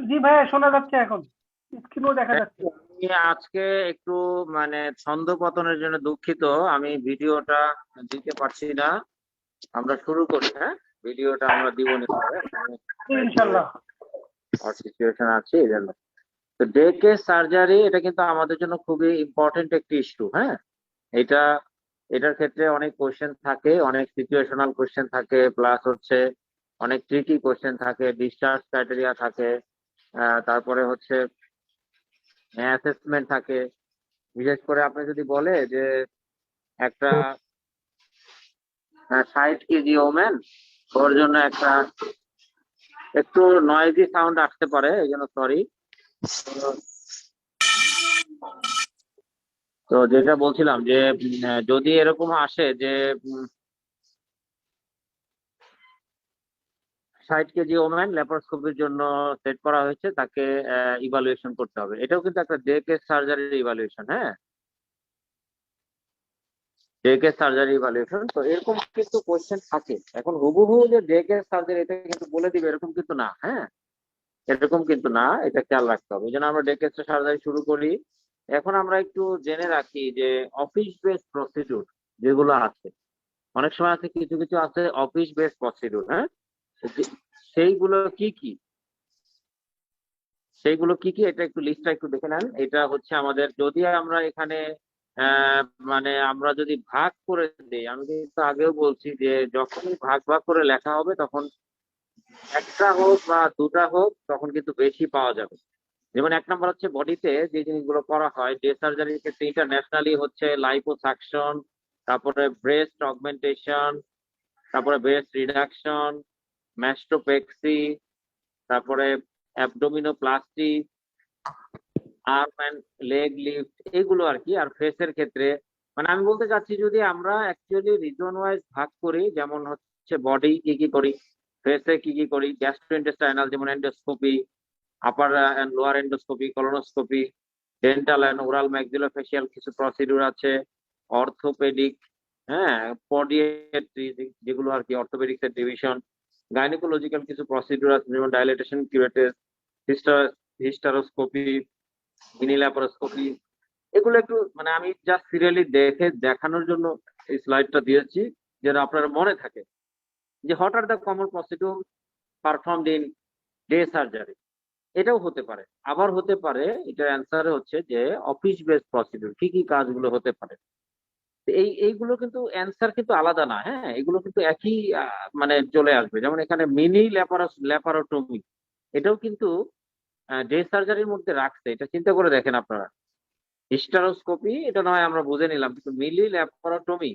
জি ভাইয়া, শোনা যাচ্ছে এখন, স্ক্রিনও দেখা যাচ্ছে। আমি আজকে একটু মানে ছন্দপতনের জন্য দুঃখিত, আমি ভিডিওটা দিতে পারছি না। আমরা শুরু করি, হ্যাঁ? ভিডিওটা আমরা দিব না পরে, জি, একটু ইনশাল্লাহ। সিচুয়েশন আছে এই জন্য। তো ডে কেস সার্জারি এটা কিন্তু আমাদের জন্য খুবই ইম্পর্টেন্ট একটি ইস্যু, হ্যাঁ। এটা এটার ক্ষেত্রে অনেক কোশ্চেন থাকে, অনেক সিচুয়েশনাল কোশ্চেন থাকে, প্লাস হচ্ছে অনেক ট্রিকি কোশ্চেন থাকে, ডিসচার্জ ক্রাইটেরিয়া থাকে, তারপরে হচ্ছে অ্যাসেসমেন্ট থাকে। বিশেষ করে আপনি যদি বলে যে একটা 60 কেজি ওমেন, ওর জন্য একটা একটু নয়েজি সাউন্ড আসতে পারে, এই জন্য সরি। তো যেটা বলছিলাম যে যদি এরকম আসে যে 60 কেজি ওমেন ল্যাপারোস্কোপির জন্য সেট করা হয়েছে, তাকে ইভালুয়েশন করতে হবে। এটাও কিন্তু একটা ডে কেস সার্জারির ইভালুয়েশন, হ্যাঁ, ডে কেস সার্জারি ইভালুয়েশন। তো এরকম কিন্তু কোয়েশ্চেন থাকে। এখন হুবহু যে ডে কেস সার্জারি এটা কিন্তু বলে দিবে এরকম কিন্তু না, হ্যাঁ, এরকম কিন্তু না, এটা খেয়াল রাখতে হবে। এই জন্য আমরা ডে কেস সার্জারি শুরু করি। এখন আমরা একটু জেনে রাখি যে অফিস বেসড প্রসিডিউর যেগুলো আছে, অনেক সময় আছে কিছু কিছু আছে অফিস বেসড প্রসিডিউর, হ্যাঁ। সেইগুলো কি কি সেইগুলো কি কি এটা একটু লিস্টটা একটু দেখে নেন। এটা হচ্ছে আমাদের, যদি আমরা এখানে আহ, মানে আমরা যদি ভাগ করে দিই, আমি কিন্তু আগেও বলছি যে যখনই ভাগ ভাগ করে লেখা হবে তখন একটা হোক বা দুটা হোক তখন কিন্তু বেশি পাওয়া যাবে। যেমন 1 নম্বর হচ্ছে বডিতে যে জিনিসগুলো করা হয় ডে সার্জারির ক্ষেত্রে ইন্টারন্যাশনালি হচ্ছে লাইপোসাকশন, তারপরে ব্রেস্ট অগমেন্টেশন, তারপরে ব্রেস্ট রিডাকশন, ম্যাস্টোপেক্সি, তারপরে abdominoplasty, arm and leg lift, এগুলো আর কি। আর ফেসের ক্ষেত্রে মানে আমি বলতে চাচ্ছি যদি আমরা অ্যাকচুয়ালি রিজন ওয়াইজ ভাগ করি, যেমন হচ্ছে বডি কি কি করি, ফেসে কি কি করি, গ্যাস্ট্রোইন্টেস্টাইনাল যেমন endoscopy, upper and lower endoscopy, colonoscopy, dental and oral maxillofacial কিছু প্রসিডিউর আছে, অর্থোপেডিক, হ্যাঁ, পডিয়াট্রি যেগুলো আর কি অর্থোপেডিক্স এর ডিভিশন, গাইনোকোলজিক্যাল কিছু প্রসিডিউর আছে যেমন ডাইলেটেশন কিউরেটেস, হিস্টারোস্কোপি, মিনি ল্যাপারোস্কোপি। এগুলো একটু মানে আমি জাস্ট সিরিয়ালি দেখে দেখানোর জন্য এই স্লাইডটা দিয়েছি, যেন আপনার মনে থাকে যে what are the common procedure performed in day surgery. এটাও হতে পারে, আবার হতে পারে এটার অ্যান্সার হচ্ছে যে অফিস বেসড প্রসিডিউর কি কি কাজগুলো হতে পারে। তো এইগুলো কিন্তু অ্যান্সার কিন্তু আলাদা না, হ্যাঁ, এগুলো কিন্তু একই মানে চলে আসবে। যেমন এখানে মিনি ল্যাপারোটমি, এটাও কিন্তু ডে সার্জারির মধ্যে রাখছে, এটা চিন্তা করে দেখেন আপনারা। হিস্টারোস্কোপি এটা নয় আমরা বুঝে নিলাম, কিন্তু মিলি ল্যাপারোটমি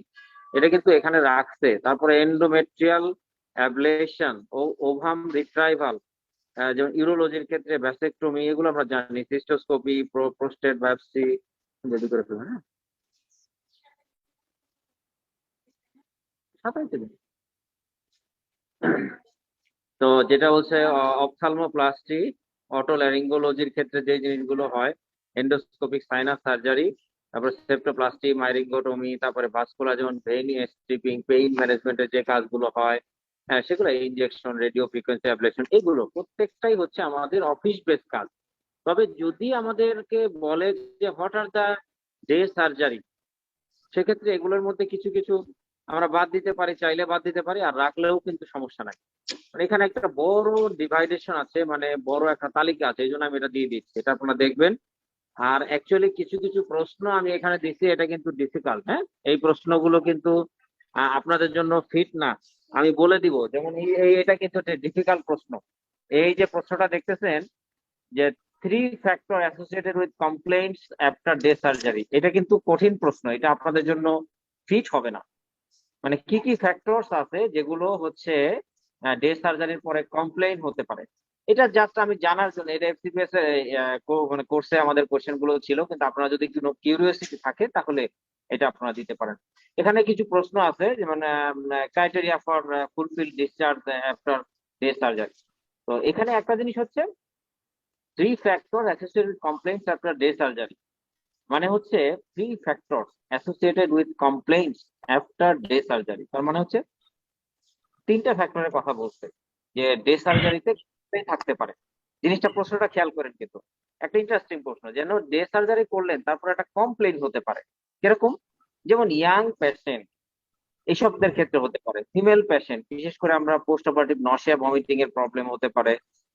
এটা কিন্তু এখানে রাখছে। তারপরে এন্ডোমেট্রিয়াল অ্যাবলেশন ও ওভাম রিট্রাইভাল, যেমন ইউরোলজির ক্ষেত্রে ভ্যাসেক্টমি, এগুলো আমরা জানি। সিস্টোস্কোপি, প্রোস্টেট বায়োপসি রেডি করে ফেলবেন, হ্যাঁ, সাতাইতে দিন। তো যেটা হচ্ছে অপথালমোপ্লাস্টি, অটোল্যারিঙ্গোলজির ক্ষেত্রে যে জিনিসগুলো হয়, এন্ডোস্কোপিক সাইনাস সার্জারি, তারপরে সেপ্টোপ্লাস্টি, মাইরিঙ্গোটমি, তারপরে ভাস্কুলার যেমন ভেইন স্ট্রিপিং, পেইন ম্যানেজমেন্টের যে কাজগুলো হয়, হ্যাঁ, সেগুলো ইনজেকশন, রেডিও ফ্রিকোয়েন্সি অ্যাবলেশন, এগুলো প্রত্যেকটাই হচ্ছে আমাদের অফিস বেস কাজ। তবে যদি আমাদেরকে বলে যে what are the day surgery, সেক্ষেত্রে এগুলোর মধ্যে কিছু কিছু আমরা বাদ দিতে পারি, চাইলে বাদ দিতে পারি, আর রাখলেও কিন্তু সমস্যা নাই। মানে এখানে একটা বড় ডিভাইডেশন আছে, মানে বড় একটা তালিকা আছে, এই জন্য আমি এটা দিয়ে দিচ্ছি, এটা আপনারা দেখবেন। আর অ্যাকচুয়ালি কিছু কিছু প্রশ্ন আমি এখানে দিচ্ছি, এটা কিন্তু ডিফিকাল্ট, হ্যাঁ, এই প্রশ্নগুলো কিন্তু আপনাদের জন্য ফিট না। আমি বলে দিব, যেমন এটা কিন্তু ডিফিকাল্ট প্রশ্ন। এই যে প্রশ্নটা দেখতেছেন যে 3 factor associated with complaints after day surgery, এটা কিন্তু কঠিন প্রশ্ন, এটা আপনাদের জন্য ফিট হবে না। মানে কি কি ফ্যাক্টরস আছে যেগুলো হচ্ছে ডে সার্জারির পরে কমপ্লেইন হতে পারে, এটা জাস্ট আমি জানার জন্য। এটা এফসিপিএস মানে কোর্সে আমাদের কোশ্চেন গুলো ছিল, কিন্তু আপনারা যদি কোনো কিউরিওসিটি থাকে তাহলে এটা আপনারা দিতে পারেন। এখানে কিছু প্রশ্ন আছে, যেমন criteria for fulfil discharge after day surgery. তো এখানে একটা জিনিস হচ্ছে 3 factor associated complaints after day surgery, মানে হচ্ছে 3 factor associated with complaints after day surgery, তার মানে হচ্ছে 3টা ফ্যাক্টরের কথা বলছে যে ডে সার্জারিতে থাকতে পারে। জিনিসটা প্রশ্নটা খেয়াল করেন, কিন্তু একটা ইন্টারেস্টিং প্রশ্ন, যেন ডে সার্জারি করলেন তারপর একটা কমপ্লেইন হতে পারে, কিরকম? যেমন ইয়াং পেশেন্ট এইসবদের ক্ষেত্রে হতে পারে, ফিমেল পেশেন্ট বিশেষ করে আমরা পোস্ট অপারেটিভ নশিয়া ভমিটিং এর প্রবলেম হতে পারে,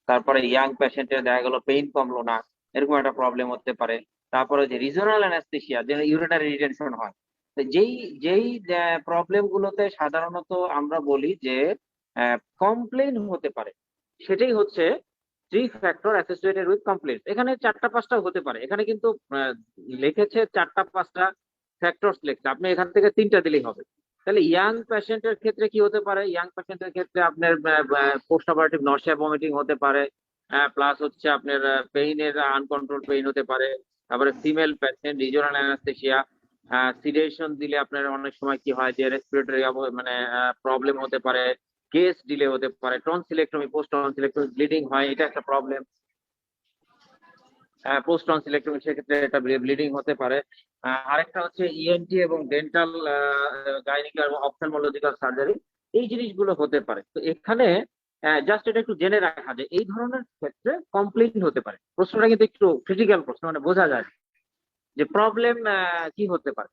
তারপরে ইয়াং পেশেন্টের দেখা গেল পেইন কমলো না, এরকম একটা প্রবলেম হতে পারে। তারপরে যে রিজনাল অ্যানাস্থেসিয়া, যে ইউরিনারি রিটেনশন হয়, তো যেই যেই প্রবলেম গুলোতে সাধারণত আমরা বলি যে কমপ্লেইন হতে পারে, সেটাই হচ্ছে three factor associated with complain. এখানে চারটা পাঁচটা হতে পারে, এখানে কিন্তু লিখেছে চারটা পাঁচটা ফ্যাক্টরস লিখছে, আপনি এখান থেকে তিনটা দিলেই হবে। তাহলে ইয়াং পেশেন্টের ক্ষেত্রে কি হতে পারে? ইয়াং পেশেন্টের ক্ষেত্রে আপনার পোস্ট অপারেটিভ নশিয়া ভমিটিং হতে পারে, প্লাস হচ্ছে আপনার পেইনের আনকন্ট্রোল পেইন হতে পারে। তারপরে female patient regional anaesthesia, sedation দিলে আপনার অনেক সময় কি হয় যে রেসপিরেটরি মানে প্রবলেম হতে পারে, কেস ডিলে হতে পারে, টনসিলেক্টমি, পোস্ট টনসিলেক্টমি ব্লিডিং হয়, এটা একটা প্রবলেম। পোস্ট টনসিলেক্টমি সেক্ষেত্রে এটা ব্লিডিং হতে পারে। আরেকটা হচ্ছে ইএনটি এবং ডেন্টাল গাইনিক এবং অপথ্যালমোলজিক্যাল সার্জারি, এই জিনিসগুলো হতে পারে। তো এখানে জাস্ট এটা একটু জেনে রাখা যে এই ধরনের ক্ষেত্রে কমপ্লেইন হতে পারে। প্রশ্নটা কিন্তু একটু ক্রিটিক্যাল প্রশ্ন, মানে বোঝা যায় যে প্রবলেম কি হতে পারে,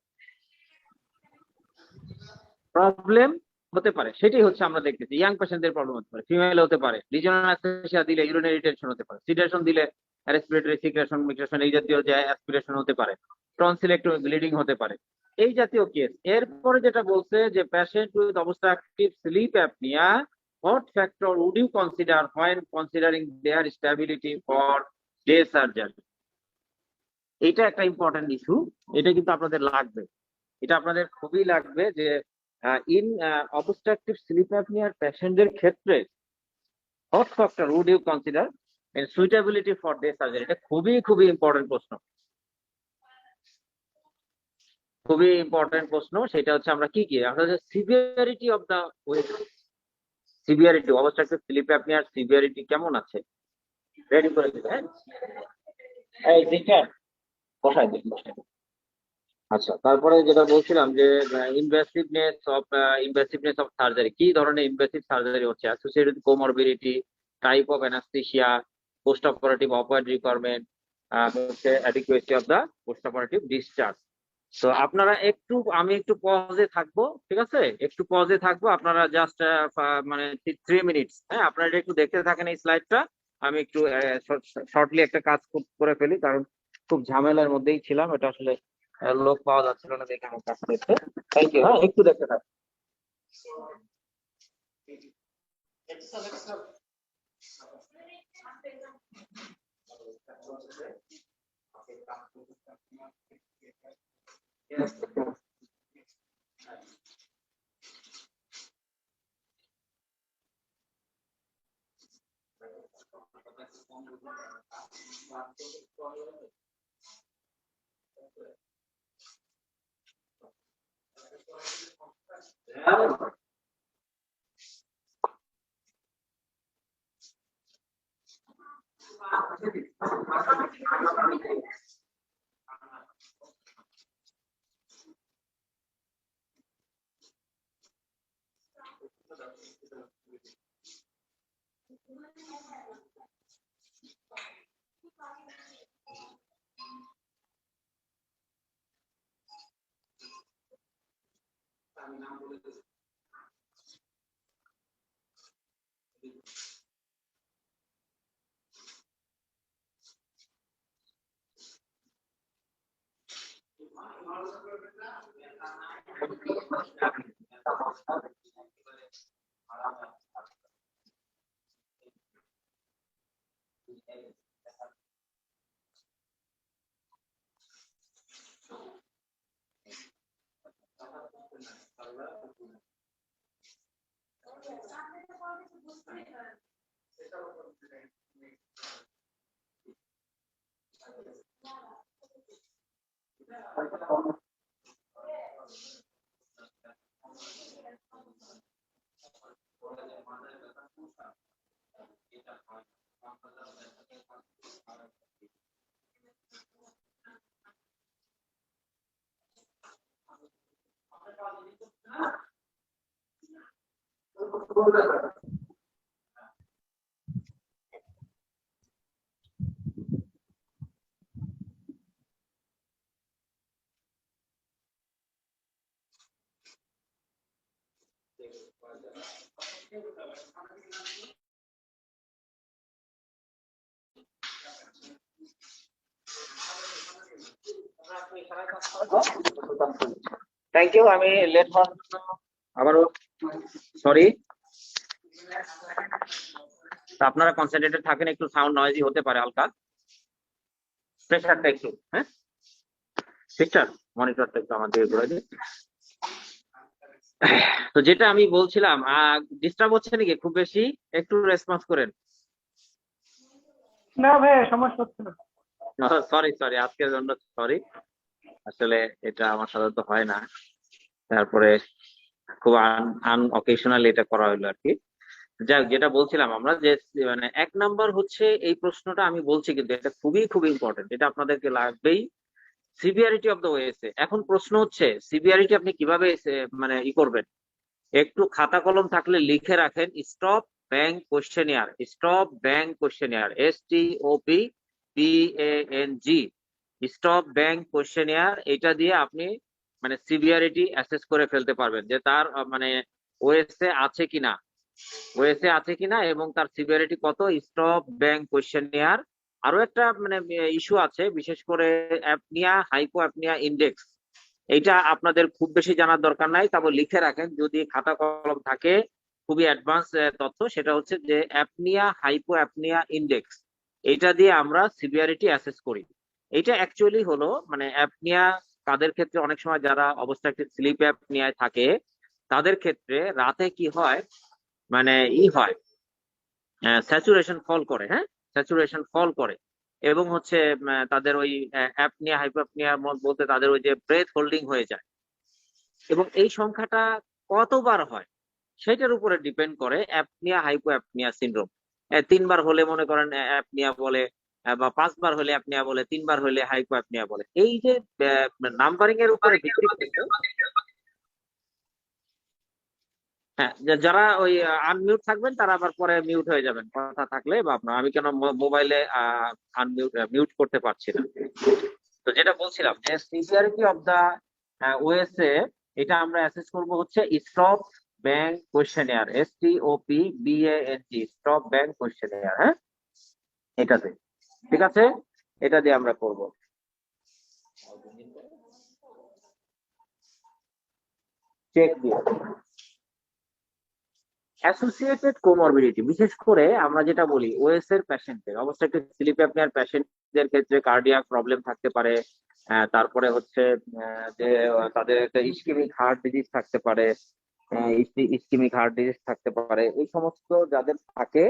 প্রবলেম হতে পারে, সেটাই হচ্ছে আমরা দেখতেছি। ইয়াং পেশেন্টদের প্রবলেম হতে পারে, ফিমেল হতে পারে, রিজনাল অ্যানেস্থেসিয়া দিলে ইউরিনারি রিটেনশন হতে পারে, সিডেশন দিলে রেসপিরেটরি সিক্রেশন মিগ্রেশন এই জাতীয় যে অ্যাসপিরেশন হতে পারে, টনসিলেক্টমি ব্লিডিং হতে পারে, এই জাতীয় কেস। এরপরে যেটা বলছে যে patient with obstructive sleep apnoea, what factor would you consider when considering their stability for day surgery? এটা একটা ইম্পর্টেন্ট ইস্যু, এটা কিন্তু আপনাদের লাগবে, এটা আপনাদের খুবই লাগবে যে ইন অবস্ট্রাকটিভ স্লিপ অ্যাপনিয়ার পেশেন্টদের ক্ষেত্রে what factor would you consider in suitability for day surgery? এটা খুবই খুবই ইম্পর্টেন্ট প্রশ্ন, খুবই ইম্পর্টেন্ট প্রশ্ন। সেটা হচ্ছে আমরা কি আমরা severity of the severity obstructive sleep অ্যাপনিয়ার সিভিয়ারিটি কেমন আছে, রেডি করে দিবে। হ্যাঁ, এই দিকটা বসাই দিন, বসাই দিন। আচ্ছা, তারপরে যেটা বলছিলাম যে ইনভেসিভনেস অফ সার্জারি, কি ধরনের ইনভেসিভ সার্জারি হচ্ছে, associated comorbidity, type of anaesthesia, post operative operate requirement, হচ্ছে adequacy of the post operative discharge. তো আপনারা একটু, আমি একটু পজে থাকবো, ঠিক আছে, একটু পজে থাকবো, আপনারা জাস্ট মানে 3 মিনিটস, হ্যাঁ, আপনারা এটা একটু দেখতে থাকেন এই স্লাইডটা। আমি একটু শর্টলি একটা কাজ করে ফেলি, কারণ খুব ঝামেলার মধ্যেই ছিলাম, এটা আসলে লোক পাওয়া যাচ্ছিল না দেখে আমার কাজ করতে। Thank you. হ্যাঁ, একটু দেখতে থাকুন। Thank you. আমি লেট হওয়ার জন্য আবারও সরি। আপনারা কনসেন্ট্রেটেড থাকেন, একটু সাউন্ড নয়েজি হতে পারে হালকা। প্রেশারটা একটু, হ্যাঁ সিস্টার মনিটরটা একটু আমাদের ঘুরে দিন। তো যেটা আমি বলছিলাম, ডিস্টার্ব হচ্ছে নাকি খুব বেশি? একটু রেসপন্স করেন। না ভাই, সমস্যা হচ্ছে না। সরি সরি, আজকের জন্য সরি। আসলে এটা আমার সাধারণত হয় না, তারপরে খুব আনঅকেশনাল এটা করা হলো আর কি। যাক, যেটা বলছিলাম আমরা যে মানে 1 নাম্বার হচ্ছে এই প্রশ্নটা আমি বলছি, কিন্তু এটা খুবই খুব ইম্পর্টেন্ট, এটা আপনাদেরকে লাগবেই। Severity of the OSA. এখন প্রশ্ন হচ্ছে সিভিয়ারিটি আপনি কিভাবে মানে করবেন। একটু খাতা কলম থাকলে লিখে রাখেন, stop bank questionnaire. Stop bank questionnaire, STOPBANG, stop bank questionnaire. এটা দিয়ে আপনি মানে সিভিয়ারিটি অ্যাসেস করে ফেলতে পারবেন যে তার মানে ওএসএ আছে কিনা, ওএসএ আছে কিনা এবং তার সিভিয়ারিটি কত। Stop bank questionnaire. আরো একটা মানে ইস্যু আছে, বিশেষ করে অ্যাপনিয়া হাইপো অ্যাপনিয়া ইন্ডেক্স। এইটা আপনাদের খুব বেশি জানার দরকার নাই, তবে লিখে রাখেন যদি খাতা কলম থাকে। খুবই অ্যাডভান্স তথ্য, সেটা হচ্ছে যে অ্যাপনিয়া হাইপো অ্যাপনিয়া ইন্ডেক্স। এটা দিয়ে আমরা সিভিয়ারিটি অ্যাসেস করি। এটা অ্যাকচুয়ালি হলো মানে অ্যাপনিয়া তাদের ক্ষেত্রে অনেক সময় যারা অবস্ট্রাকটিভ স্লিপ অ্যাপনিয়ায় থাকে তাদের ক্ষেত্রে রাতে কি হয়, মানে হয় স্যাচুরেশন ফল করে, হ্যাঁ স্যাচুরেশন ফল করে। এবং হচ্ছে তাদের ওই অ্যাপনিয়া হাইপোঅ্যাপনিয়া বলতে তাদের ওই যে ব্রেথ হোল্ডিং হয়ে যায়। এবং এই সংখ্যাটা কতবার হয় সেটার উপরে ডিপেন্ড করে অ্যাপনিয়া হাইপোঅ্যাপনিয়া সিনড্রোম। 3 বার হলে মনে করেন অ্যাপনিয়া বলে, বা 5 বার হলে অ্যাপনিয়া বলে, 3 বার হলে হাইপোঅ্যাপনিয়া বলে। এই যে নাম্বারিং এর উপরে ভিত্তি করে, হ্যাঁ যারা ওই আনমিউট থাকবেন তারা আবার পরে মিউট হয়ে যাবেন কথা থাকলে বা আপনার। আমি কেন মোবাইলে মিউট করতে পারছি না। তো যেটা বলছিলাম যে সিভিয়ারিটি অফ দা ওএসএ, এটা আমরা অ্যাসেস করব হচ্ছে stop bank questionnaire, STOPBANG, stop bank questionnaire. হ্যাঁ এটাতে, ঠিক আছে, এটা দিয়ে আমরা করব। চেক দিয়ে অ্যাসোসিয়েটেড কোমরবিডিটি, বিশেষ করে আমরা যেটা বলি ওএস এর প্যাশেন্টদের, অবস্ট্রাকটিভ স্লিপ অ্যাপনিয়ার প্যাশেন্টদের ক্ষেত্রে কার্ডিয়াক প্রবলেম থাকতে পারে। তারপরে হচ্ছে যে তাদের একটা ইসকেমিক হার্ট ডিজিজ থাকতে পারে, ইসকেমিক হার্ট ডিজিজ থাকতে পারে। এই সমস্ত যাদের থাকে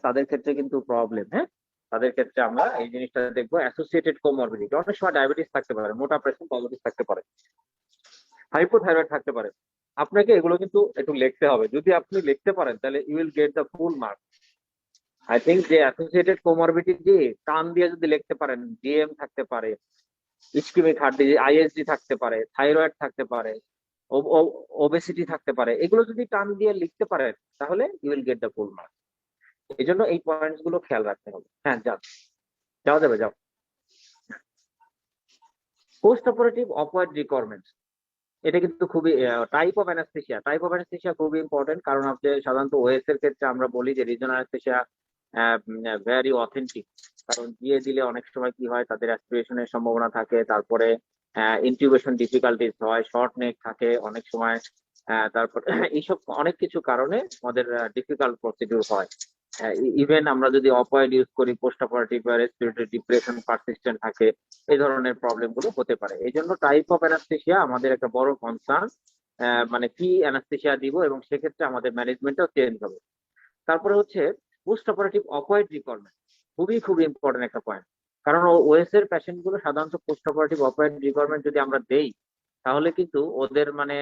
তাদের ক্ষেত্রে কিন্তু প্রবলেম, হ্যাঁ তাদের ক্ষেত্রে আমরা এই জিনিসটা দেখবো অ্যাসোসিয়েটেড কোমরবিডিটি। অনেক সময় ডায়াবেটিস থাকতে পারে, মোটা প্রেশার ডায়াবেটিস থাকতে পারে, হাইপোথাইরয়েড থাকতে পারে। আপনাকে এগুলো কিন্তু একটু লিখতে হবে। যদি আপনি লিখতে পারেন তাহলে you will get the full mark. I think যে অ্যাসোসিয়েটেড কোমরবিডিটি কান দিয়ে যদি লিখতে পারেন, ডিএম থাকতে পারে, ইসকেমিক হার্ট ডিজিজ, ISD থাকতে পারে, থাইরয়েড থাকতে পারে, ওবেসিটি থাকতে পারে, এগুলো যদি টান দিয়ে লিখতে পারেন তাহলে you will get the full mark. এই জন্য এই পয়েন্টস গুলো খেয়াল রাখতে হবে। হ্যাঁ যাওয়া যাবে, যাও। পোস্ট অপারেটিভ অপওয়ার্ড রিকোয়ারমেন্টস, এটা কিন্তু খুবই টাইপ অফ অ্যানাস্থেসিয়া খুবই ইম্পর্টেন্ট। কারণ হচ্ছে সাধারণত ওএস এর ক্ষেত্রে আমরা বলি যে রিজন অ্যানাস্থেসিয়া ভেরি অথেন্টিক, কারণ দিয়ে দিলে অনেক সময় কি হয় তাদের অ্যাসপিরেশনের সম্ভাবনা থাকে, তারপরে ইনটিউবেশন ডিফিকাল্টিস হয়, শর্ট নেক থাকে অনেক সময়, তারপর এইসব অনেক কিছু কারণে আমাদের ডিফিকাল্ট প্রসিডিউর হয়। ইভেন আমরা যদি অপয়েড ইউজ করি, post operative respiratory depression persistent থাকে, এই ধরনের প্রবলেম গুলো হতে পারে। এই জন্য টাইপ অফ অ্যানাস্থেসিয়া আমাদের একটা বড় কনসার্ন, মানে কি অ্যানাস্থেসিয়া দিব এবং সেক্ষেত্রে আমাদের ম্যানেজমেন্টও চেঞ্জ হবে। তারপরে হচ্ছে পোস্ট অপারেটিভ অপয়েড রিকোয়ারমেন্ট, খুবই খুব ইম্পর্টেন্ট একটা পয়েন্ট। কারণ ওএস এর পেশেন্ট গুলো সাধারণত পোস্ট অপারেটিভ অপয়েড রিকোয়ারমেন্ট যদি আমরা দেই তাহলে কিন্তু ওদের মানে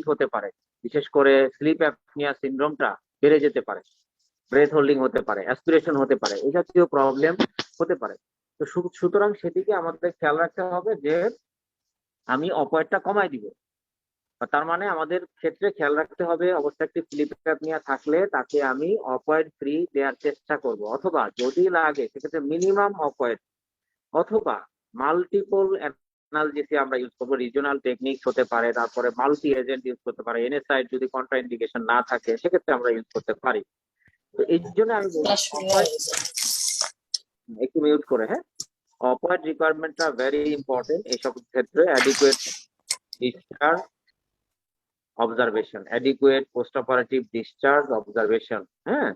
হতে পারে, বিশেষ করে স্লিপ অ্যাপনিয়া সিনড্রোমটা বেড়ে যেতে পারে, ব্রেথ হোল্ডিং হতে পারে, অ্যাসপিরেশন হতে পারে, এই জাতীয় প্রবলেম হতে পারে। তো সুতরাং সেদিকে আমাদের খেয়াল রাখতে হবে যে আমি অপয়েডটা কমাই দিব। তার মানে আমাদের ক্ষেত্রে খেয়াল রাখতে হবে অবস্ট্রাকটিভ স্লিপ অ্যাপনিয়া থাকলে তাকে আমি অপয়েড ফ্রি দেওয়ার চেষ্টা করব, অথবা যদি লাগে সেক্ষেত্রে মিনিমাম অপয়েড অথবা মাল্টিপল অ্যানালজেসি আমরা ইউজ করবো, রিজনাল টেকনিক্স হতে পারে, তারপরে মাল্টি এজেন্ট ইউজ করতে পারে, এনএসআই যদি কন্ট্রা ইন্ডিকেশন না থাকে সেক্ষেত্রে আমরা ইউজ করতে পারি। তো এই জন্য আমি একটু মিউট করে, হ্যাঁ, অপয়েড রিকোয়ারমেন্টটা ভেরি ইম্পর্টেন্ট এইসব ক্ষেত্রে। Adequate discharge observation, adequate post operative discharge observation, হ্যাঁ।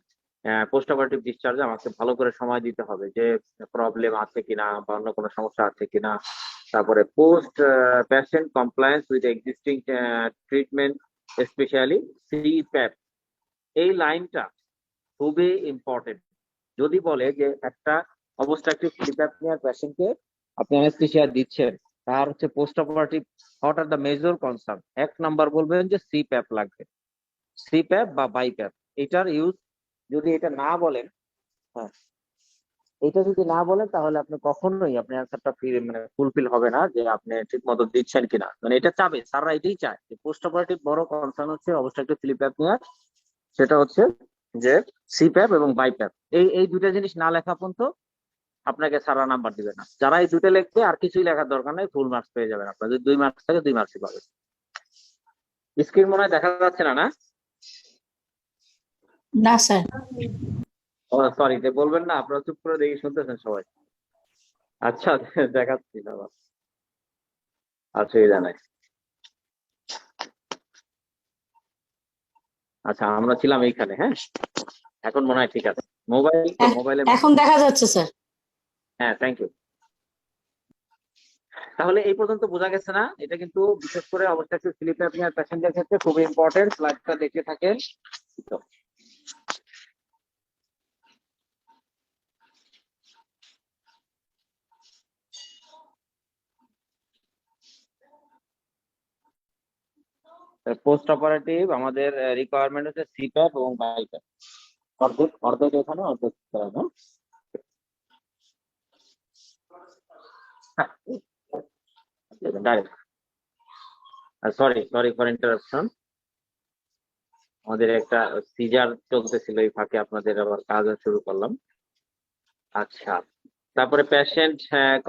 পোস্ট অপারেটিভ ডিসচার্জে আমাকে ভালো করে সময় দিতে হবে যে প্রবলেম আছে কিনা বা অন্য কোনো সমস্যা আছে কিনা। তারপরে post patient compliance with existing treatment specially CPAP, এই লাইনটা খুবই ইম্পর্টেন্ট। যদি বলে যে একটা অবস্ট্রাকটিভ স্লিপ অ্যাপনিয়ার পেশেন্টকে আপনি অ্যানেস্থেসিয়া দিচ্ছেন, তার হচ্ছে post operative what are the major concern, এক নাম্বার বলবেন যে সিপ্যাপ লাগবে, সিপ্যাপ বা বাইপ্যাপ। এটার ইউজ যদি এটা না বলেন, হ্যাঁ, এটা যদি না বলেন তাহলে আপনি কখনোই আপনার অ্যান্সারটা মানে ফুলফিল হবে না যে আপনি ঠিক মতো দিচ্ছেন কিনা। মানে এটা চাবে, স্যাররা এটাই চায় যে পোস্ট অপারেটিভ বড় কনসার্ন হচ্ছে অবস্ট্রাকটিভ স্লিপ অ্যাপনিয়ার, সেটা হচ্ছে যে সিপ্যাপ এবং বাইপ্যাপ। এই দুইটা জিনিস না লেখা পর্যন্ত আপনাকে সারা নাম্বার দিবে না। যারা এই দুটো লিখবে আর কিছুই লেখার দরকার নেই, ফুল মার্কস পেয়ে যাবেন। আপনার যদি 2 মার্কস থাকে 2 মার্কসই পাবেন। স্ক্রিন মনে হয় দেখা যাচ্ছে না, না? না স্যার। ও সরি, বলবেন না, আপনারা চুপ করে দেখি শুনতেছেন সবাই। আচ্ছা দেখাচ্ছি না, অসুবিধা নাই। আচ্ছা আমরা ছিলাম এইখানে, হ্যাঁ, এখন মনে হয় ঠিক আছে। মোবাইলে এখন দেখা যাচ্ছে স্যার। হ্যাঁ, থ্যাংক ইউ। তাহলে এই পর্যন্ত বোঝা গেছে না? এটা কিন্তু বিশেষ করে অবস্ট্রাকটিভ স্লিপ অ্যাপনিয়ার পেশেন্টদের ক্ষেত্রে খুবই ইম্পর্টেন্ট। স্লাইডটা দেখতে থাকেন। পোস্ট অপারেটিভ আমাদের রিকোয়ারমেন্ট হচ্ছে সিপ্যাপ এবং বাইপ্যাপ। অর্ধেক অর্ধেক এখানে, অর্ধেক সরি সরি ফর ইন্টারাপশন। আমাদের একটা সিজার চলতেছিল এই ফাঁকে, আপনাদের আবার কাজ শুরু করলাম। আচ্ছা, তারপরে patient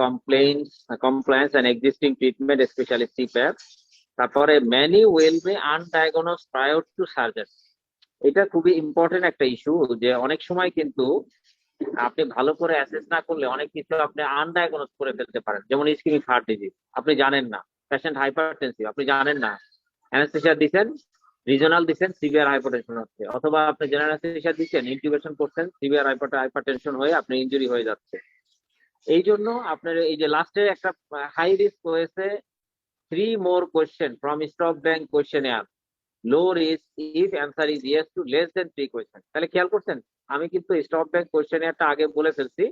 compliance and existing treatment specially CPAP. তারপরে many will be undiagnose prior to surgery. এটা খুবই ইম্পর্টেন্ট একটা ইস্যু, যে অনেক সময় কিন্তু আপনি ভালো করে অ্যাসেস না করলে অনেক কিছু আপনি আনডায়াগনোজ করে ফেলতে পারেন। যেমন ইসকেমিক হার্ট ডিজিজ, আপনি জানেন না। পেশেন্ট হাইপারটেনসিভ, আপনি জানেন না। অ্যানেস্থেসিয়া দিচ্ছেন, রিজনাল দিচ্ছেন, সিভিয়ার হাইপারটেনশন হচ্ছে, অথবা আপনি জেনারেল অ্যানেস্থেসিয়া দিচ্ছেন, ইনটিউবেশন করছেন, সিভিয়ার হাইপারটেনশন হয়ে আপনি ইনজুরি হয়ে যাচ্ছে। এই জন্য আপনার এই যে লাস্টে একটা হাই রিস্ক হয়েছে 3 more question from stop bank questionnaire, low risk if answer is yes to less than 3 questions। তাহলে খেয়াল করছেন, আমি কিন্তু স্টপ ব্যাংক কোয়েশ্চেনিয়ারটা আগে বলে ফেলছি,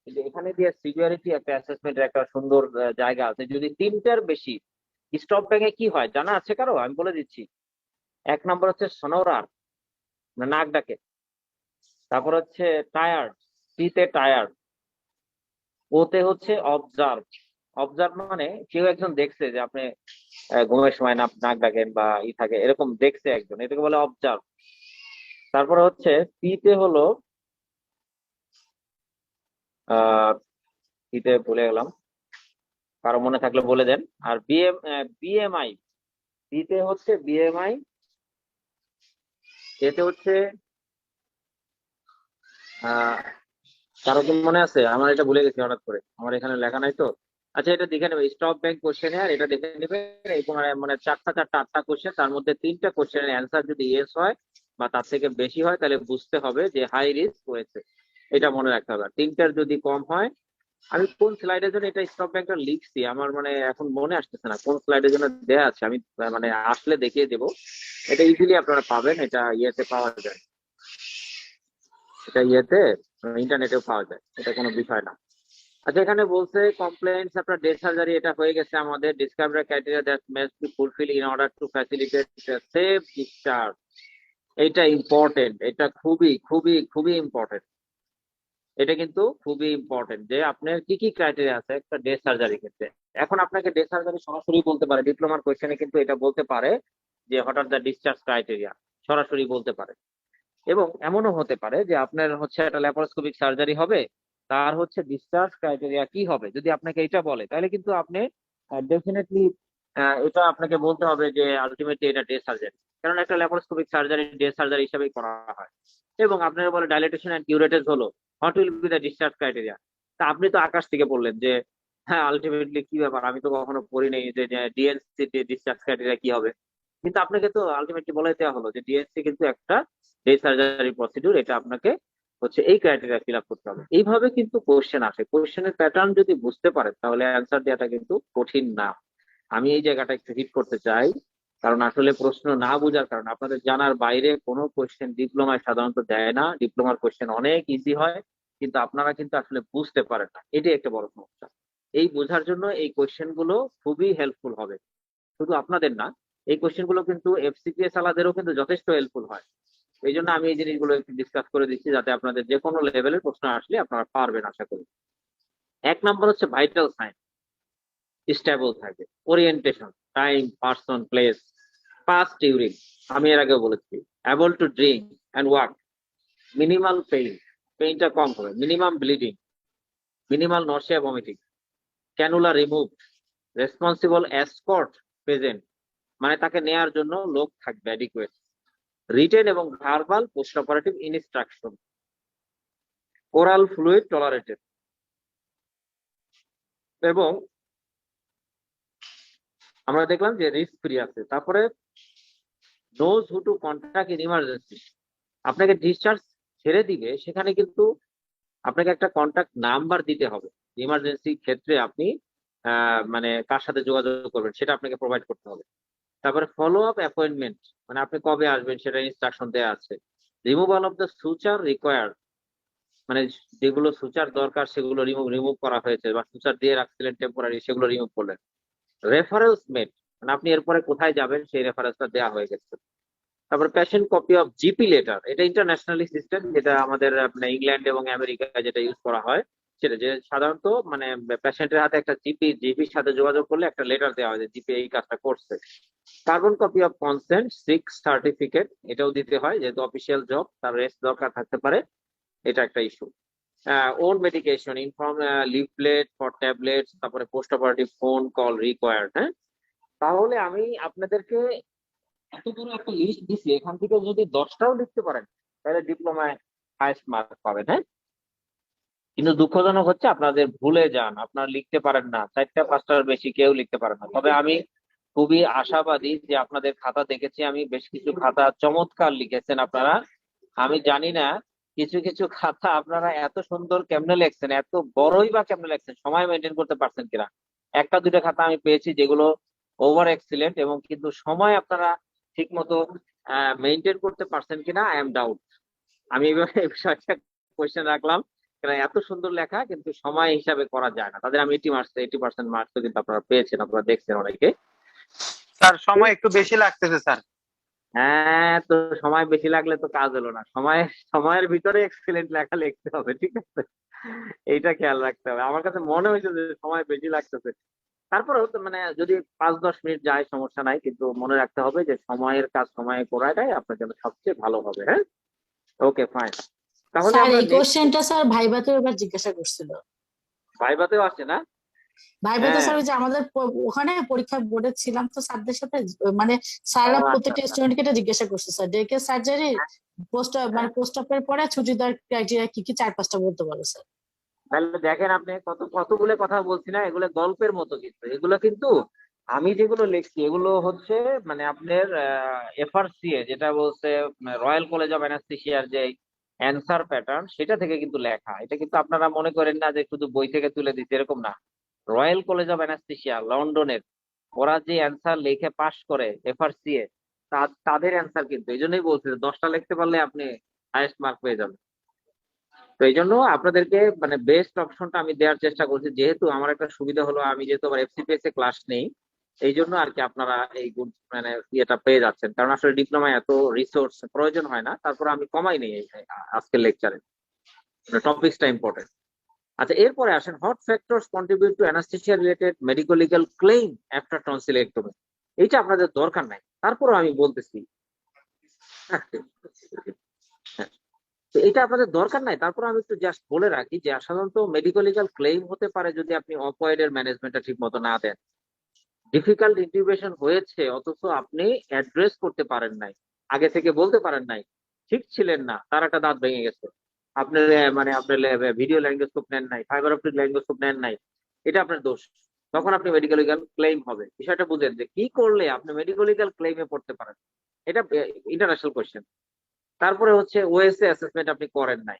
কিন্তু এখানে দিয়ে সিভিয়ারিটি একটা অ্যাসেসমেন্টের একটা সুন্দর জায়গা আছে। যদি 3টার বেশি, স্টপ ব্যাংকে কি হয় জানা আছে কারো? আমি বলে দিচ্ছি। 1 নম্বর হচ্ছে সনোরার, নাক ডাকে। তারপর হচ্ছে টায়ার্ড, টিতে টায়ার্ড। ওতে হচ্ছে অবজার্ভ। অবজার্ভ মানে কেউ একজন দেখছে যে আপনি ঘুমের সময় নাক ডাকেন বা থাকে, এরকম দেখছে একজন, এটাকে বলে অবজার্ভ। তারপরে হচ্ছে পিতে হলো পিতে ভুলে গেলাম, কারো মনে থাকলে বলে দেন। আর বিএমআই, পিতে হচ্ছে বিএমআই, এতে হচ্ছে কারো কি মনে আছে? আমার এটা ভুলে গেছি হঠাৎ করে, আমার এখানে লেখা নাই তো। আচ্ছা এটা দেখে নেবে, স্টপ ব্যাংক কোশ্চেনিয়ার, এটা দেখে নেবে। মানে 4টা কোশ্চেন, তার মধ্যে 3টা কোশ্চেনের অ্যান্সার যদি ইয়েস হয় বা তার থেকে বেশি হয় তাহলে বুঝতে হবে যে হাই রিস্ক হয়েছে, এটা মনে রাখতে হবে। 3টার যদি কম হয়, আমি কোন স্লাইডের জন্য এটা স্টপ ব্যাংকটা লিখছি আমার মানে এখন মনে আসতেছে না কোন স্লাইডের জন্য দেয়া আছে, আমি মানে আসলে দেখিয়ে দেবো। এটা ইজিলি আপনারা পাবেন, এটা ইয়েতে পাওয়া যায়, এটা ইয়েতে ইন্টারনেটেও পাওয়া যায়, এটা কোনো বিষয় না। আচ্ছা এখানে বলছে কমপ্লেন্টস আফটার ডে সার্জারি, এটা হয়ে গেছে আমাদের। Describe the criteria that must be fulfil in order to facilitate safe discharge. এটা ইম্পর্টেন্ট, এটা খুবই খুবই খুবই ইম্পর্টেন্ট। এটা কিন্তু খুবই ইম্পর্টেন্ট যে আপনার কি কি ক্রাইটেরিয়া আছে একটা ডে সার্জারি ক্ষেত্রে। এখন আপনাকে ডে সার্জারি সরাসরি বলতে পারে, ডিপ্লোমার কোয়েশ্চেনে কিন্তু এটা বলতে পারে যে হঠাৎ দ্য ডিসচার্জ ক্রাইটেরিয়া সরাসরি বলতে পারে। এবং এমনও হতে পারে যে আপনার হচ্ছে একটা ল্যাপারোস্কোপিক সার্জারি হবে, তার হচ্ছে ডিসচার্জ ক্রাইটেরিয়া কি হবে, যদি আপনাকে এটা বলে তাহলে কিন্তু আপনি ডেফিনেটলি এটা আপনাকে বলতে হবে যে আলটিমেটলি এটা ডে সার্জারি, কারণ একটা ল্যাপারোস্কোপিক সার্জারি ডে সার্জারি হিসেবেই করা হয়। এবং আপনারা বলে ডাইলেটেশন এন্ড কিউরেটেজ হলো, what will be the discharge criteria. তা আপনি তো আকাশ থেকে বললেন যে হ্যাঁ আলটিমেটলি কি ব্যাপার, আমি তো কখনো পড়ি নাই যে ডিএনসি ডিসচার্জ ক্রাইটেরিয়া কি হবে। কিন্তু আপনাকে তো আলটিমেটলি বলে দেওয়া হলো যে ডিএনসি কিন্তু একটা ডে সার্জারি প্রসিডিউর, এটা আপনাকে হচ্ছে এই ক্রাইটেরিয়া ফিল আপ করতে হবে। এইভাবে কিন্তু কোশ্চেন আসে, কোশ্চেনের প্যাটার্ন যদি বুঝতে পারেন তাহলে অ্যান্সার দেওয়াটা কিন্তু কঠিন না। আমি এই জায়গাটা একটু হিট করতে চাই, কারণ আসলে প্রশ্ন না বোঝার কারণে আপনাদের জানার বাইরে কোনো কোশ্চেন ডিপ্লোমায় সাধারণত দেয় না। ডিপ্লোমার কোশ্চেন অনেক ইজি হয়, কিন্তু আপনারা কিন্তু আসলে বুঝতে পারেন না, এটাই একটা বড় সমস্যা। এই বোঝার জন্য এই কোশ্চেন গুলো খুবই হেল্পফুল হবে, শুধু আপনাদের না, এই কোশ্চেন গুলো কিন্তু এফসিপিএস আলাদেরও কিন্তু যথেষ্ট হেল্পফুল হয়। এই জন্য আমি এই জিনিসগুলো একটু ডিসকাস করে দিচ্ছি, যাতে আপনাদের যে কোনো লেভেলের প্রশ্ন আসলে আপনারা পারবেন আশা করি। 1 নম্বর হচ্ছে ভাইটাল সাইন স্টেবল থাকে, orientation, time, person, place, fast urine, আমি এর আগেও বলেছি, able to drink and walk, minimal pain, পেইনটা কম হবে, minimum bleeding, minimal nausea vomiting, cannula remove, responsible escort present, মানে তাকে নেয়ার জন্য লোক থাকবে অ্যাডিকুয়েট, রিটেন এবং verbal post operative instruction, oral fluid tolerated, এবং আমরা দেখলাম যে রিস্ক ফ্রি আছে। তারপরে knows who to contact in emergency, আপনাকে ডিসচার্জ ছেড়ে দিবে সেখানে কিন্তু আপনাকে একটা কন্ট্যাক্ট নাম্বার দিতে হবে, ইমার্জেন্সি ক্ষেত্রে আপনি মানে কার সাথে যোগাযোগ করবেন সেটা আপনাকে প্রোভাইড করতে হবে। তারপরে ফলো আপ অ্যাপয়েন্টমেন্ট, মানে আপনি কবে আসবেন সেটা ইনস্ট্রাকশন দেওয়া আছে। Removal of the suture required, মানে যেগুলো সুচার দরকার সেগুলো রিমুভ করা হয়েছে, বা সুচার দিয়ে রাখছিলেন টেম্পোরারি সেগুলো রিমুভ করলেন। রেফারেন্স মেড, মানে আপনি এরপরে কোথায় যাবেন সেই রেফারেন্সটা দেওয়া হয়ে গেছে। তারপর patient copy of GP letter, এটা ইন্টারন্যাশনালি সিস্টেম, যেটা আমাদের ইংল্যান্ড এবং আমেরিকায় যেটা ইউজ করা হয়, সেটা যে সাধারণত মানে পেশেন্টের হাতে একটা জিপির সাথে যোগাযোগ করলে একটা লেটার দেওয়া হয় যে জিপি এই কাজটা করছে। Carbon copy of consent, sick certificate, এটাও দিতে হয় যেহেতু অফিসিয়াল জব, তার রেস্ট দরকার থাকতে পারে, এটা একটা issue. Own medication, inform leaflet for tablets, তারপরে post operative phone call required. হ্যাঁ, তাহলে আমি আপনাদেরকে এত বড় একটা লিস্ট দিছি, এখান থেকে যদি 10টাও লিখতে পারেন তাহলে ডিপ্লোমায় হাইস্ট মার্ক পাবেন। হ্যাঁ, কিন্তু দুঃখজনক হচ্ছে আপনাদের ভুলে যান, আপনারা লিখতে পারেন না, 4টা 5টার বেশি কেউ লিখতে পারেন না। তবে আমি খুবই আশাবাদী যে আপনাদের খাতা দেখেছি আমি, বেশ কিছু খাতা চমৎকার লিখেছেন আপনারা। আমি জানি না কিছু কিছু খাতা আপনারা এত সুন্দর কেমনে লিখছেন, এত বড়ই বা কেমনে লিখছেন, সময় মেনটেন করতে পারছেন কিনা। 1টা 2টা খাতা আমি পেয়েছি যেগুলো ওভার এক্সিলেন্ট, এবং কিন্তু সময় আপনারা ঠিক মতো মেনটেন করতে পারছেন কিনা আই এম ডাউট। আমি এভাবে এই বিষয়টা কোয়েশ্চেন রাখলাম, কারণ এত সুন্দর লেখা কিন্তু সময় হিসাবে করা যায় না। তাদের আমি 80% মার্কস কিন্তু আপনারা পেয়েছেন, আপনারা দেখছেন অনেকে। স্যার সময় একটু বেশি লাগতেছে স্যার। হ্যাঁ, তো সময় বেশি লাগলে তো কাজ হলো না, সময়ের ভিতরে এক্সিলেন্ট লেখা লিখতে হবে, ঠিক আছে, এইটা খেয়াল রাখতে হবে। আমার কাছে মনে হয়েছে যে সময় বেশি লাগতেছে, তারপরেও তো মানে যদি 5-10 মিনিট যায় সমস্যা নাই, কিন্তু মনে রাখতে হবে যে সময়ের কাজ সময়ে করাটাই আপনার জন্য সবচেয়ে ভালো হবে। হ্যাঁ, ওকে ফাইন। তাহলে স্যার আমরা এই নেক্সট, কোশ্চেনটা স্যার ভাইভাতেও এবার জিজ্ঞাসা করছিল। ভাইভাতেও আসে না? ভাইভাতে হ্যাঁ, স্যার ওই যে আমাদের ওখানে পরীক্ষা বোর্ডে ছিলাম তো স্যারদের সাথে, মানে ও স্যাররা আচ্ছা প্রত্যেকটা আচ্ছা। স্টুডেন্টকে এটা জিজ্ঞাসা করছে sir, day care surgery post মানে হ্যাঁ, পোস্ট অপের পরে ছুটি দেওয়ার ক্রাইটেরিয়া কি কি 4-5টা বলতে পারো স্যার। তাহলে দেখেন আপনি কতগুলো কথা বলছি না, এগুলো গল্পের মতো, কিন্তু এগুলো কিন্তু আমি যেগুলো লিখছি এগুলো হচ্ছে মানে আপনার এফআরসিএ যেটা বলছে, রয়্যাল কলেজ অফ অ্যানাস্থেসিয়ার যে অ্যান্সার প্যাটার্ন সেটা থেকে কিন্তু লেখা। এটা কিন্তু আপনারা মনে করেন না যে শুধু বই থেকে তুলে দিচ্ছে, এরকম না। রয়্যাল কলেজ অফ অ্যানাস্থেসিয়া লন্ডনের, ওরা যে অ্যান্সার লিখে পাশ করে এফআরসিএ, তাদের অ্যান্সার কিন্তু, এই জন্যই বলছে যে 10টা লিখতে পারলে আপনি হাইয়েস্ট মার্ক পেয়ে যাবেন। তো এই জন্য আপনাদেরকে মানে বেস্ট অপশনটা আমি দেওয়ার চেষ্টা করছি, যেহেতু আমার একটা সুবিধা হলো আমি যেহেতু আবার এফসিপিএস এ ক্লাস নেই, এই জন্য আর কি আপনারা এই মানে ইয়েটা পেয়ে যাচ্ছেন, কারণ আসলে ডিপ্লোমায় এত রিসোর্স প্রয়োজন হয় না। তারপর আমি কমাই নেই আজকের লেকচারে, টপিকসটা ইম্পর্টেন্ট। আচ্ছা, এরপরে আসেন hot factors contribute to anaesthesia related medico legal claim after tonsillectomy. এইটা আপনাদের দরকার নাই, তারপরও আমি বলতেছি। হ্যাঁ, তো এটা আপনাদের দরকার নাই, তারপর আমি একটু জাস্ট বলে রাখি যে সাধারণত মেডিকো লিগ্যাল ক্লেইম হতে পারে যদি আপনি অপয়েডের ম্যানেজমেন্টটা ঠিক মতো না দেন। ডিফিকাল্ট ইন্টিউবেশন হয়েছে অথচ আপনি অ্যাড্রেস করতে পারেন নাই, আগে থেকে বলতে পারেন নাই, ঠিক ছিলেন না, তার একটা দাঁত ভেঙে গেছে, আপনার মানে আপনার ভিডিও ল্যারিঙ্গোস্কোপ নেন নাই, ফাইবার অপটিক ল্যারিঙ্গোস্কোপ নেন নাই, এটা আপনার দোষ। তখন আপনি মেডিকেল লিগ্যাল ক্লেম হবে। বিষয়টা বুঝেন যে কি করলে আপনি মেডিকেল লিগ্যাল ক্লেমে পড়তে পারেন, এটা ইন্টারন্যাশনাল কোয়েশ্চেন। তারপরে হচ্ছে ওএসএ অ্যাসেসমেন্ট আপনি করেন নাই,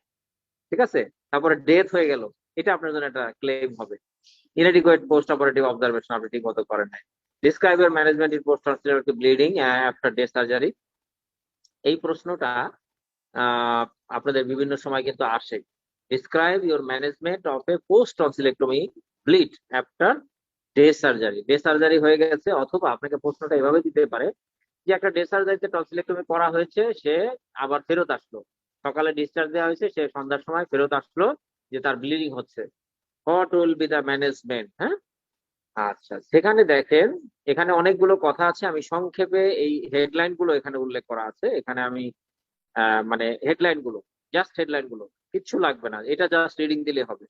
ঠিক আছে, তারপরে ডেথ হয়ে গেল, এটা আপনার জন্য একটা ক্লেম হবে। inadequate post operative observation আপনি ঠিক মতো করেন নাই। describe your management in post operative bleeding after day surgery, এই প্রশ্নটা আপনাদের বিভিন্ন সময় কিন্তু আসে। describe your management of a post tonsillectomy bleed after day surgery, day surgery হয়ে গেছে, অথবা আপনাকে প্রশ্নটা এভাবে দিতে পারে যে একটা ডে সার্জারিতে টনসিলেক্টমি করা হয়েছে, সে আবার ফেরত আসলো, সকালে ডিসচার্জ দেওয়া হয়েছে, সে সন্ধ্যার সময় ফেরত আসলো যে তার ব্লিডিং হচ্ছে, what will be the management? হ্যাঁ, আচ্ছা, সেখানে দেখেন এখানে অনেকগুলো কথা আছে, আমি সংক্ষেপে এই হেডলাইন গুলো এখানে উল্লেখ করা আছে। এখানে আমি মানে হেডলাইন গুলো, জাস্ট হেডলাইন গুলো, কিচ্ছু লাগবে না, এটা জাস্ট রিডিং দিলে হবে।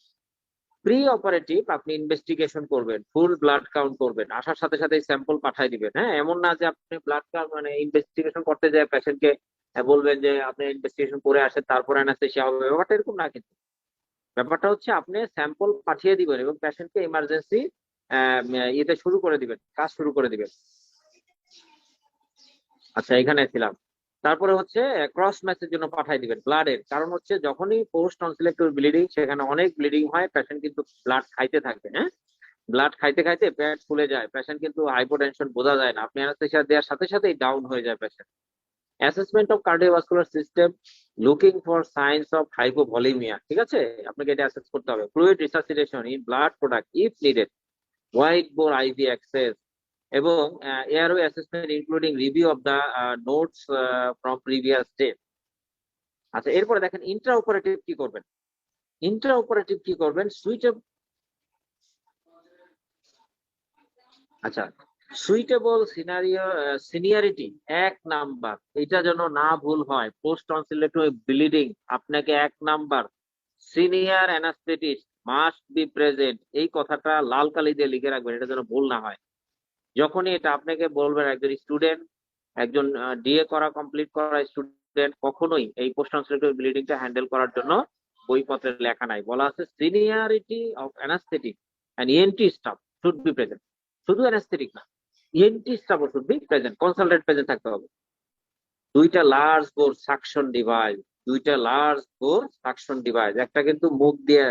প্রি অপারেটিভ আপনি ইনভেস্টিগেশন করবেন, ফুল ব্লাড কাউন্ট করবেন, আসার সাথে সাথে স্যাম্পল পাঠিয়ে দিবেন। হ্যাঁ, এমন না যে আপনি ব্লাড কাউন্ট মানে ইনভেস্টিগেশন করতে যায় পেশেন্টকে বলবেন যে আপনি ইনভেস্টিগেশন করে আসেন তারপর অ্যানাস্থেসিয়া হবে, ব্যাপারটা এরকম না। কিন্তু ব্যাপারটা হচ্ছে আপনি স্যাম্পল পাঠিয়ে দিবেন এবং পেশেন্টকে ইমার্জেন্সি ইয়েতে শুরু করে দিবেন, কাজ শুরু করে দিবেন। আচ্ছা, এখানে ছিলাম। তারপরে হচ্ছে ক্রস ম্যাচের জন্য পাঠিয়ে দিবেন ব্লাডের, কারণ হচ্ছে যখনই পোস্ট টনসিলেক্টমি ব্লিডিং, সেখানে অনেক ব্লিডিং হয়, পেশেন্ট কিন্তু ব্লাড খাইতে থাকবে। হ্যাঁ, ব্লাড খাইতে খাইতে পেট ফুলে যায়, পেশেন্ট কিন্তু হাইপোটেনশন বোঝা যায় না, আপনি অ্যানাস্থেসিয়া দেওয়ার সাথে সাথেই ডাউন হয়ে যায় patient. Assessment of cardiovascular system, looking for signs of hypovolaemia, ঠিক আছে, আপনাকে এটা অ্যাসেস করতে হবে। Fluid resuscitation in blood product if needed, white bore IV access, এবং airway assessment including review of the notes from previous day. আচ্ছা, এরপরে দেখেন ইন্ট্রা অপারেটিভ কি করবেন। ইন্ট্রা অপারেটিভ কি করবেন, সুইটেবল, আচ্ছা, সুইটেবল সিনারিও সিনিয়রিটি 1 নাম্বার, এটা যেন না ভুল হয়। পোস্ট টনসিলেক্টমি ব্লিডিং, আপনাকে 1 number senior anaesthetist must be present, এই কথাটা লাল কালি দিয়ে লিখে রাখবেন, এটা যেন ভুল না হয়। যখনই এটা আপনাকে বলবেন একজন স্টুডেন্ট, একজন ডিএ করা কমপ্লিট করা স্টুডেন্ট, কখনোই এই পোস্ট টনসিলেক্টমি ব্লিডিংটা হ্যান্ডেল করার জন্য বইপত্রে লেখা নাই, বলা আছে seniority of anaesthetic and ENT staff should be present. শুধু অ্যানাস্থেটিক না, ইএনটি স্টাফও should be present, consultant present থাকতে হবে। 2টা লার্জ বোর সাকশন ডিভাইস, 2টা লার্জ বোর সাকশন ডিভাইস, একটা কিন্তু মুখ দিয়ে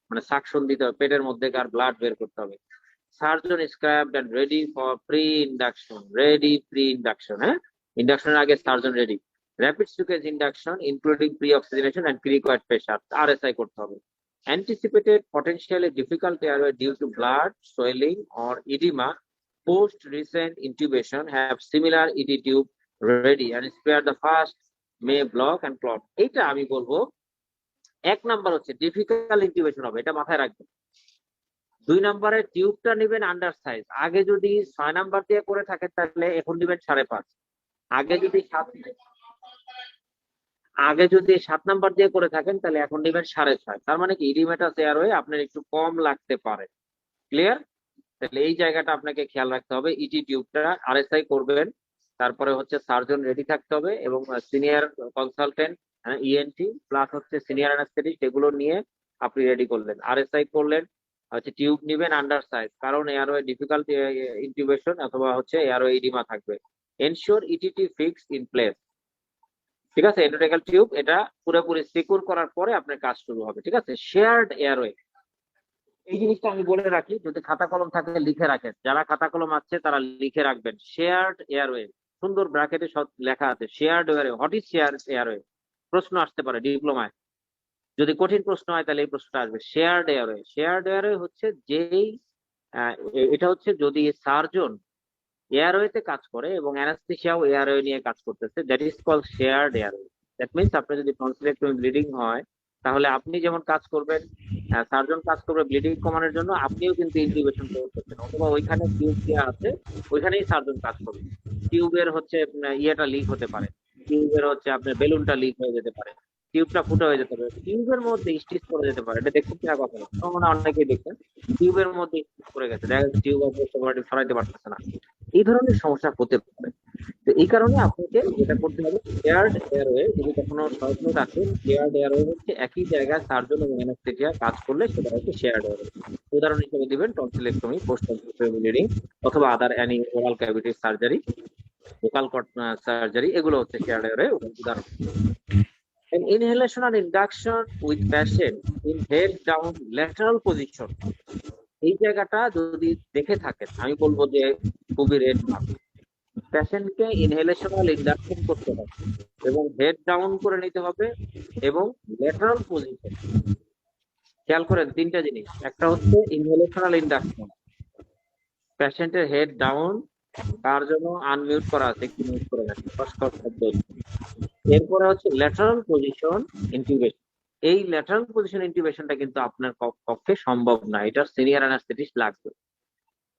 মানে সাকশন দিতে হবে, পেটের মধ্যেকার ব্লাড বের করতে হবে। Surgeon scrubbed and ready for pre induction, ready pre induction, হ্যাঁ, ইন্ডাকশনের আগে surgeon ready. Rapid sequence induction including pre oxygenation and cricoid pressure, RSI করতে হবে। anticipated potentially difficult airway due to blood swelling or edema post recent intubation, have similar ET tube ready and spare the first may block and clot। এইটা আমি বলবো 1 number হচ্ছে difficult intubation হবে, এটা মাথায় রাখবেন। 2 নাম্বারে টিউবটা নেবেন আন্ডার সাইজ, আগে যদি 6 নাম্বার দিয়ে করে থাকেন তাহলে এখন দিবেন 5.5, আগে যদি 7 নাম্বার দিয়ে করে থাকেন তাহলে এখন দিবেন 6.5। তার মানে কি ইডিমেটাস এয়ারওয়ে আপনার একটু কম লাগতে পারে। ক্লিয়ার? তাহলে এই জায়গাটা আপনাকে খেয়াল রাখতে হবে। ইটি টিউবটা আরএসআই করবেন, তারপরে হচ্ছে সার্জন রেডি থাকতে হবে এবং সিনিয়র কনসালটেন্ট ইএনটি প্লাস হচ্ছে সিনিয়র অ্যানাস্থেটিস্ট, এগুলো নিয়ে আপনি রেডি করলেন, আরএসআই করলেন, হচ্ছে টিউব নিবেন আন্ডার সাইজ, কারণ এয়ারওয়ে ডিফিকাল্ট ইন্টিউবেশন অথবা হচ্ছে এয়ারওয়ে ইডিমা থাকবে। Ensure ETT fix in place, ঠিক আছে, এন্ডোটেকাল টিউব এটা পুরোপুরি সিকিউর করার পরে আপনার কাজ শুরু হবে। ঠিক আছে, শেয়ার্ড এয়ারওয়ে, এই জিনিসটা আমি বলে রাখি, যদি খাতা কলম থাকে লিখে রাখেন, যারা খাতা কলম আছে তারা লিখে রাখবেন। শেয়ার্ড এয়ারওয়ে, সুন্দর ব্র্যাকেটে সব লেখা আছে, shared airway. What is shared airway? প্রশ্ন আসতে পারে ডিপ্লোমায়, যদি কঠিন প্রশ্ন হয় তাহলে এই প্রশ্নটা আসবে। শেয়ার্ড এয়ারওয়ে, শেয়ার্ড এয়ারওয়ে হচ্ছে যেই এটা হচ্ছে যদি সার্জন এয়ারওয়েতে কাজ করে এবং অ্যানাস্থেসিয়াও এয়ারওয়ে নিয়ে কাজ করতেছে, that is called shared airway. That means আপনার যদি টনসিলেক্টমি ব্লিডিং হয় তাহলে আপনি যেমন কাজ করবেন, সার্জন কাজ করবে ব্লিডিং কমানোর জন্য, আপনিও কিন্তু ইনটিউবেশন করতেছেন, অথবা ওইখানে টিউব দেওয়া আছে ওইখানেই সার্জন কাজ করবে। টিউবের হচ্ছে ইয়েটা লিক হতে পারে, টিউবের হচ্ছে আপনার বেলুনটা লিক হয়ে যেতে পারে, টিউবটা ফুটো হয়ে যেতে পারে, টিউবের মধ্যে স্টিচ পড়ে যেতে পারে, এটা দেখতে কিনা কথা না, তোমরা অনেকেই দেখছেন টিউবের মধ্যে স্টিচ পড়ে গেছে, দেখা যাচ্ছে টিউব সরাইতে পারতেছে না, এই ধরনের সমস্যা হতে পারে। তো এই কারণে আপনাকে যেটা করতে হবে, শেয়ার্ড এয়ারওয়ে যদি কখনো স্বপ্ন থাকে, শেয়ার্ড এয়ারওয়ে হচ্ছে একই জায়গায় সার্জন এবং অ্যানেস্থেটিয়া কাজ করলে সেটা হচ্ছে শেয়ার্ড এয়ারওয়ে। উদাহরণ হিসেবে দিবেন টনসিলেক্টমি, পোস্ট টনসিলেক্টমি ব্লিডিং, অথবা other any oral cavity surgery, local cut surgery, এগুলো হচ্ছে শেয়ার্ড এয়ারওয়ে উদাহরণ। And inhalation or induction with patient in head down lateral position, এই জায়গাটা যদি দেখে থাকেন আমি বলবো যে খুবই রেড মার্ক। পেশেন্টকে ইনহেলেশনাল ইন্ডাকশন করতে হবে এবং হেড ডাউন করে নিতে হবে এবং ল্যাটারাল পজিশন। খেয়াল করেন তিনটা জিনিস, একটা হচ্ছে ইনহেলেশনাল ইন্ডাকশন, পেশেন্টের হেড ডাউন, তার জন্য আনমিউট করা আছে, একটু মিউট করে রাখেন, শব্দ। এরপরে হচ্ছে ল্যাটারাল পজিশন ইন্টিউবেশন। এই ল্যাটারাল পজিশন ইন্টিউবেশনটা কিন্তু আপনার পক্ষে সম্ভব না, এটা সিনিয়র অ্যানাস্থেটিস্ট লাগবে।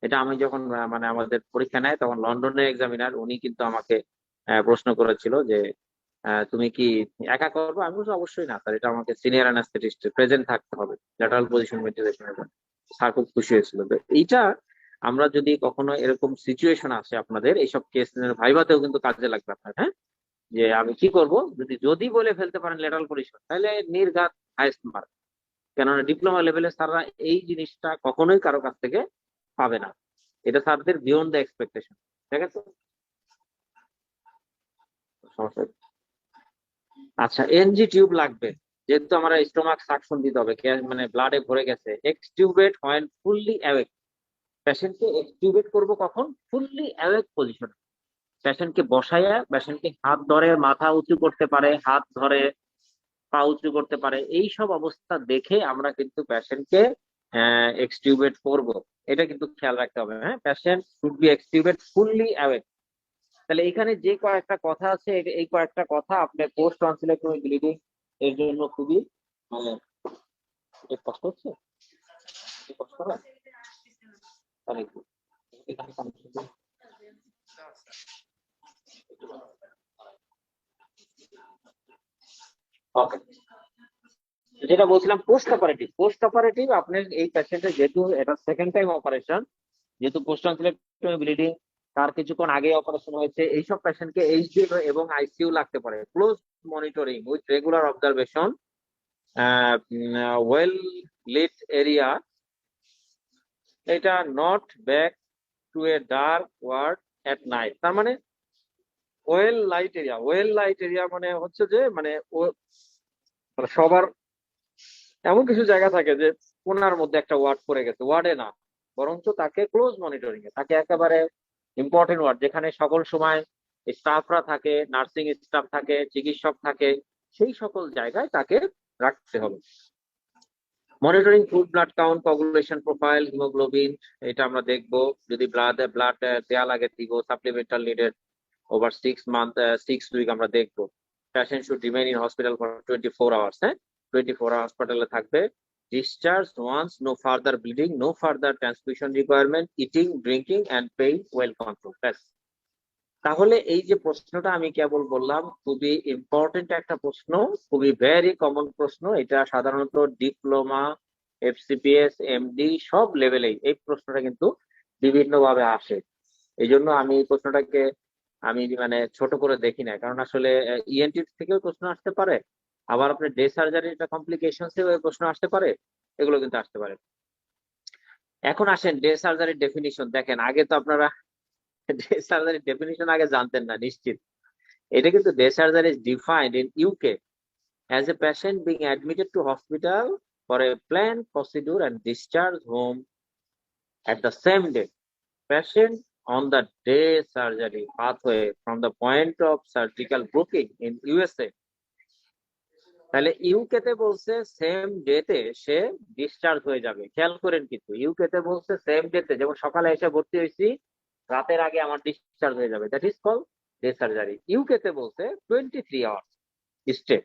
এটা আমি যখন মানে আমাদের পরীক্ষা নেয় তখন লন্ডনের এক্সামিনার উনি কিন্তু আমাকে প্রশ্ন করেছিল যে তুমি কি একা করবো, আমি বলছি অবশ্যই না স্যার, এটা আমাকে সিনিয়র অ্যানাস্থেটিস্ট প্রেজেন্ট থাকতে হবে ল্যাটারাল পজিশন ভেন্টিলেশনের জন্য। স্যার খুব খুশি হয়েছিল। তো এইটা আমরা যদি কখনো এরকম সিচুয়েশন আসে আপনাদের, এইসব কেস ভাইভাতেও কিন্তু কাজে লাগবে আপনার। হ্যাঁ, যে আমি কি করব, যদি বলে ফেলতে পারেন ল্যাটারাল পজিশন, তাহলে নির্ঘাত হাইস্ট মার্ক, কেননা ডিপ্লোমা লেভেলে স্যাররা এই জিনিসটা কখনোই কারো কাছ থেকে পাবে না, এটা স্যারদের বিয়ন্ড দ্য এক্সপেকটেশন। ঠিক আছে, সমস্যা। আচ্ছা, এনজি টিউব লাগবে, যেহেতু আমার স্টোমাক সাকশন দিতে হবে, মানে ব্লাডে ভরে গেছে। এক্সটিউবেট হোয়েন ফুললি অ্যাওয়েক, পেশেন্টকে এক্সটিউবেট করব কখন, ফুললি অ্যাওয়েক পজিশন। পেশেন্টকে বসাইয়া পেশেন্টকে হাত ধরে মাথা উঁচু করতে পারে, হাত ধরে পা উঁচু করতে পারে, এই সব অবস্থা দেখে আমরা কিন্তু পেশেন্টকে এক্সটিউবেট করব, এটা কিন্তু খেয়াল রাখতে হবে। হ্যাঁ, patient should be extubate fully awake. তাহলে এখানে যে কয়েকটা কথা আছে, এই কয়েকটা কথা আপনার পোস্ট টনসিলেক্টমি ব্লিডিং এর জন্য খুবই মানে কষ্ট হচ্ছে, কষ্ট হয়। তাহলে ওকে, যেটা বলছিলাম পোস্ট অপারেটিভ আপনার এই পেশেন্টের যেহেতু এটা সেকেন্ড টাইম অপারেশন, যেহেতু পোস্ট টনসিলেক্টমি ব্লিডিং তার কিছুক্ষণ আগে অপারেশন হয়েছে, এইসব পেশেন্টকে এইচডিএল এবং আইসিইউ লাগতে পারে। Close monitoring with regular observation, well lit area, এটা not back to a dark ward at night. তার মানে ওয়েল লাইট এরিয়া মানে হচ্ছে যে মানে সবার এমন কিছু জায়গা থাকে যে কোনার মধ্যে একটা ওয়ার্ড পড়ে গেছে, ওয়ার্ডে না, বরঞ্চ তাকে ক্লোজ মনিটরিং এ, তাকে একেবারে ইম্পর্টেন্ট ওয়ার্ড যেখানে সকল সময় স্টাফরা থাকে, নার্সিং স্টাফ থাকে, চিকিৎসক থাকে, সেই সকল জায়গায় তাকে রাখতে হবে। Monitoring food blood count, coagulation profile, haemoglobin, এটা আমরা দেখবো। যদি ব্লাড দেয়া লাগে দিব, সাপ্লিমেন্টাল নিডেড ওভার 6 উইক আমরা দেখবো। Patient should remain in hospital for 24 hours. হ্যাঁ, 24 আওয়ার হসপিটালে থাকবে। Discharge once, no further bleeding, no further transfusion requirement, eating, drinking and pain well control. তাহলে এই যে প্রশ্নটা আমি কেবল বললাম, খুবই ইম্পর্টেন্ট একটা প্রশ্ন, খুবই ভেরি কমন প্রশ্ন। এটা সাধারণত ডিপ্লোমা, এফসিপিএস, এমডি সব লেভেলেই এই প্রশ্নটা কিন্তু বিভিন্ন ভাবে আসে। এই জন্য আমি এই প্রশ্নটাকে আমি মানে ছোট করে দেখি না, কারণ আসলে ইএনটি থেকেও প্রশ্ন আসতে পারে, আবার আপনার ডে সার্জারির কমপ্লিকেশন থেকেও প্রশ্ন আসতে পারে, এগুলো কিন্তু আসতে পারে। এখন আসেন ডে সার্জারির ডেফিনিশন। দেখেন, আগে তো আপনারা ডে সার্জারির ডেফিনিশন আগে জানতেন না নিশ্চিত। এটা কিন্তু day surgery is defined in UK as a patient being admitted to hospital for a planned procedure and discharged home at the same day. Patient on the day surgery pathway from the point of surgical booking in USA. তাহলে UK তে বলছে same ডেতে সে discharge হয়ে যাবে। খেয়াল করেন, কিন্তু UK তে বলছে সেম ডেতে, যেমন সকালে এসে ভর্তি হয়েছি, রাতের আগে আমার ডিসচার্জ হয়ে যাবে, that is call day surgery. UK তে বলছে 23 আওয়ার্স স্টে,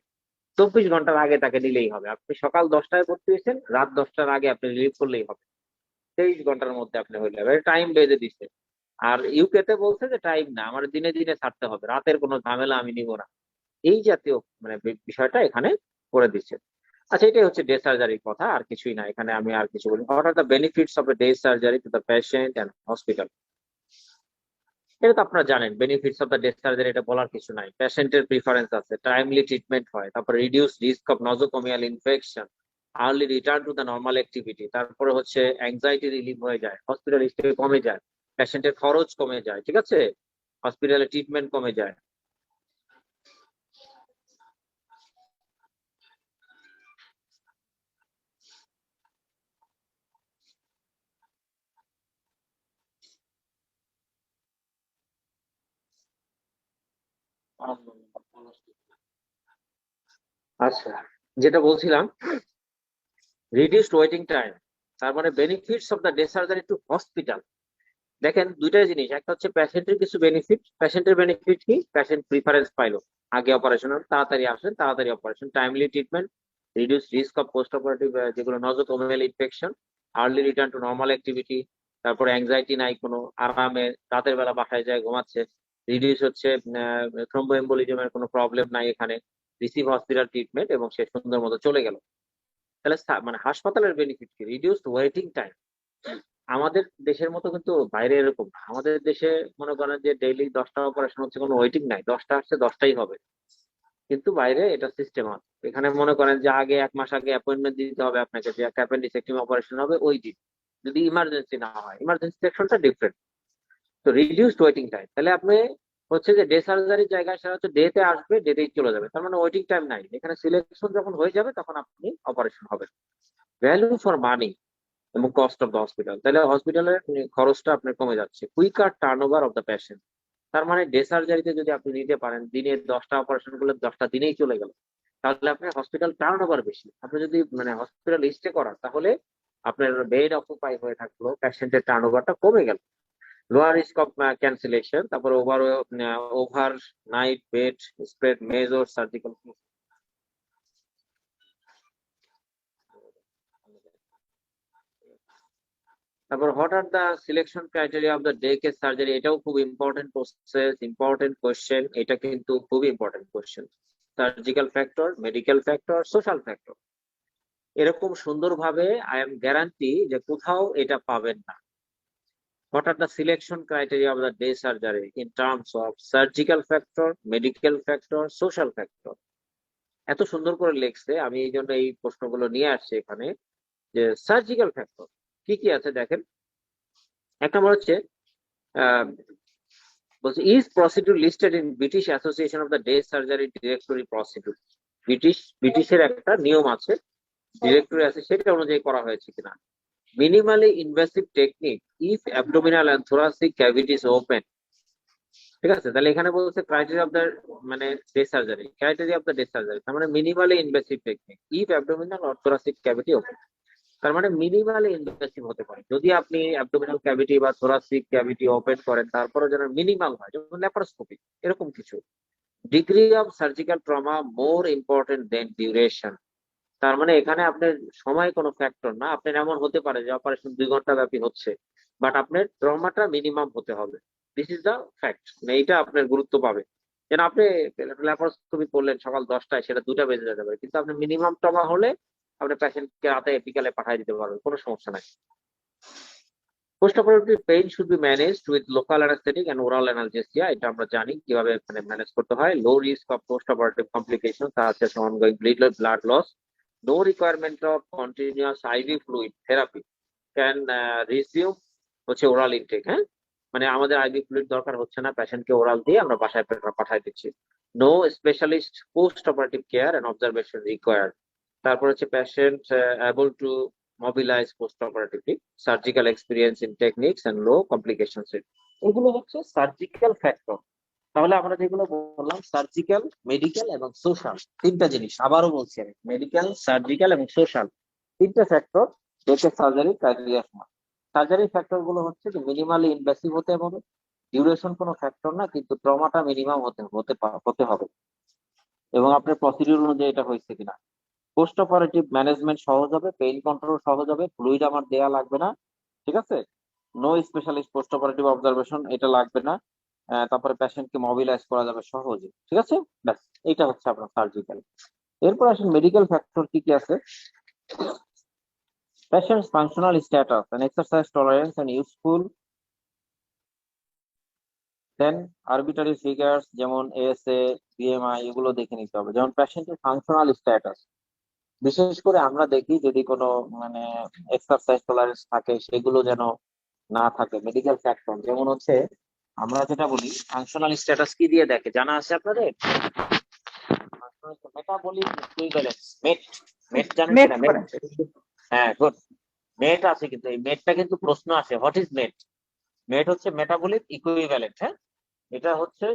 24 ঘন্টার আগে তাকে নিলেই হবে। আপনি সকাল 10টায় ভর্তি হয়েছেন, রাত 10টার আগে আপনি রিলিভ করলেই হবে, 23 ঘন্টার মধ্যে আপনি হয়ে যাবে, টাইম বেঁধে দিচ্ছে। আর ইউকে তে বলছে যে টাইম না, আমার দিনে দিনে ছাড়তে হবে, রাতের কোনো ঝামেলা আমি নিব না। এই জাতীয় মানে বিষয়টা এখানে করে দিচ্ছে। আচ্ছা, এটাই হচ্ছে ডে সার্জারির কথা, আর কিছুই না এখানে। আমি আর কিছু বলি, what are the benefits of A day surgery to the patient and hospital. এটা তো আপনারা জানেন, benefits of the day surgery, এটা বলার কিছু নাই। পেশেন্টের প্রিফারেন্স আছে, টাইমলি ট্রিটমেন্ট হয়, তারপরে reduce risk of নজোকোমিয়াল infection, early return to the normal activity, তারপরে হচ্ছে অ্যাংজাইটি রিলিভ হয়ে যায়, হসপিটাল স্টে কমে যায়, পেশেন্টের খরচ কমে যায়, ঠিক আছে, হসপিটালে ট্রিটমেন্ট কমে যায়। আচ্ছা, যেটা বলছিলাম, রিডিউসড ওয়েটিং টাইম, তার মানে benefits of the day surgery two hospital. দেখেন দুইটা জিনিস, একটা হচ্ছে পেশেন্টের কিছু বেনিফিট। পেশেন্টের বেনিফিট কি? পেশেন্ট প্রিফারেন্স পাইলো, আগে অপারেশন তাড়াতাড়ি আসেন, তাড়াতাড়ি operation, timely treatment, reduce risk of post operative যেগুলো nosocomial infection, early return to normal activity, তারপরে অ্যাংজাইটি নাই কোনো, আরামে রাতের বেলা বাসায় যায় ঘুমাচ্ছে, রিডিউস হচ্ছে থ্রোম্বোএম্বোলিজমের কোনো প্রবলেম নাই এখানে, রিসিভ হসপিটাল ট্রিটমেন্ট এবং সে সুন্দর মতো চলে গেল। তাহলে মানে হাসপাতালের বেনিফিট কি? Reduced waiting time. আমাদের দেশের মতো কিন্তু বাইরে এরকম না। আমাদের দেশে মনে করেন যে ডেইলি 10টা অপারেশন হচ্ছে, কোনো ওয়েটিং নাই, 10টা আসছে 10টাই হবে। কিন্তু বাইরে এটা সিস্টেম আছে। এখানে মনে করেন যে আগে 1 মাস আগে অ্যাপয়েন্টমেন্ট দিতে হবে আপনাকে, যে একটা অ্যাপেন্ডিসেক্টমি অপারেশন হবে ওই দিন, যদি ইমার্জেন্সি না হয়। ইমার্জেন্সি সেকশনটা ডিফারেন্ট। তো রিডিউসড ওয়েটিং টাইম, তাহলে আপনি হচ্ছে যে ডে সার্জারির জায়গায় সেটা হচ্ছে ডেতে আসবে, ডেতেই চলে যাবে, তার মানে ওয়েটিং টাইম নাই এখানে। সিলেকশন যখন হয়ে যাবে তখন আপনি অপারেশন হবে। ভ্যালু ফর মানি এবং কস্ট অফ দ্য হসপিটাল, তাহলে হসপিটালের খরচটা আপনার কমে যাচ্ছে। Quicker turn over of the patient, তার মানে ডে সার্জারিতে যদি আপনি নিতে পারেন, দিনে 10টা অপারেশন করলে 10টা দিনেই চলে গেল, তাহলে আপনার হসপিটাল টার্ন ওভার বেশি। আপনি যদি মানে হসপিটাল স্টে করান, তাহলে আপনার বেড অকুপাই হয়ে থাকলো, পেশেন্টের টার্ন ওভারটা কমে গেল। লোয়ার রিস্ক অফ ক্যান্সেলেশন, তারপরে overnight bed spread major surgical. তারপর what are the selection criteria of the day case surgery, এটাও খুব ইম্পর্টেন্ট প্রসেস, ইম্পর্টেন্ট কোয়েশ্চেন, এটা কিন্তু খুবই important question. Surgical factor, medical factor, social factor, এরকম সুন্দরভাবে I am guarantee যে কোথাও এটা পাবেন না। What are the selection criteria of the day surgery in terms of surgical factor, medical factor, social factor. এত সুন্দর করে লিখছে, আমি এই জন্য এই প্রশ্নগুলো নিয়ে আসছি এখানে। যে সার্জিক্যাল ফ্যাক্টর কি কি আছে দেখেন। এক নম্বর হচ্ছে বলছে, is procedure listed in British association of the day surgery directory procedure. ব্রিটিশের একটা নিয়ম আছে, ডিরেক্টরি আছে, সেটা অনুযায়ী করা হয়েছে কিনা। Minimally invasive technique if abdominal and thoracic cavities open. ঠিক আছে, তাহলে এখানে বলছে ক্রাইটেরিয়া অফ দ্য মানে day surgery, criteria of the day surgery, তার মানে minimally invasive technique if abdominal or thoracic cavity open. তার মানে মিনিমালি ইনভেসিভ হতে পারে। যদি আপনি অ্যাবডোমিনাল ক্যাভিটি বা থোরাসিক ক্যাভিটি ওপেন করেন, তারপরে যেন মিনিমাল হয়, যেমন ল্যাপারোস্কোপি এরকম কিছু। Degree of surgical trauma more important then duration, তার মানে এখানে আপনার সময় কোনো ফ্যাক্টর না। আপনার এমন হতে পারে যে অপারেশন 2 ঘন্টা ব্যাপী হচ্ছে, বাট আপনার ট্রমাটা মিনিমাম হতে হবে। দিস ইজ দ্য ফ্যাক্ট, এইটা আপনার গুরুত্ব পাবে। যেন আপনি ল্যাপারোস্কোপি করলেন সকাল 10টায়, সেটা 2টা বেজে যাবে, কিন্তু আপনি মিনিমাম ট্রমা হলে আপনি পেশেন্টকে রাতে বিকালে পাঠিয়ে দিতে পারবেন, কোনো সমস্যা নাই। Post operative pain should be managed with local anaesthetic and oral analgesia, এটা আমরা জানি কিভাবে মানে ম্যানেজ করতে হয়। Low risk of post operative complication such as ongoing blood loss, no requirement of continuous IV fluid therapy, can resume হচ্ছে oral intake. হ্যাঁ, মানে আমাদের আইভি ফ্লুইড দরকার হচ্ছে না, পেশেন্টকে ওরাল দিয়ে আমরা বাসায় পাঠাই দিচ্ছি। No specialist post operative care and observation required. তারপর হচ্ছে patient able to mobilise post operatively, surgical experience in techniques and low complication rate. এগুলো হচ্ছে সার্জিক্যাল ফ্যাক্টর। তাহলে আমরা যেগুলো বললাম সার্জিক্যাল, মেডিকেল এবং সোশ্যাল, তিনটা জিনিস আবারও বলছি আমি, মেডিকেল, সার্জিক্যাল এবং সোশ্যাল, তিনটা ফ্যাক্টর ডেকে সার্জারি ক্রাইটেরিয়া সময়। সার্জারি ফ্যাক্টর গুলো হচ্ছে যে মিনিমালি ইনভেসিভ হতে হবে, ডিউরেশন কোনো ফ্যাক্টর না, কিন্তু ট্রমাটা মিনিমাম হতে হবে, এবং আপনার প্রসিডিউর অনুযায়ী এটা হয়েছে কিনা। পোস্ট অপারেটিভ ম্যানেজমেন্ট সহজ হবে, পেইন কন্ট্রোল সহজ হবে, ফ্লুইড আমার দেয়া লাগবে না, ঠিক আছে। No specialist post operative observation, এটা লাগবে না। তারপরে পেশেন্টকে মোবিলাইজ করা যাবে সহজে, ঠিক আছে? ব্যাস, এইটা হচ্ছে আপনার সার্জিক্যাল। এরপর আসেন মেডিকেল ফ্যাক্টর কি কি আছে। Patients functional status and exercise tolerance and useful, then arbitrary figures যেমন এএসএ, বিএমআই, এগুলো দেখে নিতে হবে। যেমন পেশেন্টের ফাংশনাল স্ট্যাটাস, বিশেষ করে আমরা দেখি যদি কোনো মানে এক্সারসাইজ টলারেন্স থাকে সেগুলো যেন না থাকে। মেডিকেল ফ্যাক্টর যেমন হচ্ছে আমরা যেটা বলি ফাংশনাল স্ট্যাটাস কি দিয়ে দেখে জানা আছে আপনাদের? মেটাবলিক ইকুইভ্যালেন্স, মেট, মেট জানেন মেট কিনা? করে। মেট, হ্যাঁ গুড। মেট আছে, কিন্তু এই মেটটা কিন্তু প্রশ্ন আসে, হোয়াট ইজ মেট? মেট হচ্ছে মেটাবলিক ইকুইভ্যালেন্ট। হ্যাঁ, এটা হচ্ছে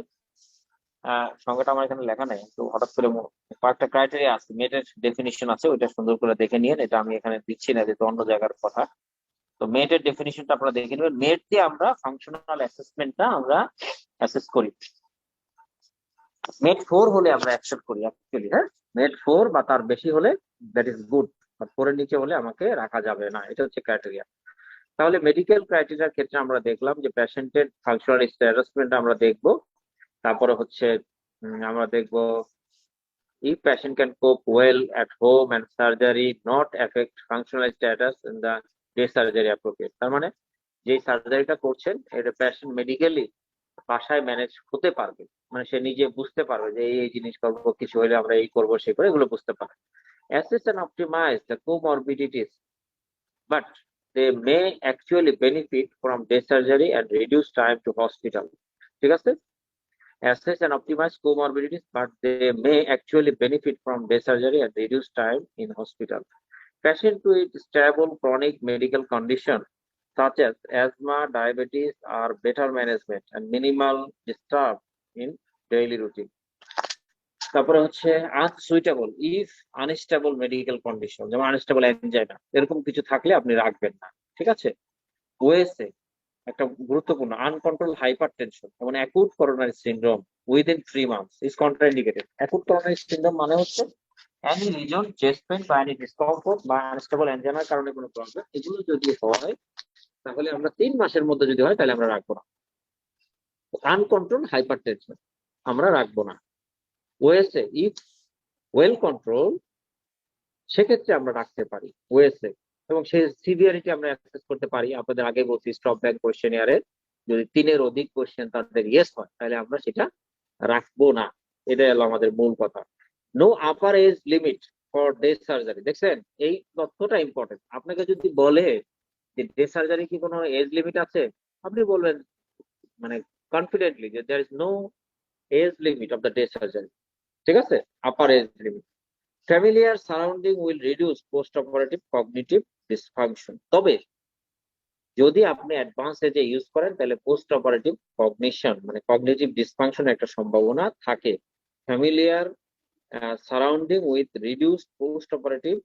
সংজ্ঞাটা আমার এখানে লেখা নেই, তো হঠাৎ করে কয়েকটা ক্রাইটেরিয়া আছে, মেটের ডেফিনিশন আছে, ওইটা সুন্দর করে দেখে নিয়ে, এটা আমি এখানে দিচ্ছি না, যেহেতু অন্য জায়গার কথা। তো মেটের ডেফিনিশনটা আপনারা দেখে নেবেন। মেট দিয়ে আমরা ফাংশনাল অ্যাসেসমেন্টটা আমরা অ্যাসেস করি। মেট 4 হলে আমরা অ্যাকসেপ্ট করি অ্যাকচুয়ালি। হ্যাঁ, মেট 4 বা তার বেশি হলে দ্যাট ইজ গুড, আর 4 এর নিচে হলে আমাকে রাখা যাবে না। এটা হচ্ছে ক্রাইটেরিয়া। তাহলে মেডিকেল ক্রাইটেরিয়ার ক্ষেত্রে আমরা দেখলাম যে পেশেন্টের ফাংশনাল অ্যাসেসমেন্ট আমরা দেখব। তারপরে হচ্ছে আমরা দেখব if patient can cope well at home and surgery not affect functional status in the day surgery appropriate, তার মানে যে সার্জারিটা করছেন এটা পেশেন্ট মেডিকেলি বাসায় ম্যানেজ হতে পারবে, মানে সে নিজে বুঝতে পারবে যে এই জিনিস করবো, কিছু হলে আমরা এই করবো সেই করে, এগুলো বুঝতে পারবে। Assess and optimize the comorbidities, but they may actually benefit from day surgery and reduce time to hospital, ঠিক আছে? Assess and optimize comorbidities, but they may actually benefit from day surgery and reduce time in hospital. Patients with stable chronic medical condition such as asthma, diabetes are better management and minimal disturb in daily routine. তারপরে হচ্ছে unsuitable if unstable medical condition, যেমন unstable angina, এরকম কিছু থাকলে আপনি রাখবেন না, ঠিক আছে? ওএসএ একটা গুরুত্বপূর্ণ, আনকন্ট্রোল হাইপার টেনশন এবং acute coronary syndrome within 3 months is contraindicated. Acute coronary syndrome মানে হচ্ছে অ্যানি রিজন, চেস্ট পেইন বা অ্যানি ডিসকমফোর্ট বা আনস্টেবল অ্যানজাইনার কারণে কোনো প্রবলেম, এগুলো যদি হয় তাহলে আমরা 3 মাসের মধ্যে যদি হয় তাহলে আমরা রাখবো না। আনকন্ট্রোল হাইপার টেনশন আমরা রাখবো না। ওএসএ ইফ ওয়েল কন্ট্রোল, সেক্ষেত্রে আমরা রাখতে পারি ওএসএ, এবং সেই সিভিয়ারিটি আমরা অ্যাসেস করতে পারি। আপনাদের আগে বলছি স্টপ ব্যাক কোয়েশ্চেনিয়ারে যদি 3 এর অধিক কোয়েশ্চেন তাদের ইয়েস হয় তাহলে আমরা সেটা রাখবো না। এটা হলো আমাদের মূল কথা। No upper age limit for day surgery, দেখছেন এই তথ্যটা ইম্পর্টেন্ট। আপনাকে যদি বলে যে ডে সার্জারি কি কোনো এজ লিমিট আছে, আপনি বলবেন মানে কনফিডেন্টলি যে there is no age limit of the day surgery, ঠিক আছে? Upper age limit. Familiar surrounding will reduce post operative cognitive dysfunction, তবে যদি আপনি অ্যাডভান্স এজে ইউজ করেন তাহলে পোস্ট অপারেটিভ কগনিশন মানে কগনিটিভ ডিসফাংশন একটা সম্ভাবনা থাকে। Familiar surrounding with reduce post operative,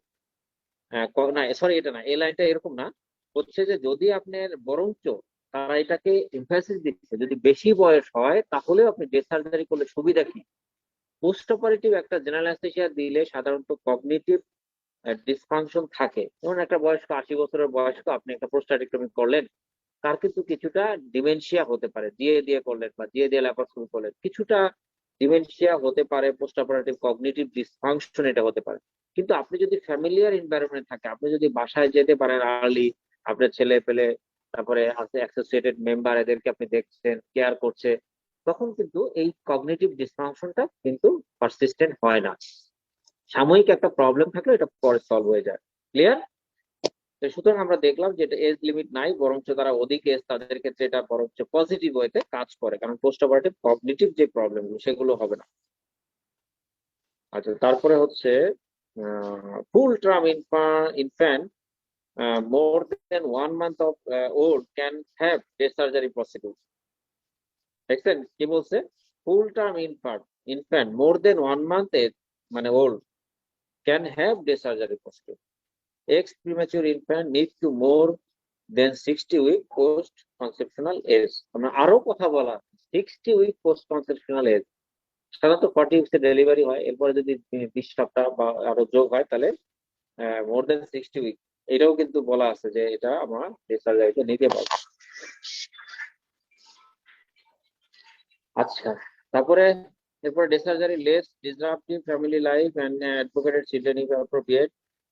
না সরি এটা না, এই লাইনটা এরকম না, হচ্ছে যে যদি আপনার বরঞ্চ তারা এটাকে এমফাসিস দিচ্ছে যদি বেশি বয়স হয় তাহলেও আপনি ডে সার্জারি করলে সুবিধা কি? পোস্ট অপারেটিভ একটা জেনারেল অ্যানেস্থেসিয়া দিলে সাধারণত কগনিটিভ ডিসফাংশন থাকে। যেমন একটা বয়স্ক 80 বছরের বয়স্ক আপনি একটা প্রোস্টাটেক্টমি করলেন, তার কিন্তু কিছুটা ডিমেনশিয়া হতে পারে, দিয়ে দিয়ে করলেন বা দিয়ে দিয়ে ল্যাপারোস্কোপি করলেন, কিছুটা ডিমেনশিয়া হতে পারে, পোস্ট অপারেটিভ কগনিটিভ ডিসফাংশন এটা হতে পারে। কিন্তু আপনি যদি ফ্যামিলিয়ার এনভায়রনমেন্ট থাকে, আপনি যদি বাসায় যেতে পারেন আর্লি, আপনার ছেলে পেলে তারপরে আছে অ্যাসোসিয়েটেড মেম্বার, এদেরকে আপনি দেখছেন, কেয়ার করছে, তখন কিন্তু এই কগনিটিভ ডিসফাংশনটা কিন্তু পারসিস্টেন্ট হয় না। সাময়িক একটা প্রবলেম থাকলে এটা পরে সলভ হয়ে যায়। ক্লিয়ার? সুতরাং আমরা দেখলাম যে এটা এজ লিমিট নাই, বরঞ্চ তারা অধিক এজ তাদের ক্ষেত্রে এটা বরঞ্চ পজিটিভ ওয়েতে কাজ করে, কারণ পোস্ট অপারেটিভ কগনিটিভ যে প্রবলেমগুলো সেগুলো হবে না। আচ্ছা, তারপরে হচ্ছে full term infant more than 1 month of old can have day surgery procedure. দেখছেন কি বলছে? Full term infant more than 1 month মানে old can have day surgery procedure. Ex premature infant need to more than 60 week post conceptional age, আমরা আরো কথা বলা 60 week post conceptional age, সাধারণত 40 weeks এ delivery হয়, এরপরে যদি 20 সপ্তাহ বা আরো যোগ হয় তাহলে মোর দেন 60 উইক, এটাও কিন্তু বলা আছে যে এটা আমরা সার্জারিতে নিতে পারবো। আচ্ছা, তারপরে এরপর day surgery less disruptive family life and advocated children if appropriate.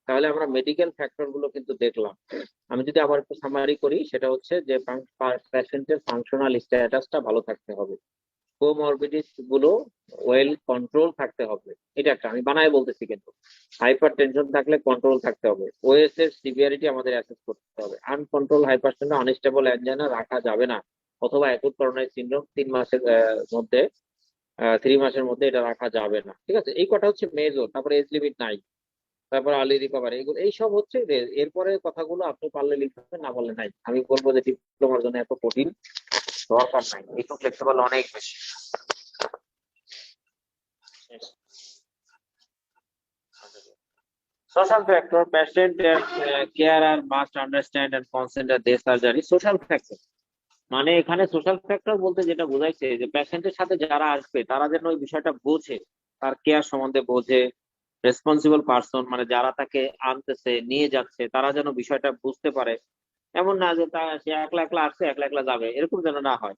তাহলে আমরা মেডিকেল ফ্যাক্টর গুলো কিন্তু দেখলাম। আমি যদি আবার একটু সামারি করি, সেটা হচ্ছে যে পেশেন্টের ফাংশনাল স্ট্যাটাসটা ভালো থাকতে হবে, কোমরবিডিস গুলো ওয়েল কন্ট্রোল থাকতে হবে। এটা একটা আমি বানায় বলতেছি, কিন্তু হাইপার টেনশন থাকলে কন্ট্রোল থাকতে হবে। ওএস এর সিভিয়ারিটি আমাদের অ্যাসেস করতে হবে। আনকন্ট্রোল হাইপারটেনশন আনস্টেবল অ্যানজাইনা রাখা যাবে না, অথবা অ্যাকুট করোনারি সিনড্রোম 3 মাসের মধ্যে 3 মাসের মধ্যে এটা রাখা যাবে না। ঠিক আছে, এই কটা হচ্ছে মেজর। তারপরে এজ লিমিট নাই, তারপর আর্লি রিকভারি, এগুলো এইসব হচ্ছে এরপরে কথাগুলো আপনি পারলে লিখতে, না পারলে নাই। আমি বলবো যে ডিপ্লোমার জন্য এত কঠিন দরকার নাই, একটু ফ্লেক্সিবল অনেক বেশি। Social factor, patient carer must understand and consent at day surgery. Social factor মানে এখানে সোশ্যাল ফ্যাক্টর বলতে যেটা বোঝাইছে যে পেশেন্টের সাথে যারা আসবে তারা যেন ওই বিষয়টা বোঝে, তার কেয়ার সম্বন্ধে বোঝে। রেসপন্সিবল পার্সন মানে যারা তাকে আনতেছে নিয়ে যাচ্ছে, তারা যেন বিষয়টা বুঝতে পারে। এমন না যে সে একলা একলা আসছে একলা একলা যাবে, এরকম যেন না হয়।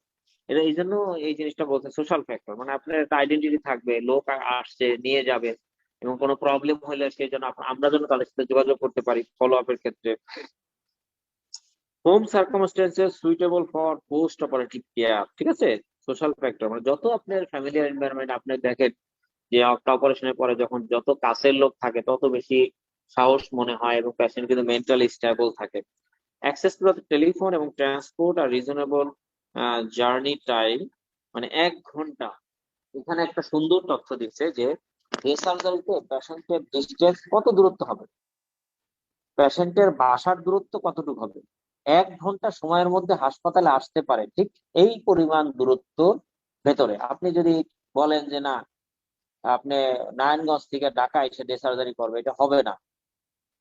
এটা এই জন্য এই জিনিসটা বলছে সোশ্যাল ফ্যাক্টর, মানে আপনার একটা আইডেন্টিটি থাকবে, লোক আসছে নিয়ে যাবে, এবং কোনো প্রবলেম হলে সে যেন আমরা যেন তাদের সাথে যোগাযোগ করতে পারি ফলো আপের ক্ষেত্রে। Home circumstances suitable for post operative care. ঠিক আছে, সোশ্যাল ফ্যাক্টর মানে যত আপনার ফ্যামিলিয়ার এনভায়রনমেন্ট আপনি দেখেন যে একটা অপারেশনের পরে যখন যত কাছের লোক থাকে তত বেশি সাহস মনে হয়, এবং পেশেন্ট কিন্তু মেন্টালি স্টেবল থাকে। অ্যাক্সেস টু টেলিফোন এবং ট্রান্সপোর্ট আর রিজনেবল জার্নি টাইম, মানে 1 ঘন্টা। এখানে একটা সুন্দর তথ্য দিচ্ছে যে সার্জারিতে পেশেন্টের ডিস্টেন্স কত দূরত্ব হবে, পেশেন্টের বাসার দূরত্ব কতটুকু হবে, 1 ঘন্টা সময়ের মধ্যে হাসপাতালে আসতে পারে। ঠিক এই পরিমাণ দূরত্ব ভেতরে আপনি যদি বলেন যে না আপনি নারায়ণগঞ্জ থেকে ঢাকা এসে ডে সার্জারি করবে, এটা হবে না।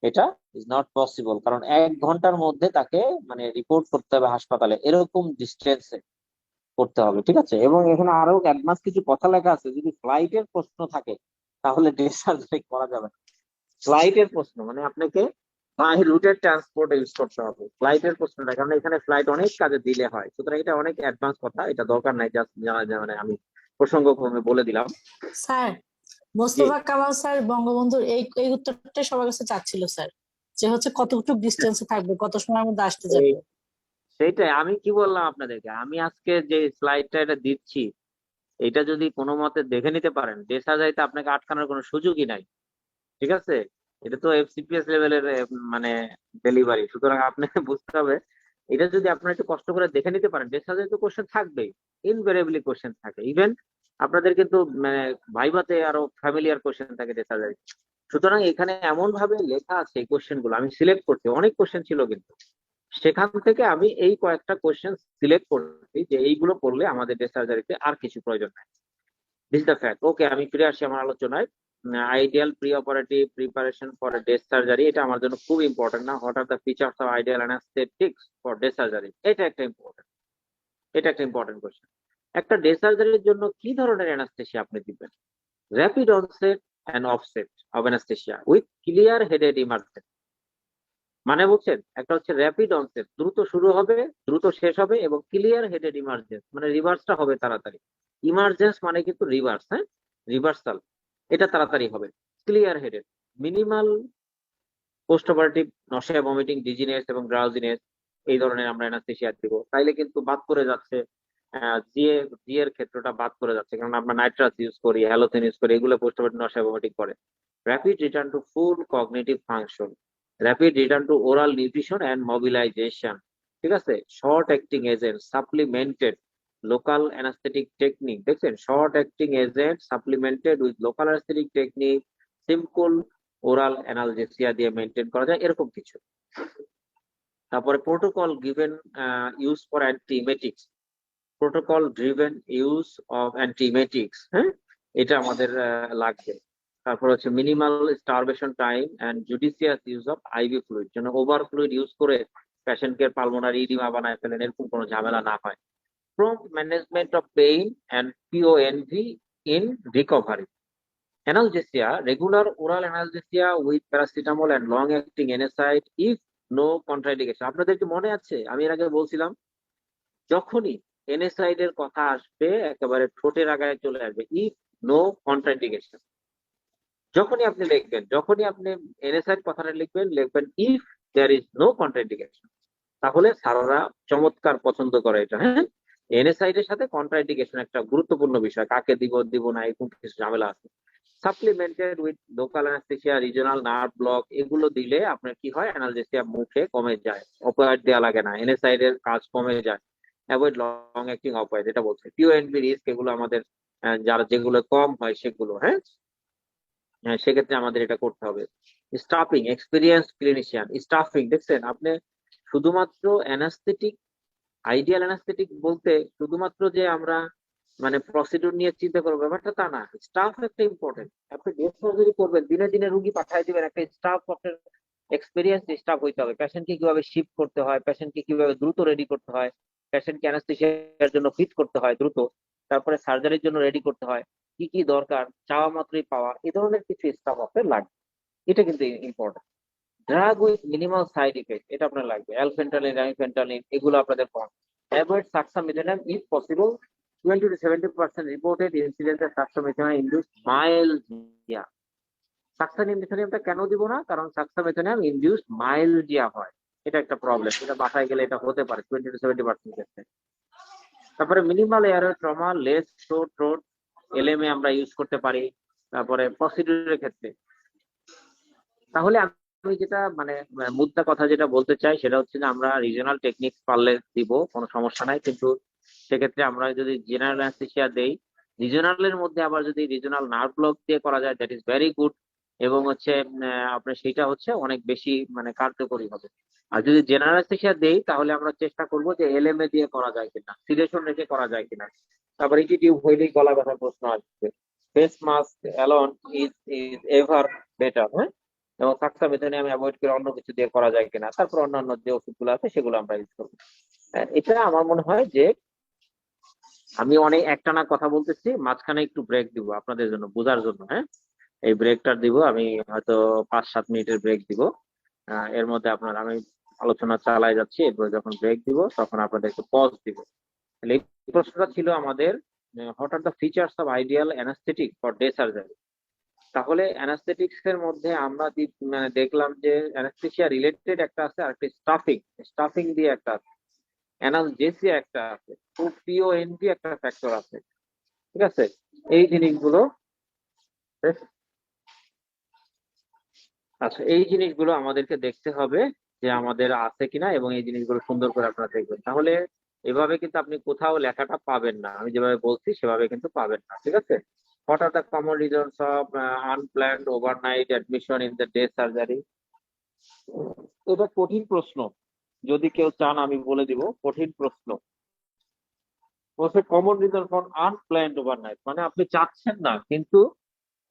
এটা ইজ নট পসিবল, কারণ 1 ঘন্টার মধ্যে তাকে মানে রিপোর্ট করতে হবে হাসপাতালে, এরকম ডিস্টেন্সে করতে হবে। ঠিক আছে, এবং এখানে আরো অ্যাডভান্স কিছু কথা লেখা আছে, যদি ফ্লাইটের প্রশ্ন থাকে তাহলে ডে সার্জারি করা যাবে না। ফ্লাইটের প্রশ্ন মানে আপনাকে বাই রুটের ট্রান্সপোর্ট ইউজ করতে হবে, ফ্লাইটের প্রশ্নটা, কারণ এখানে ফ্লাইট অনেক কাজে দিলে হয়। সুতরাং এটা অনেক অ্যাডভান্স কথা, এটা দরকার নাই, জাস্ট মানে আমি প্রসঙ্গক্রমে বলে দিলাম। স্যার, জি, মোস্তফা কামাল স্যার বঙ্গবন্ধুর এই উত্তরটা সবার কাছে চাচ্ছিল স্যার, যে হচ্ছে কতটুকু ডিস্টেন্সে থাকবে, কত সময়ের মধ্যে আসতে যাবে। সেইটাই আমি কি বললাম আপনাদেরকে, আমি আজকে যে স্লাইডটা এটা দিচ্ছি, এটা যদি কোনো মতে দেখে নিতে পারেন, দেশা যাইতে আপনাকে আটকানোর কোনো সুযোগই নাই। ঠিক আছে, এটা তো এফসিপিএস লেভেলের মানে ডেলিভারি, সুতরাং আপনাকে বুঝতে হবে। এটা যদি আপনারা একটু কষ্ট করে দেখে নিতে পারেন, দেশা যাইতে কোশ্চেন থাকবেই, ইনভেরিয়েবলি কোশ্চেন থাকে। ইভেন আপনাদের কিন্তু মানে ভাইভাতে আরো ফ্যামিলিয়ার কোশ্চেন থাকে দেশা যায়। সুতরাং এখানে এমন ভাবে লেখা আছে এই কোশ্চেন গুলো, আমি সিলেক্ট করছি, অনেক কোশ্চেন ছিল কিন্তু সেখান থেকে আমি এই কয়েকটা কোশ্চেন সিলেক্ট করছি যে এইগুলো করলে আমাদের ডে সার্জারিতে আর কিছু প্রয়োজন নাই। This the fact. ওকে, আমি ফিরে আসি আমার আলোচনায়। Ideal pre operative preparation for day surgery, এটা আমার জন্য খুব ইম্পর্টেন্ট না। What are the features of ideal অ্যানাস্থেটিক্স for day surgery, এটা একটা ইম্পর্টেন্ট, এটা একটা ইম্পর্টেন্ট কোশ্চেন। একটা ডে সার্জারির জন্য কি ধরনের অ্যানাস্থেসিয়া আপনি দিবেন? Rapid onset and offset of anaesthesia with clear headed emergence. মানে বুঝছেন, একটা হচ্ছে র্যাপিড অনসেট, দ্রুত শুরু হবে দ্রুত শেষ হবে, এবং ক্লিয়ার হেডেড ইমার্জেন্স মানে রিভার্সটা হবে তাড়াতাড়ি। ইমার্জেন্স মানে কিন্তু রিভার্স, হ্যাঁ, রিভার্সাল, এটা তাড়াতাড়ি হবে। Clear headed, minimal post operative nausea, vomiting, dizziness এবং ড্রাউজিনেস, এই ধরনের আমরা অ্যানাস্থেসিয়া দিব। তাইলে কিন্তু বাদ করে যাচ্ছে জিএ, জি এর ক্ষেত্রটা বাদ করে যাচ্ছে, কারণ আমরা নাইট্রাস ইউজ করি, হ্যালোথেন ইউজ করি, এগুলো পোস্ট অপারেটিভ নশা ভমিটিং করে। Rapid return to full cognitive function, rapid return to oral nutrition and mobilisation. ঠিক আছে, short acting agent supplemented local anaesthetic technique, দেখছেন, short acting agent supplemented with local anaesthetic technique, simple oral analgesia দিয়ে maintain করা যায়, এরকম কিছু। তারপরে protocol given use for antiemetics, protocol driven use of antiemetics, হ্যাঁ, এটা আমাদের লাগবে। তারপর হচ্ছে minimal starvation time and judicious use of IV fluid, যেন ওভার ফ্লুইড ইউজ করে পেশেন্টকে পালমোনারি ইডিমা বানায় ফেলেন, এরকম কোনো ঝামেলা না হয়। Prompt management of pain and PONV in recovery. Analgesia, regular oral analgesia with paracetamol and long-acting NSAID if no contraindication. আপনাদের কি মনে আছে আমি এর আগে বলছিলাম, যখনই NSAID এর কথা আসবে একেবারে ঠোঁটের আগায় চলে আসবে, ইফ নো কন্ট্রাইন্ডিকেশন। যখনই আপনি লিখবেন, যখনই আপনি NSAID কথাটা লিখবেন if there is no contraindication. তাহলে স্যাররা চমৎকার পছন্দ করে এটা। হ্যাঁ, NSAID এর সাথে কন্ট্রাইন্ডিকেশন একটা গুরুত্বপূর্ণ বিষয়, কাকে দিব না এরকম কিছু ঝামেলা আছে। Supplemented with local anaesthesia, regional nerve block, এগুলো দিলে আপনার কি হয়, অ্যানালজেসিয়া মুখে কমে যায়, অপয়েড দেওয়া লাগে না, NSAID এর কাজ কমে যায়। অ্যাভয়েড লং অ্যাক্টিং অপয়েড, যেটা বলছে PONV রিস্ক, এগুলো আমাদের যারা যেগুলো কম হয় সেগুলো। হ্যাঁ, সেক্ষেত্রে আমাদের এটা করতে হবে। স্টাফিং, এক্সপিরিয়েন্স ক্লিনিশিয়ান স্টাফিং, দেখছেন আপনি শুধুমাত্র অ্যানাস্থেটিক, আইডিয়াল অ্যানাস্থেটিক বলতে শুধুমাত্র যে আমরা মানে প্রসিডিউর নিয়ে চিন্তা করবো ব্যাপারটা তা না, স্টাফ একটা ইম্পর্টেন্ট। আপনি ডে সার্জারি করবেন, দিনে দিনে রুগী পাঠিয়ে দিবেন, একটা স্টাফ আপনার এক্সপিরিয়েন্স স্টাফ হইতে হবে। পেশেন্টকে কিভাবে শিফট করতে হয়, পেশেন্টকে কিভাবে দ্রুত রেডি করতে হয়, পেশেন্টকে অ্যানাস্থেসিয়ার জন্য ফিট করতে হয় দ্রুত, তারপরে সার্জারির জন্য রেডি করতে হয়, কি কি দরকার চাওয়া মাত্রই পাওয়া, এই ধরনের কিছু স্টাফ আপনার লাগবে। এটা কিন্তু important. Drug with minimal side effect, এটা আপনার লাগবে। অ্যালফেন্টালিন, রামিফেন্টালিন, এগুলো আপনাদের কম। Avoid suxamethonium if possible. 20 to 70% reported incidence of suxamethonium induced myalgia. সাক্সামিথেনামটা কেন দিব না, কারণ সাক্সামিথেনাম ইনডিউসড মাইল্ডিয়া হয়, এটা একটা প্রবলেম। এটা বাসায় গেলে এটা হতে পারে 20 to 70% ক্ষেত্রে। তারপরে minimal air trauma, less throat, LMA আমরা ইউজ করতে পারি। তারপরে প্রসিডিউরের ক্ষেত্রে, তাহলে আমি যেটা মানে মুদ্রা কথা যেটা বলতে চাই সেটা হচ্ছে যে আমরা রিজনাল টেকনিক পারলে দিব, কোনো সমস্যা নাই, কিন্তু সেক্ষেত্রে আমরা যদি জেনারেল অ্যানেস্থেসিয়া দেই, রিজনালের মধ্যে আবার যদি রিজনাল নার্ভ ব্লক দিয়ে করা যায়, দ্যাট ইজ ভেরি গুড। এবং হচ্ছে আপনার সেটা হচ্ছে অনেক বেশি মানে কার্যকরী হবে। আর যদি জেনারেল অ্যানেস্থেসিয়া দেই তাহলে আমরা চেষ্টা করবো যে LMA দিয়ে করা যায় কিনা, সিডেশন রেখে করা যায় কিনা। তারপর ইটি টিউব হইলেই গলা ব্যথার প্রশ্ন আসবে। Face mask alone is ever better. হ্যাঁ, এবং সাক্সামিথেনাম অ্যাভয়েড করে অন্য কিছু দিয়ে করা যায় কিনা, তারপর অন্যান্য যে ওষুধগুলো আছে সেগুলো আমরা ইউজ করবো। এটা আমার মনে হয় যে আমি অনেক একটানা কথা বলতেছি, মাঝখানে একটু ব্রেক দিব আপনাদের জন্য বোঝার জন্য। হ্যাঁ, এই ব্রেকটা দিব আমি হয়তো 5-7 মিনিটের ব্রেক দিব। এর মধ্যে আমি আলোচনা চালাই যাচ্ছি, এরপরে যখন ব্রেক দিব তখন আপনাদেরকে পজ দিব। তাহলে এই প্রশ্নটা ছিল আমাদের, what are the features of ideal anaesthetic for day surgery. তাহলে অ্যানাস্থেটিক্স এর মধ্যে আমরা মানে দেখলাম যে অ্যানাস্থেসিয়া রিলেটেড একটা আছে, আর একটা স্টাফিং দিয়ে একটা আছে, অ্যানালজেসিয়া একটা আছে, PONV একটা ফ্যাক্টর আছে। ঠিক আছে, এই জিনিসগুলো, আচ্ছা এই জিনিসগুলো আমাদেরকে দেখতে হবে যে আমাদের আছে কিনা, এবং এই জিনিসগুলো সুন্দর করে আপনারা দেখবেন। তাহলে এভাবে কিন্তু আপনি কোথাও লেখাটা পাবেন না, আমি যেভাবে বলছি সেভাবে কিন্তু পাবেন না। ঠিক আছে, what are the common reasons of unplanned overnight admission in the day surgery. এটা কঠিন প্রশ্ন, যদি কেউ চান আমি বলে দিব, কঠিন প্রশ্ন। Common reason for unplanned overnight মানে আপনি চাচ্ছেন না কিন্তু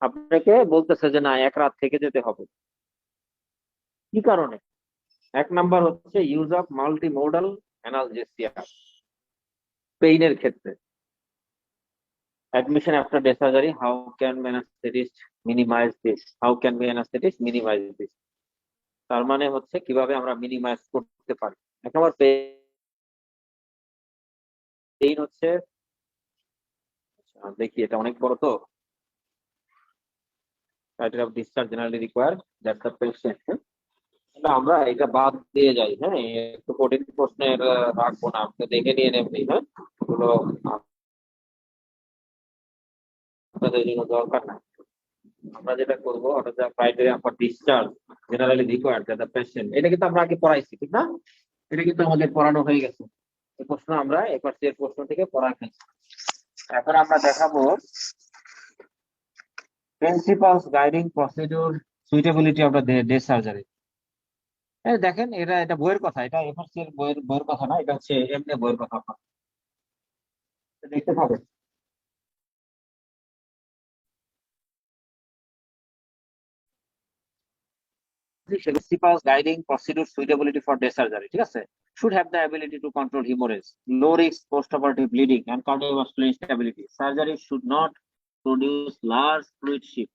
আপনাকে বলতেছে যে না, এক রাত থেকে যেতে হবে। কি কারণে? 1 নাম্বার হচ্ছে ইউজ অফ মাল্টিমোডাল অ্যানালজেসিয়া পেইনের ক্ষেত্রে। Admission after day surgery, how can anaesthetist minimise this, তার মানে হচ্ছে কিভাবে আমরা মিনিমাইজ করতে পারি। 1 নাম্বার পেইন হচ্ছে, দেখি এটা অনেক বড় তো, title of discharge generally require that the patient, আমরা এটা বাদ দিয়ে যাই। হ্যাঁ, একটু কঠিন প্রশ্নের রাখবো না, আপনি দেখে নিয়ে নেবেন। হ্যাঁ, এগুলো আপনাদের জন্য দরকার না। আমরা যেটা করবো, ওটা যা criteria for discharge generally required that the patient, এটা কিন্তু আমরা আগে পড়াইছি, ঠিক না? এটা কিন্তু আমাদের পড়ানো হয়ে গেছে। এই প্রশ্ন আমরা FRC এর প্রশ্ন থেকে পড়া ফেলছি। এখন আমরা দেখাবো principles guiding procedure suitability of the day surgery. দেখেন এটা বইয়ের কথা, এটা FRC এর বইয়ের কথা না, এটা হচ্ছে এমনি বইয়ের কথা, আপনার দেখতে পাবেন। Principles guiding procedure suitability for day surgery, ঠিক আছে, should have the ability to control hemorrhage, low risk post-operative bleeding and cardiovascular instability. Surgery should not produce large fluid shift.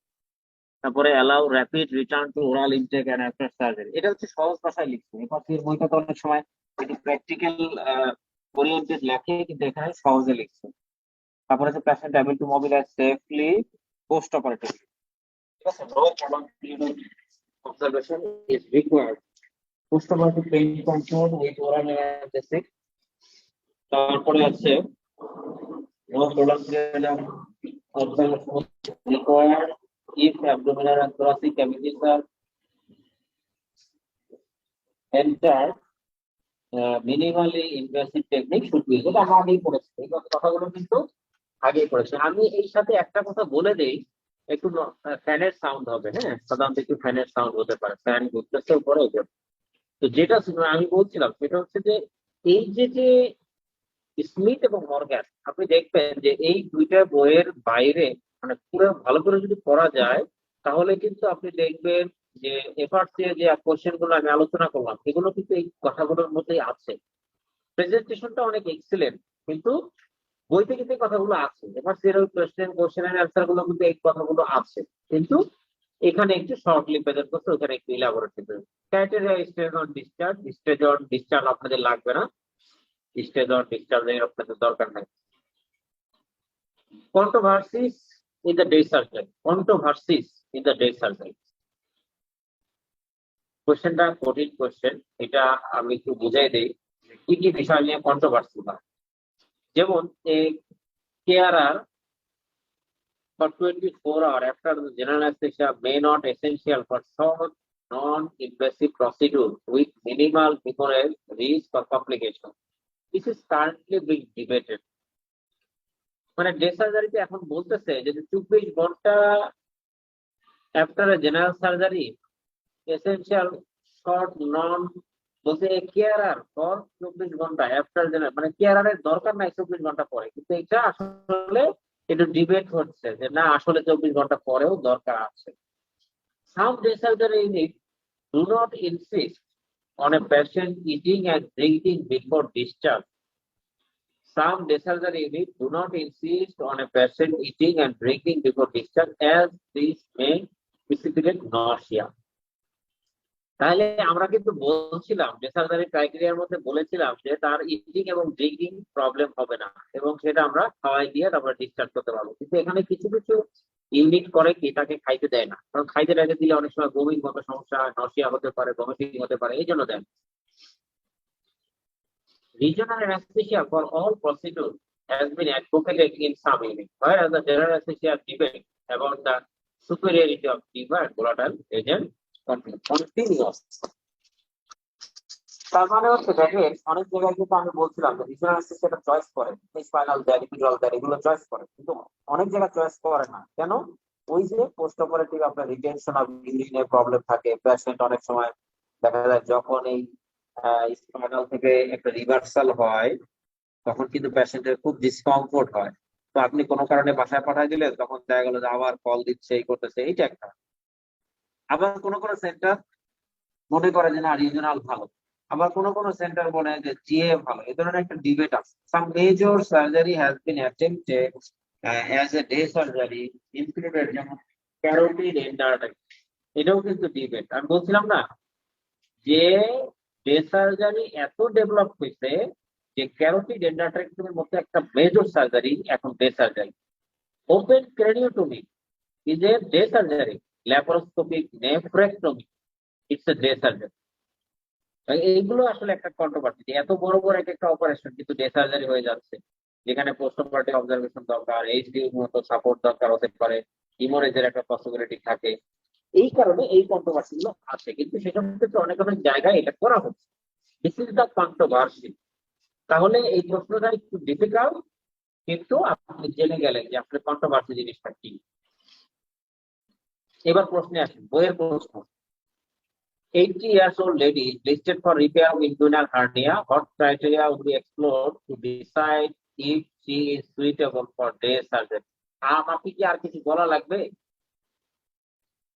তারপরে allow rapid return to oral intake and after surgery. এটা হচ্ছে সহজ ভাষায় লিখছে। এরপর বইটা তো অনেক সময় এটি প্র্যাকটিক্যাল ওরিয়েন্টেড লেখে, কিন্তু এখানে সহজে লিখছে। তারপরে হচ্ছে patient able to mobilise safely post operatively, ঠিক আছে। No prolonged period of observation is required. Post operative pain control with oral analgesic. তারপরে আছে no prolonged period of observation required if abdominal and thoracic cavities are entered, minimally invasive technique should be used। এটা আমরা আগেই পড়েছি, এই কথাগুলো কিন্তু আগেই পড়েছি। আমি এই সাথে একটা কথা বলে দেই, একটু ফ্যানের সাউন্ড হবে, হ্যাঁ, সাধারণত একটু ফ্যানের সাউন্ড হতে পারে, ফ্যান ঘুরতেছে উপরে। তো যেটা আমি বলছিলাম সেটা হচ্ছে যে এই যে স্মিথ এবং মর্গ্যান, আপনি দেখবেন যে এই দুইটা বইয়ের বাইরে মানে পুরো ভালো করে যদি পড়া যায়, তাহলে কিন্তু আপনি দেখবেন যে এফআরসি এর যে কোশ্চেন গুলো আমি আলোচনা করলাম, এগুলো কিন্তু এই কথাগুলোর মধ্যেই আছে। প্রেজেন্টেশনটা অনেক এক্সিলেন্ট, কিন্তু বইতে কিন্তু এই কথাগুলো আছে। এফআরসি এর কোশ্চেনের অ্যান্সার গুলো কিন্তু এই কথাগুলো আছে, কিন্তু এখানে একটু শর্টলি প্রেজেন্ট করতে, ওখানে একটু elaborative. Criteria stage on discharge, stage on discharge আপনাদের লাগবে না, স্টেজ অন ডিসচার্জের আপনাদের দরকার নাই। Controversies in the day surgery. Controversies in the day surgery. কোশ্চেনটা কঠিন কোশ্চেন, এটা আমি একটু বুঝাই দেই কি কি বিষয় নিয়ে কন্ট্রোভার্সি হয়। যেমন এই carer for 24 hours after the general anesthesia may not essential for short non-invasive procedure with minimal hemorrhage risk or complication. This is currently being debated. মানে ডে সার্জারিতে এখন বলতেছে যে 24 ঘন্টা after general surgery essential short নন, বলছে carer for 24 ঘন্টা after general, মানে কেয়ারারের দরকার নাই 24 ঘন্টা পরে। কিন্তু এটা আসলে একটু ডিবেট হচ্ছে যে না, আসলে 24 ঘন্টা পরেও দরকার আছে। সাম day surgery unit do not insist on a patient eating and drinking before discharge. Some day surgery units do not insist on a patient eating and drinking before discharge, as this may precipitate nausea. তাহলে আমরা কিন্তু বলছিলাম day surgery ক্রাইটেরিয়ার মধ্যে বলেছিলাম যে তার eating এবং drinking problem হবে না, এবং সেটা আমরা খাওয়াই দিয়ে তারপর ডিসচার্জ করতে পারবো। কিন্তু এখানে কিছু কিছু ইউনিট করে কি তাকে খাইতে দেয় না, কারণ খাইতে রেখে দিলে অনেক সময় বমির মতো সমস্যা, নসিয়া হতে পারে, ভমিটিং হতে পারে, এই জন্য দেন। Regional anesthesia for all procedures has been advocated in some units, whereas the general anesthesia debate about the superiority of fever and volatile agent continues. তার মানে হচ্ছে দেখেন, অনেক জায়গায় কিন্তু আমি বলছিলাম যে রিজনাল অ্যানেস্থেসিয়াটা চয়েস করে, স্পাইনাল দেয়, এপিডুরাল দেয়, এগুলো চয়েস করে, কিন্তু অনেক জায়গায় চয়েস করে না। কেন? ওই যে পোস্ট অপারেটিভ আপনার রিটেনশন অফ ইউরিনের প্রবলেম থাকে, পেশেন্ট অনেক সময় দেখা যায় যখন এই স্পাইনাল থেকে একটা রিভার্সাল হয়, তখন কিন্তু পেশেন্টের খুব ডিসকমফোর্ট হয়। তো আপনি কোনো কারণে বাসায় পাঠাই দিলেন, তখন দেখা গেল যে আবার কল দিচ্ছে, এই করতেছে, এইটা একটা। আবার কোনো কোনো সেন্টার মনে করে যে না রিজনাল ভালো, আবার কোনো সেন্টার বলে যে জিএ ভালো। এই ধরনের একটা ডিবেট আছে। Some major surgery has been attempted as a day surgery included, যেমন ক্যারোটিড এন্ডারটাইটিস, এটাও কিন্তু ডিবেট। আমি বলছিলাম না যে ডে সার্জারি এত ডেভেলপ হয়েছে যে ক্যারোটিড এন্ডারটাইটিসের মধ্যে একটা মেজর সার্জারি এখন day surgery. Open craniotomy is a day surgery, laparoscopic nephrectomy it's a day surgery. এইগুলো আসলে একটা কন্ট্রোভার্সি, এত বড় বড় এক একটা অপারেশন কিন্তু ডে সার্জারি হয়ে যাচ্ছে, যেখানে পোস্ট অপারেটিভ অবজারভেশন দরকার, এইচডির মতো সাপোর্ট দরকার হতে পারে, হিমোরেজের একটা পসিবিলিটি থাকে। এই কারণে এই কন্ট্রোভার্সি গুলো আছে, কিন্তু সেসব ক্ষেত্রে অনেক অনেক জায়গায় এটা করা হচ্ছে। This is the controversy. তাহলে এই প্রশ্নটা একটু ডিফিকাল্ট, কিন্তু আপনি জেনে গেলেন যে আসলে কন্ট্রোভার্সি জিনিসটা কি। এবার প্রশ্নে আসেন, বইয়ের প্রশ্ন। 80 years old lady is listed for repair of inguinal hernia. What criteria would be explored to decide if she is suitable for day surgery? আপনি কি আর কিছু বলা লাগবে?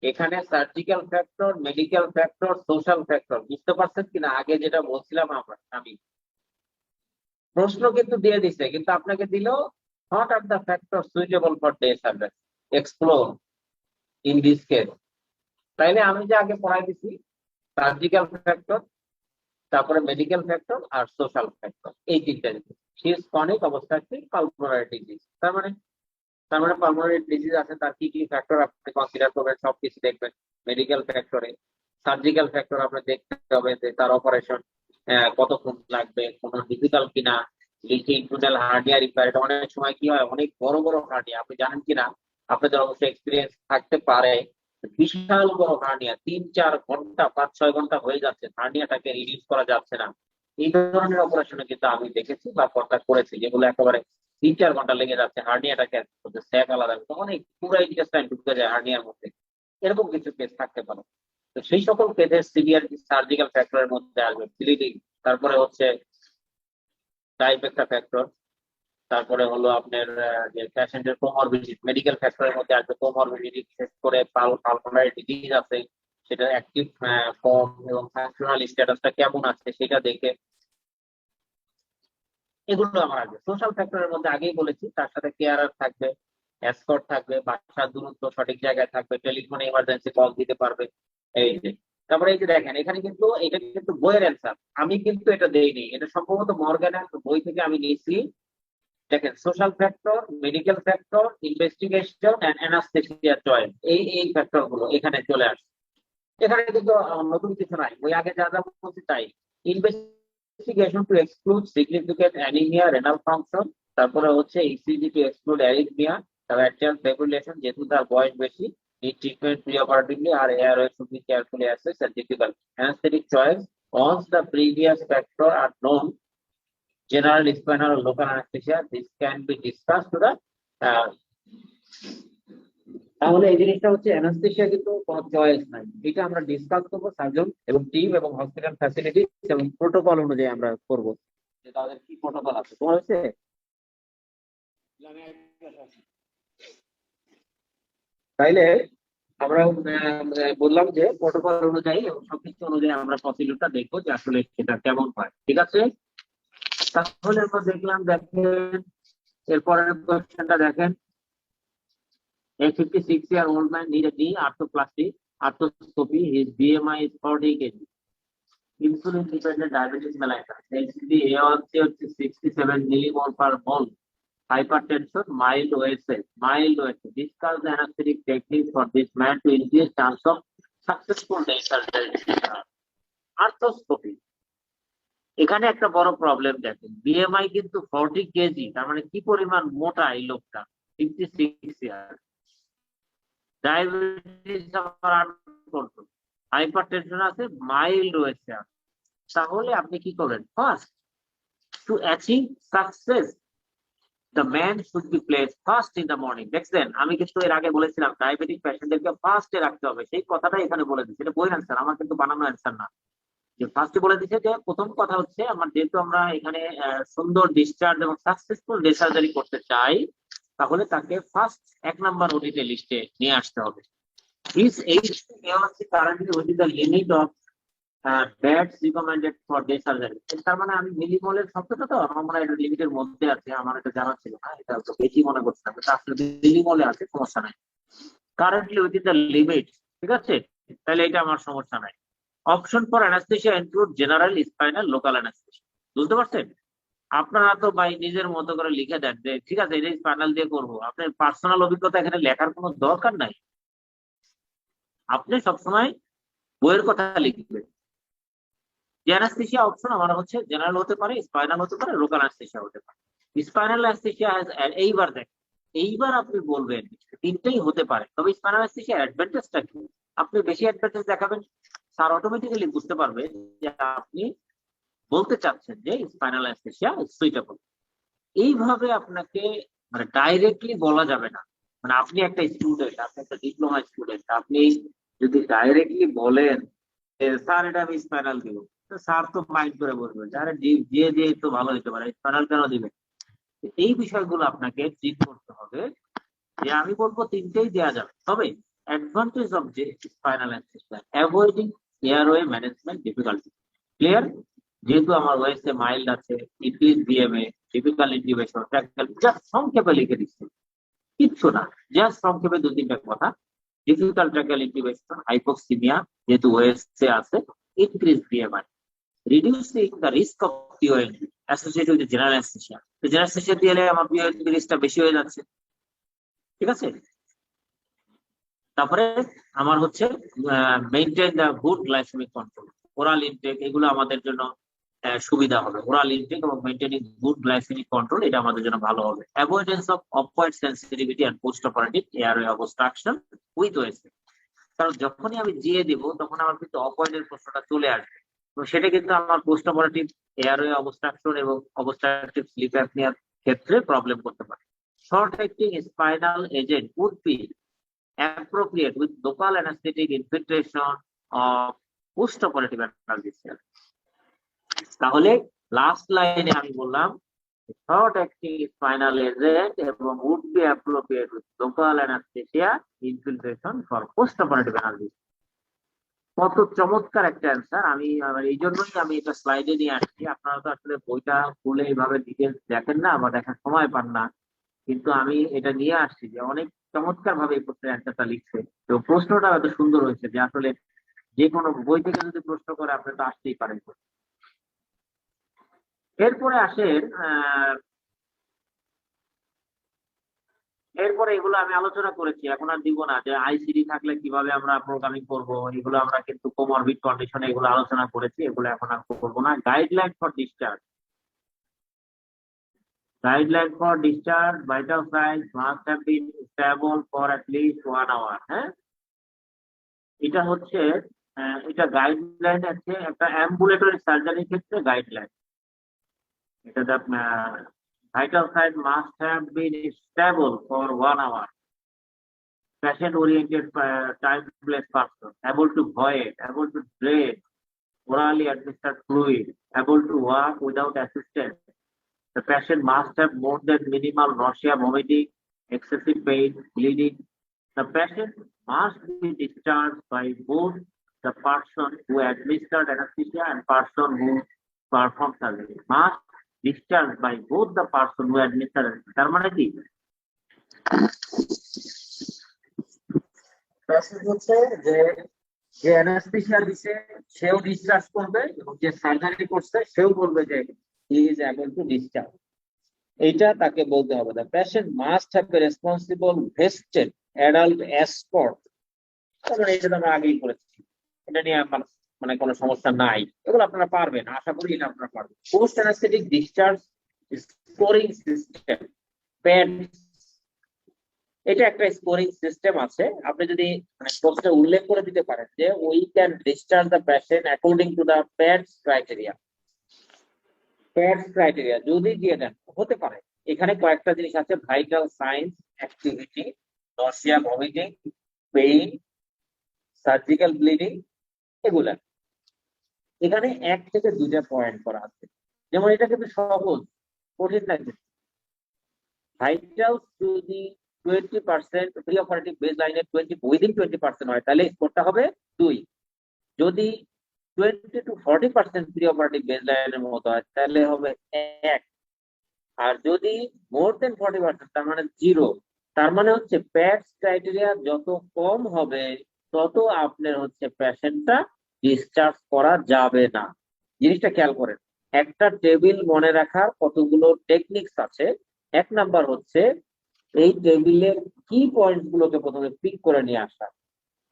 এখানে surgical factor, medical factor, social factor, বুঝতে পারছেন কিনা? আগে যেটা বলছিলাম আমি প্রশ্ন কিন্তু দিয়ে দিছে, কিন্তু আপনাকে দিল what are the factors suitable for day surgery? Explore in this case. তাইলে আমি যে আগে পড়াই দিছি সার্জিক্যাল ফ্যাক্টর, তারপরে মেডিকেল ফ্যাক্টর আর সোশ্যাল ফ্যাক্টর, এই তিনটা জিনিস। সিস্টনিক অবস্থা কি পালমোনারি ডিজিজ, তার মানে পালমোনারি ডিজিজ আছে, তার কি কি ফ্যাক্টর আপনি কনসিডার করবেন সবকিছু দেখবেন মেডিকেল ফ্যাক্টরে। সার্জিক্যাল ফ্যাক্টর আপনি দেখতে হবে যে তার অপারেশন কতক্ষণ লাগবে, কোনো ডিফিকাল্ট কিনা, লিকিং টুনেল হার্নিয়া রিপেয়ার। এটা অনেক সময় কি হয়, অনেক বড় বড় হার্নিয়া, আপনি জানেন কিনা, আপনাদের অবশ্যই এক্সপিরিয়েন্স থাকতে পারে, বিশাল বড় হার্নিয়া 3-4 ঘন্টা 5-6 ঘন্টা হয়ে যাচ্ছে, হার্নিয়াটাকে রিলিজ করা যাচ্ছে না। এই ধরনের অপারেশনে কিন্তু আমি দেখেছি বা কন্ট্যাক্ট করেছি, যেগুলো একেবারে 3-4 ঘন্টা লেগে যাচ্ছে হার্নিয়াটাকে স্যাক আলাদা করতে, অনেক পুরো ইন্টেস্টাইন ঢুকে যায় হার্নিয়ার মধ্যে। এরকম কিছু কেস থাকতে পারে। তো সেই সকল কেসের সিভিয়ার সার্জিক্যাল ফ্যাক্টরের মধ্যে আসবে ব্লিডিং, তারপরে হচ্ছে টাইপেক্টা ফ্যাক্টর, তারপরে হলো আপনার যে প্যাশেন্টের কোমরবিডিটি, মেডিকেল ফ্যাক্টরের মধ্যে আসবে কোমরবিডিটি, বিশেষ করে পালমোনারি ডিজিজ আছে, সেটা অ্যাক্টিভ ফর্ম এবং ফাংশনাল স্ট্যাটাসটা কেমন আছে সেটা দেখে এগুলো আমার আসবে। সোশ্যাল ফ্যাক্টরের মধ্যে আগেই বলেছি, তার সাথে কেয়ারার থাকবে, এসকর্ট থাকবে, বাসার দূরত্ব সঠিক জায়গায় থাকবে, টেলিফোনে ইমার্জেন্সি কল দিতে পারবে, এই যে। তারপরে এই যে দেখেন, এখানে কিন্তু এটা কিন্তু বইয়ের অ্যান্সার, আমি কিন্তু এটা দেইনি, এটা সম্ভবত মর্গ্যানের বই থেকে আমি নিয়েছি। দেখেন, social factor, medical factor, investigation and anaesthesia choice, এই ফ্যাক্টর গুলো এখানে চলে আসে। এখানে কিন্তু নতুন কিছু নাই, ওই আগে যা যা বলছি তাই। Investigation to exclude significant anaemia renal function, তারপরে হচ্ছে ইসিজি টু এক্সক্লুড অ্যারিথমিয়া, তারপর অ্যাট্রিয়াল ফিব্রিলেশন, যেহেতু তার বয়স বেশি, need treatment preoperatively or airway should be carefully assessed and difficult. Anesthetic choice, once the previous factor are known, general, spinal or local anesthesia, this can be discussed to the তাহলে এই জিনিসটা হচ্ছে anaesthesia কিন্তু কোনো choice নাই, এটা আমরা discuss করবো সার্জন এবং টিম এবং হসপিটাল ফ্যাসিলিটি এবং প্রোটোকল অনুযায়ী আমরা করবো যে তাদের কি প্রোটোকল আছে। তোমার হচ্ছে তাইলে আমরা বললাম যে প্রোটোকল অনুযায়ী এবং সবকিছু অনুযায়ী আমরা প্রসিডিউরটা দেখবো যে আসলে সেটা কেমন হয়, ঠিক আছে। তাহলে আমরা দেখলাম, দেখেন এরপরের কোয়েশ্চেনটা দেখেন, a 56-year-old man need a knee arthroscopy, his BMI is 40 kg, insulin dependent diabetes mellitus, density A1C হচ্ছে 67 millimole per mole, hypertension, mild OSA. Discuss the anesthetic techniques for this man to increase chance of successful day surgery. Arthroscopy, এখানে একটা বড় problem দেখেন, BMI কিন্তু 40 KG, তার মানে কি পরিমাণ মোটা এই লোকটা, 56 ইয়ার, ডায়াবেটিস হাইপারটেনশন আছে, মাইল্ড রয়েছে। তাহলে আপনি কি করবেন, first to achieve success the man should be placed first in the morning. দেখছেন, আমি কিন্তু এর আগে বলেছিলাম ডায়াবেটিক পেশেন্টদেরকে ফার্স্টে রাখতে হবে, সেই কথাটাই এখানে বলে দিচ্ছি, এটা বইয়ের অ্যান্সার, আমার কিন্তু বানানো অ্যান্সার না। যে ফার্স্টে বলে দিচ্ছে যে প্রথম কথা হচ্ছে, আমার যেহেতু আমরা এখানে সুন্দর ডিসচার্জ এবং সাকসেসফুল ডে সার্জারি করতে চাই, তাহলে তাকে ফার্স্ট 1 নাম্বার ওটিতে লিস্টে নিয়ে আসতে হবে। His age is currently within the limit of beds recommended for day surgery. তার মানে আমি মিলিমলের শব্দটা তো আমার মনে হয় এটা লিমিটের মধ্যে আছে, আমার এটা জানা ছিল না, এটা তো বেশি মনে করছিলাম, এটা আসলে মিলিমলে আছে, সমস্যা নাই। কারেন্টলি উইথিন দ্য লিমিট, ঠিক আছে, তাহলে এটা আমার সমস্যা নাই। Option for anaesthesia include general, spinal, local anaesthesia. বুঝতে পারছেন? আপনারা তো ভাই নিজের মতো করে লিখে দেন যে ঠিক আছে এটা স্পাইনাল দিয়ে করবো, আপনার পার্সোনাল অভিজ্ঞতা এখানে লেখার কোনো দরকার নাই, আপনি সবসময় বইয়ের কথা লিখবেন। অ্যানাস্থেসিয়া অপশন আমার হচ্ছে জেনারেল হতে পারে, স্পাইনাল হতে পারে, লোকাল অ্যানাস্থেসিয়া হতে পারে। স্পাইনাল অ্যানাস্থেসিয়া এইবার দেখ, এইবার আপনি বলবেন তিনটেই হতে পারে, তবে স্পাইনাল অ্যানাস্থেসিয়া অ্যাডভান্টেজটা কি, আপনি বেশি অ্যাডভান্টেজ দেখাবেন, স্যার অটোমেটিক্যালি বুঝতে পারবে যে আপনি বলতে চাচ্ছেন যে স্পাইনাল অ্যানাস্থেসিয়া সুইটেবল। এইভাবে আপনাকে মানে ডাইরেক্টলি বলা যাবে না, মানে আপনি একটা স্টুডেন্ট, আপনি একটা ডিপ্লোমা স্টুডেন্ট, আপনি যদি ডাইরেক্টলি বলেন স্যার এটা আমি স্পাইনাল দিব, স্যার তো মাইন্ড করে বলবে আরে যে তো ভালো হতে পারে, স্পাইনাল কেন দিবেন। এই বিষয়গুলো আপনাকে ঠিক করতে হবে যে আমি বলবো তিনটেই দেওয়া যাবে, তবে অ্যাডভান্টেজ অফ যে spinal anaesthesia, avoiding airway management difficulty. Clear? যেহেতু আমার ওয়েসে মাইল্ড আছে, increase BMA, difficult intubation, just সংক্ষেপে লিখে দিচ্ছি, কিচ্ছু না, জাস্ট সংক্ষেপে 2-3টা কথা। ডিফিকাল্ট ট্র্যাকাল ইন্টিউবেশন, হাইপোক্সিমিয়া যেহেতু ওয়েসে আছে, increase BMI, reducing the risk of PONV associated with the general anesthesia. তো general anesthesia দিলে আমার PONV রিস্কটা বেশি হয়ে যাচ্ছে, ঠিক আছে? তারপরে আমার হচ্ছে maintain the good glycaemic control, oral intake, এগুলো আমাদের জন্য সুবিধা হবে। ওরাল ইনটেক এবং মেইনটেইনিং গুড গ্লাইসেমিক কন্ট্রোল এটা আমাদের জন্য ভালো হবে। Avoidance of upward sensitivity and post operative airway obstruction with OSA, কারণ যখনই আমি জিএ দিব তখন আমার কিন্তু অপওয়ার্ডের প্রশ্নটা চলে আসবে, তো সেটা কিন্তু আমার পোস্ট অপারেটিভ এয়ারওয়ে অবস্ট্রাকশন এবং অবস্ট্রাকটিভ স্লিপ অ্যাপনিয়ার ক্ষেত্রে প্রবলেম করতে পারে। Short acting spinal agent would be appropriate with local anesthetic infiltration of post-operative analgesia. তাহলে লাস্ট লাইনে আমি বললাম শর্ট অ্যাক্টিং স্পাইনাল এজেন্ট এবং would be appropriate with local anesthesia infiltration for post-operative analgesia. কত চমৎকার একটা অ্যান্সার! আমি এই জন্যই আমি এটা স্লাইডে নিয়ে আসছি। আপনারা তো আসলে বইটা খুলে এইভাবে ডিটেলস দেখেন না বা দেখার সময় পান না, কিন্তু আমি এটা নিয়ে আসছি যে অনেক চমৎকার ভাবে এই প্রশ্নের অ্যান্সারটা লিখছে। তো প্রশ্নটা এত সুন্দর হয়েছে যে আসলে যে কোনো বই থেকে যদি প্রশ্ন করে আপনি তো আসতেই পারেন। এরপরে আসেন এরপরে এগুলো আমি আলোচনা করেছি, এখন আর দিব না, যে আইসিডি থাকলে কিভাবে আমরা প্রোগ্রামিং করব, এগুলো আমরা কিন্তু কোমরবিড কন্ডিশনে এগুলো আলোচনা করেছি, এগুলো এখন আর করবো না। Guideline for discharge, guideline for discharge, vital signs must have been stable for at least 1 hour. হ্যাঁ, এটা হচ্ছে এটা গাইডলাইন আছে একটা অ্যাম্বুলেটরি সার্জারির ক্ষেত্রে গাইডলাইন। এটা vital signs must have been stable for 1 hour. Patient oriented time-based person, able to void, able to drain orally administered fluid, able to walk without assistance. The patient must have more than minimal nausea, vomiting, excessive pain, bleeding. The patient must be discharged by both the person who administered anesthesia and person who performed surgery. Must discharged by both the person who administered anesthesia. তার মানে কি? Patient হচ্ছে যে anaesthesia দিছে সেও discharge করবে এবং যে সার্জারি করছে সেও বলবে যে he is able to discharge. এটা তাকে বলতে হবে। The patient must have a responsible vested adult escort. তারপরে এটা আমরা আগেই করেছি, এটা নিয়ে মানে কোনো সমস্যা নাই, এগুলো আপনারা পারবেন, আশা করি এটা আপনারা পারবেন। Post anaesthetic discharge scoring system, pad, এটা একটা স্কোরিং সিস্টেম আছে। আপনি যদি প্রশ্নে উল্লেখ করে দিতে পারেন যে we can discharge the patient according to the PADS criteria. PADS criteria যদি দিয়ে দেন হতে পারে। এখানে কয়েকটা জিনিস আছে, vital science, activity, nausea, vomiting, pain, surgical bleeding, এগুলা এখানে 1 থেকে 2টা পয়েন্ট করা আছে। যেমন এটা কিন্তু সহজ, কঠিন না কিন্তু। ভাইটালস যদি 20% প্রি অপারেটিভ বেসলাইনে 20% হয় তাহলে স্কোরটা হবে 2। যদি 20 to 40% প্রি অপারেটিভ বেসলাইনের মতো হয় তাহলে হবে 1। আর যদি মোর দেন 40% তার মানে 0। তার মানে হচ্ছে প্যাডস ক্রাইটেরিয়া যত কম হবে তত আপনার হচ্ছে পেশেন্টটা ডিসচার্জ করা যাবে না। জিনিসটা খেয়াল করেন, একটা টেবিল মনে রাখার কতগুলো টেকনিক্স আছে। 1 নাম্বার হচ্ছে এই টেবিলের কি পয়েন্ট গুলোকে প্রথমে পিক করে নিয়ে আসা।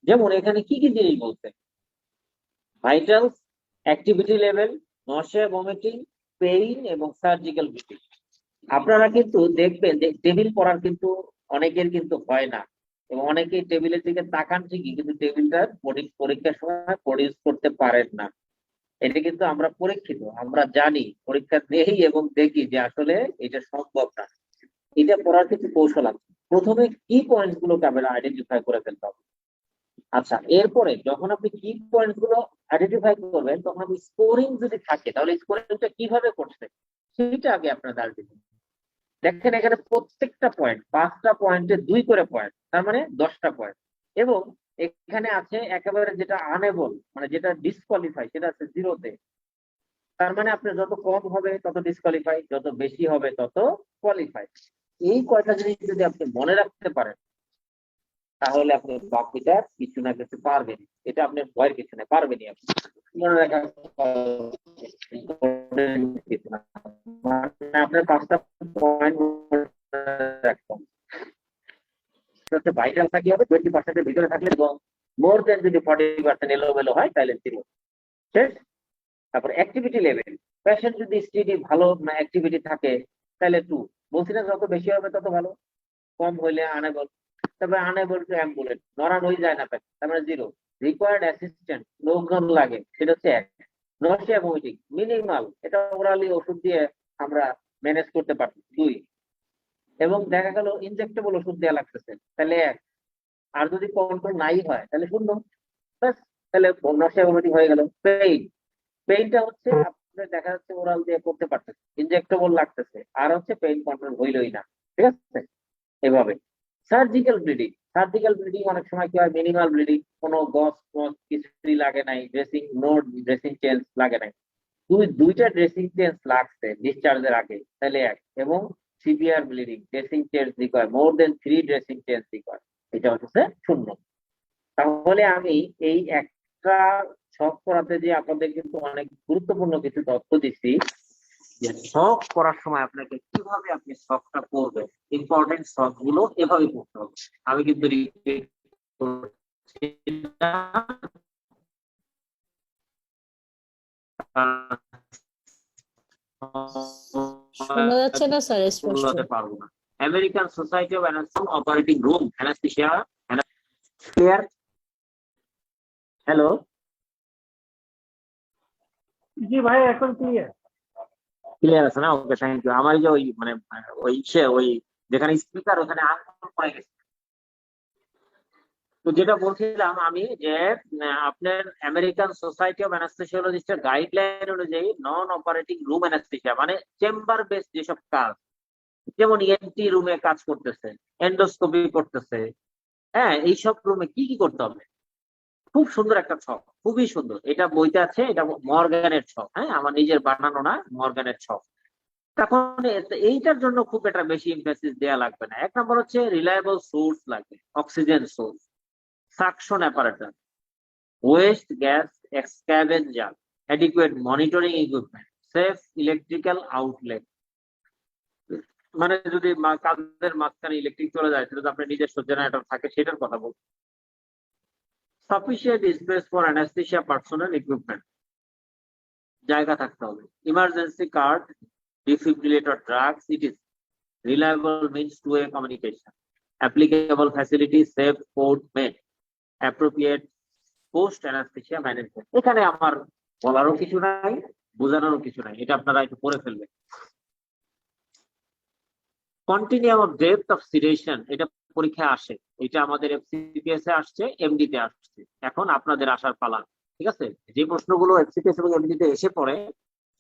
যেমন এখানে কি কি জিনিস বলছে, vitals, activity level, nausea, vomiting, pain এবং সার্জিক্যাল ব্লিডিং। আপনারা কিন্তু দেখবেন যে টেবিল পড়ার কিন্তু অনেকের কিন্তু হয় না এবং অনেকেই টেবিলের দিকে তাকান ঠিকই কিন্তু টেবিলটা পরীক্ষার সময় প্রডিউস করতে পারেন না। এটা কিন্তু আমরা পরীক্ষিত, আমরা জানি, পরীক্ষা দেই এবং দেখি যে আসলে এটা সম্ভব না। এটা পড়ার কিছু কৌশল আছে। প্রথমে কি পয়েন্ট গুলোকে আমরা আইডেন্টিফাই করে ফেলতে হবে। আচ্ছা, এরপরে যখন আপনি কি পয়েন্ট গুলো আইডেন্টিফাই করবেন তখন আপনি স্কোরিং যদি থাকে তাহলে স্কোরিংটা কিভাবে করছে সেটা আগে আপনার দাঁড় দিবেন। দেখেন এখানে প্রত্যেকটা পয়েন্ট 5টা পয়েন্টে 2 করে পয়েন্ট, তার মানে 10টা পয়েন্ট। এবং এখানে আছে একেবারে যেটা আনএবল মানে যেটা ডিসকোয়ালিফাই সেটা আছে 0-তে। তার মানে আপনার যত কম হবে তত ডিসকোয়ালিফাই, যত বেশি হবে তত কোয়ালিফাই। এই কয়টা জিনিস যদি আপনি মনে রাখতে পারেন তাহলে আপনি বাকিটা কিছু না কিছু পারবেন। এটা আপনার ভয়ের কিছু না, পারবেনই আপনি মনে রাখা। মানে আপনার 5টা পয়েন্ট রাখতাম। ভাইটাল থাকি হবে 20% এর ভিতরে থাকলে, এবং মোর দেন যদি 40% এলোমেলো হয় তাহলে 0 শেষ। তারপর অ্যাক্টিভিটি লেভেল, পেশেন্ট যদি স্টেডি ভালো অ্যাক্টিভিটি থাকে তাহলে 2, বলছি না যত বেশি হবে তত ভালো, কম হইলে আনেবল, তারপরে আনেবল টু অ্যাম্বুলেন্ট, নড়ান হয়ে যায় না পেশেন্ট, তারপরে 0, রিকোয়ার্ড অ্যাসিস্ট্যান্ট, লোকজন লাগে, সেটা হচ্ছে 1, নরসিয়া ভমিটিং মিনিমাল, এটা ওরালি ওষুধ দিয়ে আমরা ম্যানেজ করতে পারি 2, এবং দেখা গেল ইনজেক্টেবল ওষুধ দেওয়া লাগতেছে তাহলে 1, আর যদি কন্ট্রোল নাই হয় তাহলে 0, ব্যাস, তাহলে নরসিয়া ভমিটিং হয়ে গেল। পেইনটা হচ্ছে আপনার দেখা যাচ্ছে ওরাল দিয়ে করতে পারতেছে, ইনজেক্টেবল লাগতেছে, আর হচ্ছে পেইন কন্ট্রোল হইলই না, ঠিক আছে। এভাবে সার্জিক্যাল ব্লিডিং অনেক সময় কি হয়, মিনিমাল ব্লিডিং, কোনো গস কিছুই লাগে নাই, ড্রেসিং ড্রেসিং চেঞ্জ লাগে নাই, দুইটা ড্রেসিং চেঞ্জ লাগছে ডিসচার্জের আগে তাহলে 1, এবং severe bleeding, dressing change require, more than 3 dressing change require, এটা হচ্ছে 0। তাহলে আমি এই একটা ছক করাতে যে আপনাদের কিন্তু অনেক গুরুত্বপূর্ণ কিছু তথ্য দিচ্ছি, যে ছক করার সময় আপনাকে কিভাবে আপনি ছকটা করবেন, ইম্পর্টেন্ট ছক গুলো এভাবে করতে হবে। আমি কিন্তু repeat করছি না। শোনা যাচ্ছে না স্যার স্পষ্ট। বলতে পারবো না। American society of anaesthesia operating room anaesthesia, clear? Hello, জি ভাই এখন ক্লিয়ার। ক্লিয়ার আছে না? Okay, thank you. আমার যে ওই মানে ওই যেখানে স্পিকার ওখানে আঙ্গুল পড়ে গেছে। তো যেটা বলছিলাম আমি যে আপনার আমেরিকান সোসাইটি অফ অ্যানাস্থেসিওলজিস্টের গাইডলাইন অনুযায়ী নন অপারেটিং রুম অ্যানাস্থেসিয়া মানে চেম্বার বেস যেসব কাজ, যেমন ইএনটি রুমে কাজ করতেছে, এন্ডোস্কোপি করতেছে, হ্যাঁ, এইসব রুমে কি কি করতে হবে। খুব সুন্দর একটা ছক, খুবই সুন্দর, এটা বইতে আছে, এটা মর্গানের ছক, হ্যাঁ, আমার নিজের বানানো না, মর্গানের ছক। তখন এইটার জন্য খুব একটা বেশি এমফাসিস দেওয়া লাগবে না। 1 নম্বর হচ্ছে রিলায়েবল সোর্স লাগবে, oxygen source, suction apparatus, waste gas scavenger, adequate monitoring equipment, safe electrical outlet, মানে যদি কাজের মাঝখানে ইলেকট্রিক চলে যায় সেটা আপনার নিজস্ব জেনারেটর থাকে, সেটার কথা বলবো। Sufficient space for anaesthesia personal equipment, জায়গা থাকতে হবে। Emergency card, defibrillator drugs, it is reliable means two-way communication. Applicable facilities, safe port made, appropriate post anesthesia management. এখানে আমার বলারও কিছু নাই, বোঝানোরও কিছু নাই, এটা আপনারা একটু পড়ে ফেলবেন। Continuum of depth of sedation, এটা পরীক্ষায় আসে, এটা আমাদের এফসিপিএস এ আসছে, এমডি তে আসছে, এখন আপনাদের আসার পালা, ঠিক আছে। যে প্রশ্নগুলো এফসিপিএস এবং এমডি তে এসে পড়ে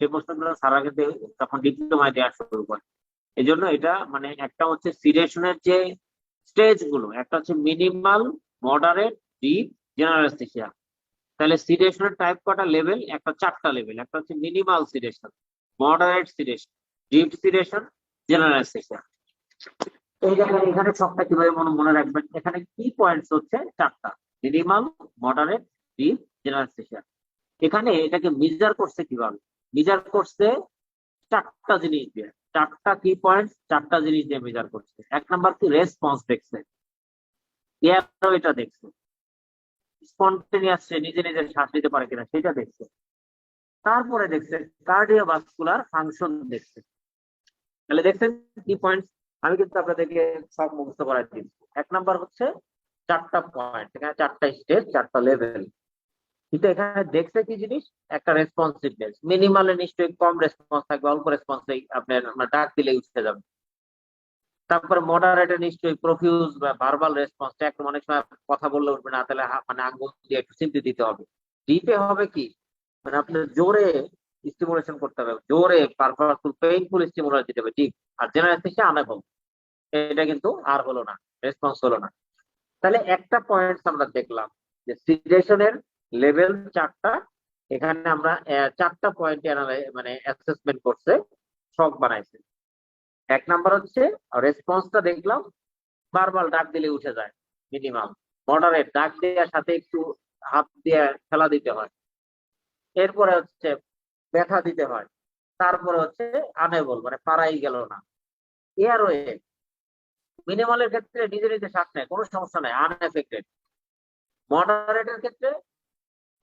সেই প্রশ্নগুলো সারা ক্ষেত্রে তখন ডিপ্লোমায় দেওয়া শুরু করে। এই জন্য এটা মানে একটা হচ্ছে সিডেশনের যে স্টেজ গুলো, একটা হচ্ছে minimal, moderate, deep, general anaesthesia. তাহলে সিডেশনের টাইপ কটা লেভেল? একটা 4টা লেভেল, একটা হচ্ছে minimal sedation, moderate sedation, deep sedation, general anaesthesia. এখানে সবটা কিভাবে মনে রাখবেন, এখানে কি পয়েন্টস হচ্ছে 4টা, minimal, moderate, deep, general anaesthesia. এখানে এটাকে মেজার করছে কিভাবে? মেজার করছে 4টা জিনিস দিয়ে, 4টা কি পয়েন্ট, 4টা জিনিস দিয়ে মেজার করছে। 1 নাম্বার কি, রেসপন্স দেখছে, এটা দেখছে, স্পন্টেনিয়াস সে নিজে নিজে শ্বাস নিতে পারে কিনা সেটা দেখছে, তারপরে দেখছে কার্ডিওভাস্কুলার ফাংশন দেখছে। তাহলে দেখছেন কি পয়েন্ট, আমি কিন্তু আপনাদেরকে সব মুখস্থ করাই দিচ্ছি। 1 নাম্বার হচ্ছে 4টা পয়েন্ট, এখানে 4টা স্টেজ, 4টা লেভেল। কিন্তু এখানে দেখছে কি জিনিস, একটা রেসপন্সিভনেস, মিনিমালে নিশ্চয়ই কম রেসপন্স থাকবে, অল্প রেসপন্সে আপনার ডাক দিলে উঠে যাবে। তারপরে মডারেটে নিশ্চয়ই প্রফিউজ বা ভার্বাল রেসপন্স, একদম অনেক সময় কথা বললে উঠবে না, তাহলে মানে আঙ্গুল দিয়ে একটু চিমটি দিতে হবে। ডিপে হবে কি, মানে আপনার জোরে স্টিমুলেশন করতে হবে, জোরে পারপাসফুল পেইনফুল স্টিমুলেশন দিতে হবে ডিপ। আর জেনারেল থেকে আনাবল, এটা কিন্তু আর হলো না, রেসপন্স হলো না। তাহলে একটা পয়েন্ট আমরা দেখলাম যে সিডেশনের লেভেল 4টা, এখানে আমরা 4টা পয়েন্ট মানে অ্যাসেসমেন্ট করছে, ছক বানাইছে। 1 নাম্বার হচ্ছে রেসপন্সটা দেখলাম, বারবার ডাক দিলে উঠে যায় মিনিমাম, মডারেট ডাক দেওয়ার সাথে একটু হাত দিয়ে খেলা দিতে হয়। এরপরে হচ্ছে ব্যথা দিতে হয়। তারপরে হচ্ছে আনএবল, মানে পারাই গেল না। এয়ারওয়ে মিনিমালের ক্ষেত্রে নিজে নিজে শ্বাস নেয়, কোনো সমস্যা নাই, আনএফেক্টেড। মডারেটের ক্ষেত্রে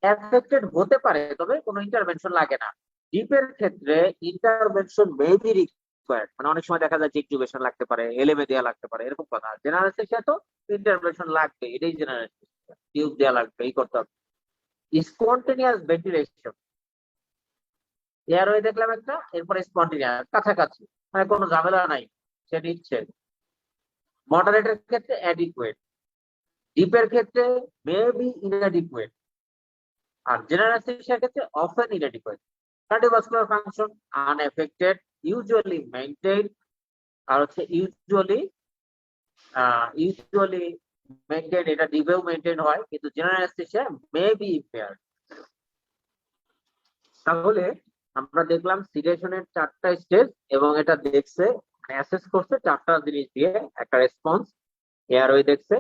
এফেক্টেড হতে পারে, তবে কোনো ইন্টারভেনশন লাগে না। ডিপের ক্ষেত্রে ইন্টারভেনশন মে বি রিকোয়ার্ড, মানে অনেক সময় দেখা যায় যে ইনটিউবেশন লাগতে পারে, এলএমএ দেওয়া লাগতে পারে, এরকম কথা। জেনারেল অ্যানেস্থেসিয়া তো ইন্টারভেনশন লাগবে, এটাই জেনারেল অ্যানেস্থেসিয়া, টিউব দেওয়া লাগবে, এই করতে হবে। স্পন্টেনিয়াস ভেন্টিলেশন, এয়ারওয়ে দেখলাম একটা, এরপরে স্পন্টেনিয়াস, কাছাকাছি, মানে কোনো ঝামেলা নাই, সে নিচ্ছে। মডারেটের ক্ষেত্রে অ্যাডিকুয়েট, ডিপের ক্ষেত্রে মে বি ইনঅ্যাডিকুয়েট, আর জেনারেল অ্যানেস্থেসিয়ার ক্ষেত্রে often inadequate. Cardiovascular function unaffected, usually maintain, আর হচ্ছে ইউজুয়ালি মেইনটেইন, এটা ডিপেও মেইনটেইন হয়, কিন্তু general anaesthesia may be impaired. তাহলে আমরা দেখলাম সিডেশনের 4টা স্টেজ, এবং এটা দেখছে, অ্যাসেস করছে 4টা জিনিস দিয়ে একটা রেসপন্স। এয়ারওয়ে দেখছে,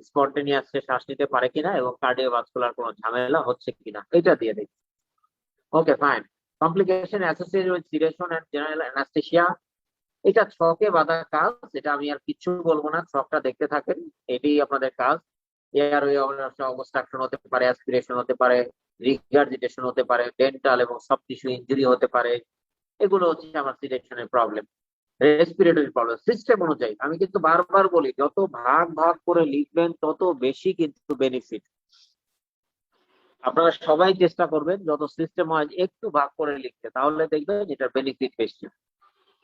স্পন্টেনিয়াস শ্বাস নিতে পারে কিনা, এবং কার্ডিওভাস্কুলার কোনো ঝামেলা হচ্ছে কিনা, এটা দিয়ে দেখছে। Okay, fine. Complication associated with sedation and general anaesthesia, এটা ছকে বাঁধা কাজ, এটা আমি আর কিছু বলবো না, ছকটা দেখতে থাকেন, এটাই আপনাদের কাজ। এয়ারওয়ে অবস্ট্রাকশন হতে পারে, অ্যাসপিরেশন হতে পারে, রিগার্জিটেশন হতে পারে, ডেন্টাল এবং সফট টিস্যু ইনজুরি হতে পারে, এগুলো হচ্ছে আমার সিলেকশনের প্রবলেম। রেসপিরেটরি প্রবলেম সিস্টেম অনুযায়ী, আমি কিন্তু বারবার বলি, যত ভাগ ভাগ করে লিখবেন তত বেশি কিন্তু বেনিফিট। আপনারা সবাই চেষ্টা করবেন যত সিস্টেম ওয়াইজ একটু ভাগ করে লিখতে, তাহলে দেখবেন এটার বেনিফিট বেশি।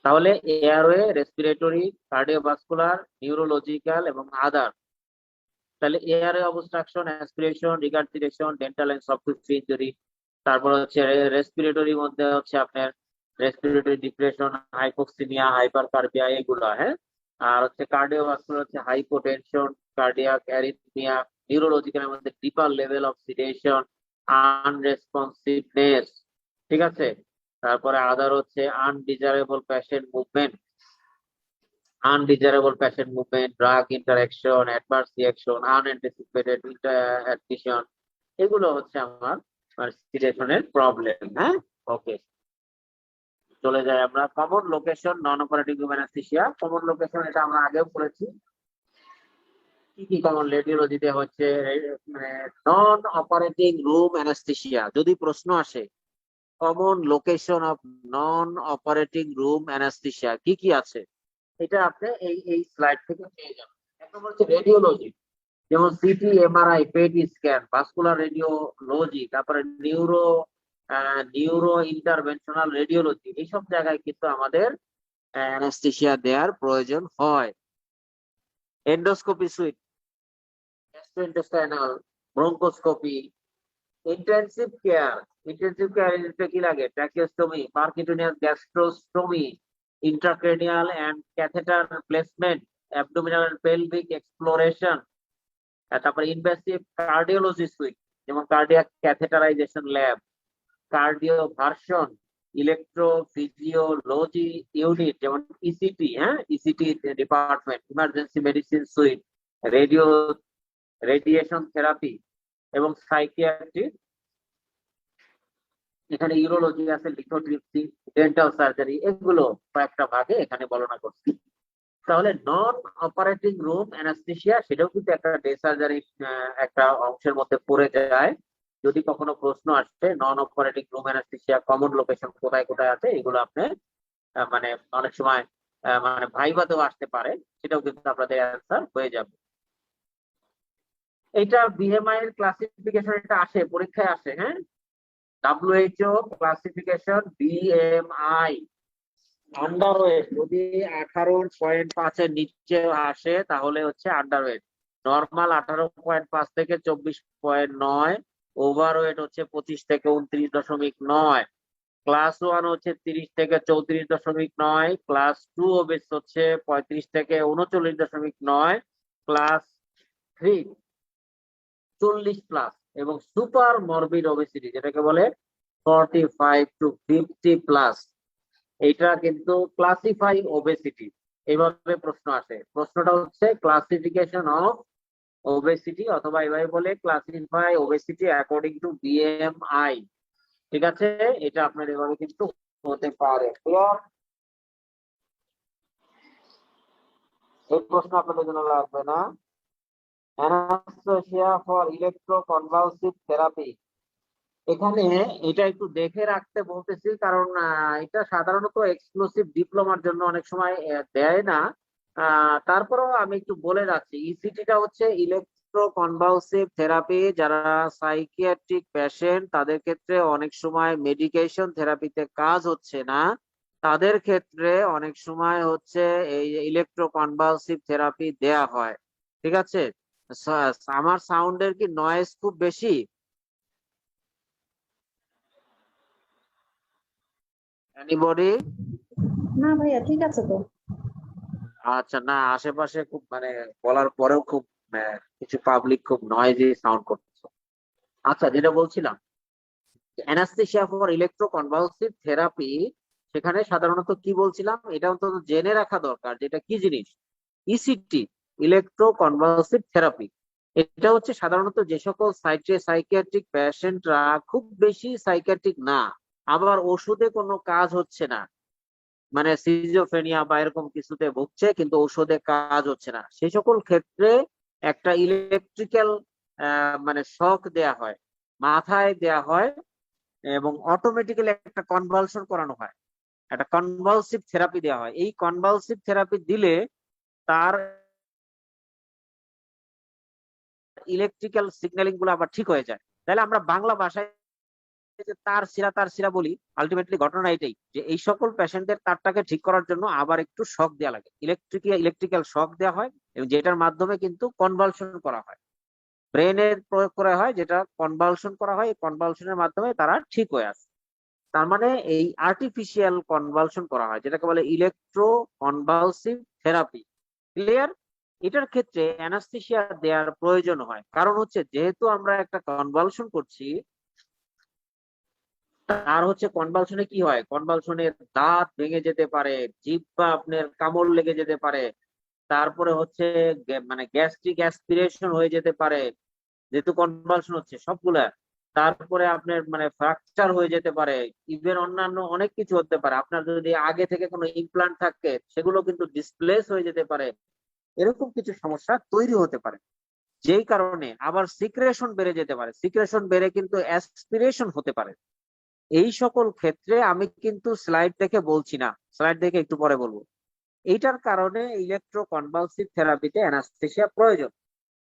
তাহলে এয়ারওয়ে, রেসপিরেটরি, কার্ডিওভাস্কুলার, নিউরোলজিক্যাল এবং আদার। তাহলে airway obstruction, aspiration, regurgitation, dental and soft tissue injury. তারপর হচ্ছে রেসপিরেটরির মধ্যে হচ্ছে আপনার রেসপিরেটরি ডিপ্রেশন, হাইপোক্সিমিয়া, হাইপারকার্বিয়া, এগুলো। হ্যাঁ, আর হচ্ছে কার্ডিওভাস্কুলার হচ্ছে হাইপোটেনশন, কার্ডিয়াক অ্যারিথমিয়া। নিউরোলজিক্যালের মধ্যে deeper level of sedation, unresponsiveness, ঠিক আছে। তারপরে আদার হচ্ছে undesirable patient movement, drug interaction, adverse reaction, unanticipated admission, এগুলো হচ্ছে আমার সিডেশনের প্রবলেম। হ্যাঁ, ওকে, চলে যাই আমরা কমন লোকেশন নন operating room anaesthesia. Common location এটা আমরা আগেও পড়েছি। কি কি কমন? রেডিওলজিতে হচ্ছে মানে নন অপারেটিং রুম অ্যানেস্থেসিয়া, যদি প্রশ্ন আসে common location of non operating room anaesthesia কি কি আছে, এটা আপনি এই স্লাইড থেকে পেয়ে যাবেন। এক নম্বর হচ্ছে রেডিওলজি, যেমন CT, MRI, PET scan, vascular radiology, তারপরে নিউরো ইন্টারভেনশনাল রেডিওলজি, এইসব জায়গায় কিন্তু আমাদের অ্যানেস্থেসিয়া দেওয়ার প্রয়োজন হয়। Endoscopy suite, gastrointestinal, bronchoscopy, intensive care কি লাগে? Tracheostomy, percutaneous gastrostomy, intracranial and catheter placement, abdominal and pelvic exploration. তারপরে ইনভেসিভ কার্ডিওলজি সুইট, যেমন cardiac catheterisation lab, cardioversion, electrophysiology unit, যেমন ইসিটি, হ্যাঁ, ECT department, emergency medicine suite, radiation therapy এবং psychiatry. এখানে urology আছে, lithotripsy, dental surgery, এগুলো কয়েকটা ভাগে এখানে বর্ণনা করছি। তাহলে নন অপারেটিং রুম অ্যানাস্থেসিয়া, সেটাও কিন্তু একটা ডে সার্জারি একটা অংশের মধ্যে পড়ে যায়। যদি কখনো প্রশ্ন আসে নন operating room anaesthesia common location কোথায় কোথায় আছে, এগুলো আপনি মানে অনেক সময় মানে ভাইভাতেও আসতে পারে, সেটাও কিন্তু আপনাদের অ্যান্সার হয়ে যাবে। এটা বিএমআই এর ক্লাসিফিকেশন, এটা আসে পরীক্ষায় আসে। হ্যাঁ, WHO ক্লাসিফিকেশন বিএমআই, আন্ডারওয়েট যদি 18.5 এর নিচে আসে তাহলে হচ্ছে আন্ডারওয়েট। নর্মাল 18.5 থেকে 24.9, ওভারওয়েট হচ্ছে 25 থেকে 29.9, ক্লাস 1 হচ্ছে 30 থেকে 34.9, ক্লাস 2 ওবেস হচ্ছে 35 থেকে 39.9, ক্লাস 3 40 প্লাস, এবং সুপার মরবিড ওবেসিটি যেটাকে বলে 45 to 50 প্লাস, এটা কিন্তু ক্লাসিফাই ওবেসিটি। এইভাবে প্রশ্ন আসে, প্রশ্নটা হচ্ছে ক্লাসিফিকেশন অফ ওবেসিটি, অথবা এইভাবে বলে classify obesity according to BMI. ঠিক আছে, এটা আপনার এভাবে কিন্তু হতে পারে। Clear? এই প্রশ্ন আপনাদের জন্য লাগবে না। অ্যানাস্থেসিয়া ফর ইলেকট্রোকনভালসিভ থেরাপি, এখানে এটা একটু দেখে রাখতে বলতেছি, কারণ এটা সাধারণত এক্সক্লুসিভ ডিপ্লোমার জন্য অনেক সময় দেয় না। তারপরেও আমি একটু বলে রাখছি, ইসিটিটা হচ্ছে ইলেকট্রোকনভালসিভ থেরাপি। যারা সাইকিয়াট্রিক পেশেন্ট তাদের ক্ষেত্রে অনেক সময় মেডিকেশন থেরাপিতে কাজ হচ্ছে না, তাদের ক্ষেত্রে অনেক সময় হচ্ছে এই ইলেকট্রোকনভালসিভ থেরাপি দেয়া হয়। ঠিক আছে, আমার সাউন্ডের কি নয়েজ খুব বেশি? এনিবডি? না ভাইয়া ঠিক আছে তো। আচ্ছা, না আশেপাশে খুব মানে বলার পরেও খুব কিছু পাবলিক খুব নয়েজি সাউন্ড করতেছে। আচ্ছা, যেটা বলছিলাম, অ্যানাস্থেসিয়া ফর ইলেকট্রোকনভালসিভ থেরাপি, সেখানে সাধারণত কি বলছিলাম, এটা অন্তত জেনে রাখা দরকার যেটা কি জিনিস। ইসিটি, ইলেকট্রোকনভালসিভ থেরাপি, এটা হচ্ছে সাধারণত যে সকল সাইকিয়াট্রিক পেশেন্টরা খুব বেশি সাইকিয়াট্রিক না, আবার ওষুধে কোনো কাজ হচ্ছে না, মানে সিজোফ্রেনিয়া বা এরকম কিছুতে ভুগছে কিন্তু ঔষধে কাজ হচ্ছে না, সেই সকল ক্ষেত্রে একটা ইলেকট্রিক্যাল মানে শক দেয়া হয়, মাথায় দেয়া হয়, এবং অটোমেটিক্যালি একটা কনভালশন করানো হয়, একটা কনভালসিভ থেরাপি দেওয়া হয়। এই কনভালসিভ থেরাপি দিলে তার ইলেকট্রিক্যাল সিগন্যালিং গুলো আবার ঠিক হয়ে যায়। তাহলে আমরা বাংলা ভাষায় যে তার শিরা বলি, আলটিমেটলি ঘটনা এটাই যে এই সকল পেশেন্টদের তারটাকে ঠিক করার জন্য আবার একটু শক দেওয়া লাগে, ইলেকট্রিক্যাল শক দেওয়া হয়, এবং যেটার মাধ্যমে কিন্তু কনভালশন করা হয়, ব্রেনের প্রয়োগ করা হয়, যেটা কনভালশন করা হয়, এই কনভালশনের মাধ্যমে তারা ঠিক হয়ে আসে। তার মানে এই আর্টিফিশিয়াল কনভালশন করা হয়, যেটাকে বলে ইলেকট্রো কনভালসিভ থেরাপি। ক্লিয়ার? এটার ক্ষেত্রে অ্যানাস্থেসিয়া দেওয়ার প্রয়োজন হয়, কারণ হচ্ছে যেহেতু আমরা একটা কনভালশন করছি, আর হচ্ছে কনভালশনে কি হয়, কনভালশনে দাঁত ভেঙে যেতে পারে, জিভ বা আপনার কামড় লেগে যেতে পারে, তারপরে হচ্ছে মানে গ্যাস্ট্রিক অ্যাসপিরেশন হয়ে যেতে পারে, যেহেতু কনভালশন হচ্ছে সবগুলা, তারপরে আপনার মানে ফ্র্যাকচার হয়ে যেতে পারে, ইভেন অন্যান্য অনেক কিছু হতে পারে। আপনার যদি আগে থেকে কোনো ইমপ্লান্ট থাকে সেগুলো কিন্তু ডিসপ্লেস হয়ে যেতে পারে, এরকম কিছু সমস্যা তৈরি হতে পারে, যেই কারণে আবার সিক্রেশন বেড়ে যেতে পারে, সিক্রেশন বেড়ে কিন্তু অ্যাসপিরেশন হতে পারে। এই সকল ক্ষেত্রে আমি কিন্তু স্লাইড দেখে বলছি না, স্লাইড দেখে একটু পরে বলবো। এইটার কারণে ইলেকট্রো কনভালসিভ থেরাপিতে অ্যানাস্থেসিয়া প্রয়োজন।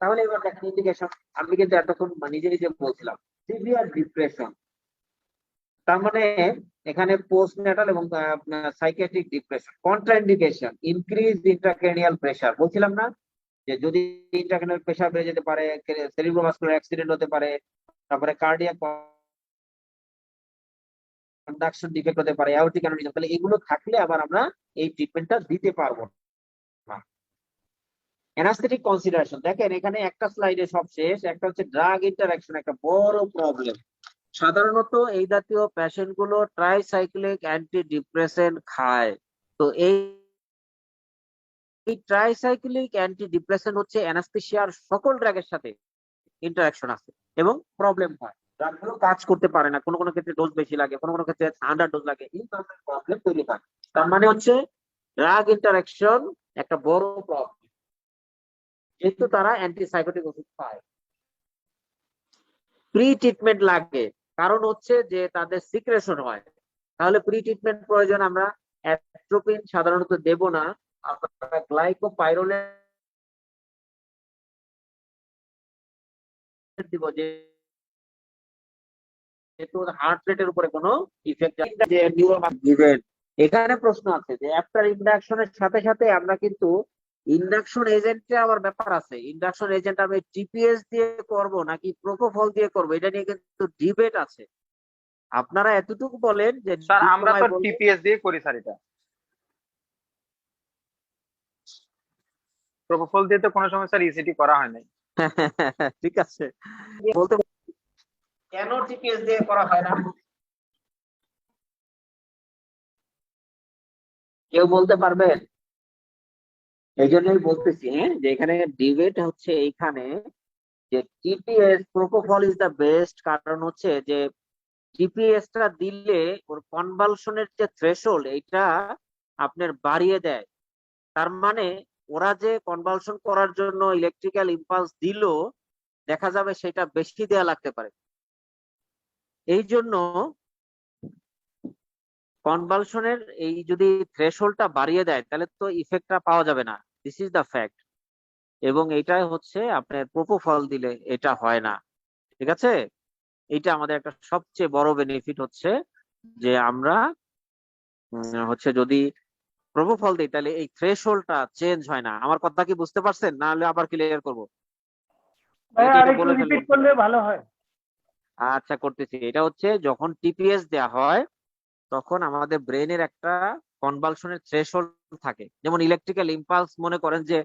তাহলে এবার দেখেন ইন্ডিকেশন, আমি কিন্তু এতক্ষণ নিজে নিজে বলছিলাম সিভিয়ার ডিপ্রেশন, তার মানে এখানে পোস্ট ন্যাটাল এবং psychiatric depression. Contraindication, increase intracranial pressure, বলছিলাম না যে যদি ইন্ট্রাক্রেনিয়াল প্রেসার বেড়ে যেতে পারে, সেরিব্রোভাস্কুলার অ্যাক্সিডেন্ট হতে পারে, তারপরে কার্ডিয়াক কন্ডাকশন ডিফেক্ট হতে পারে, অ্যাওর্টিক অ্যানিউরিজম, তাহলে এগুলো থাকলে আবার আমরা এই ট্রিটমেন্টটা দিতে পারবো না। অ্যানাস্থেটিক কনসিডারেশন, দেখেন এখানে একটা স্লাইডে সব শেষ, একটা হচ্ছে ড্রাগ ইন্টারঅ্যাকশন, একটা বড় প্রবলেম। সাধারণত এই জাতীয় পেশেন্ট গুলো ট্রাইসাইক্লিক অ্যান্টি ডিপ্রেসেন্ট খায়। তো এই ট্রাইসাইক্লিক অ্যান্টি ডিপ্রেসেন্ট হচ্ছে অ্যানাস্থেসিয়ার সকল ড্রাগের সাথে ইন্টারাকশন আছে এবং প্রবলেম হয়, ড্রাগগুলো কাজ করতে পারে না, কোনো কোনো ক্ষেত্রে ডোজ বেশি লাগে, কোনো কোনো ক্ষেত্রে আন্ডার ডোজ লাগে, এই ধরনের প্রবলেম তৈরি হয়। তার মানে হচ্ছে ড্রাগ ইন্টারাকশন একটা বড় প্রবলেম, যেহেতু তারা অ্যান্টিসাইকোটিক ওষুধ পায়। প্রি ট্রিটমেন্ট লাগে, কারণ হচ্ছে যে তাদের সিক্রেশন হয়, তাহলে প্রি ট্রিটমেন্ট প্রয়োজন। আমরা অ্যাট্রোপিন সাধারণত দেব না, আমরা গ্লাইকোপাইরোলেট দিব, যেহেতু হার্ট রেটের উপরে কোনো ইফেক্ট দিবেন। এখানে প্রশ্ন আছে যে আফটার ইন্ডাকশনের সাথে সাথে আমরা কিন্তু ইন্ডাকশন এজেন্টে আবার ব্যাপার আছে, ইন্ডাকশন এজেন্ট আমি টিপিএস দিয়ে করব নাকি প্রোপোফল দিয়ে করব, এটা নিয়ে কিন্তু ডিবেট আছে। আপনারা এতটুকু বলেন যে স্যার আমরা তো ডিপ্লোমায় বললে টিপিএস দিয়ে করি স্যার, এটা প্রোপোফল দিয়ে তো কোনো সময় স্যার ইসিটি করা হয় নাই। ঠিক আছে, বলতে কেন টিপিএস দিয়ে করা হয় না, কেউ বলতে পারবেন? এই জন্যই বলতেছি, হ্যাঁ, যে এখানে ডিবেট হচ্ছে এইখানে যে TPS propofol is the best, কারণ হচ্ছে যে টিপিএসটা দিলে ওর কনভালশনের যে থ্রেশহোল্ড এইটা আপনার বাড়িয়ে দেয়। তার মানে ওরা যে কনভালশন করার জন্য ইলেকট্রিক্যাল ইম্পালস দিল, দেখা যাবে সেটা বেশি দেয়া লাগতে পারে। এই জন্য কনভালশনের এই যদি থ্রেশহোল্ডটা বাড়িয়ে দেয় তাহলে তো ইফেক্টটা পাওয়া যাবে না। This is the fact. এবং এটাই হচ্ছে আপনার প্রোপোফল দিলে এটা হয় না। ঠিক আছে, এটা আমাদের একটা সবচেয়ে বড় বেনিফিট হচ্ছে যে আমরা হচ্ছে যদি প্রোপোফল দিই তাহলে এই থ্রেশহোল্ডটা চেঞ্জ হয় না। আমার কথা কি বুঝতে পারছেন? না হলে আবার ক্লিয়ার করবো। ভাইয়া এটা একটু আরেকটু বলে ফেলবো। রিপিট করলে ভালো হয়। আচ্ছা, করতেছি। এটা হচ্ছে যখন টিপিএস দেয়া হয় তখন আমাদের ব্রেনের একটা কনভালশনের থ্রেশহোল্ড থাকে। যেমন ইলেকট্রিক্যাল ইম্পালস, মনে করেন যে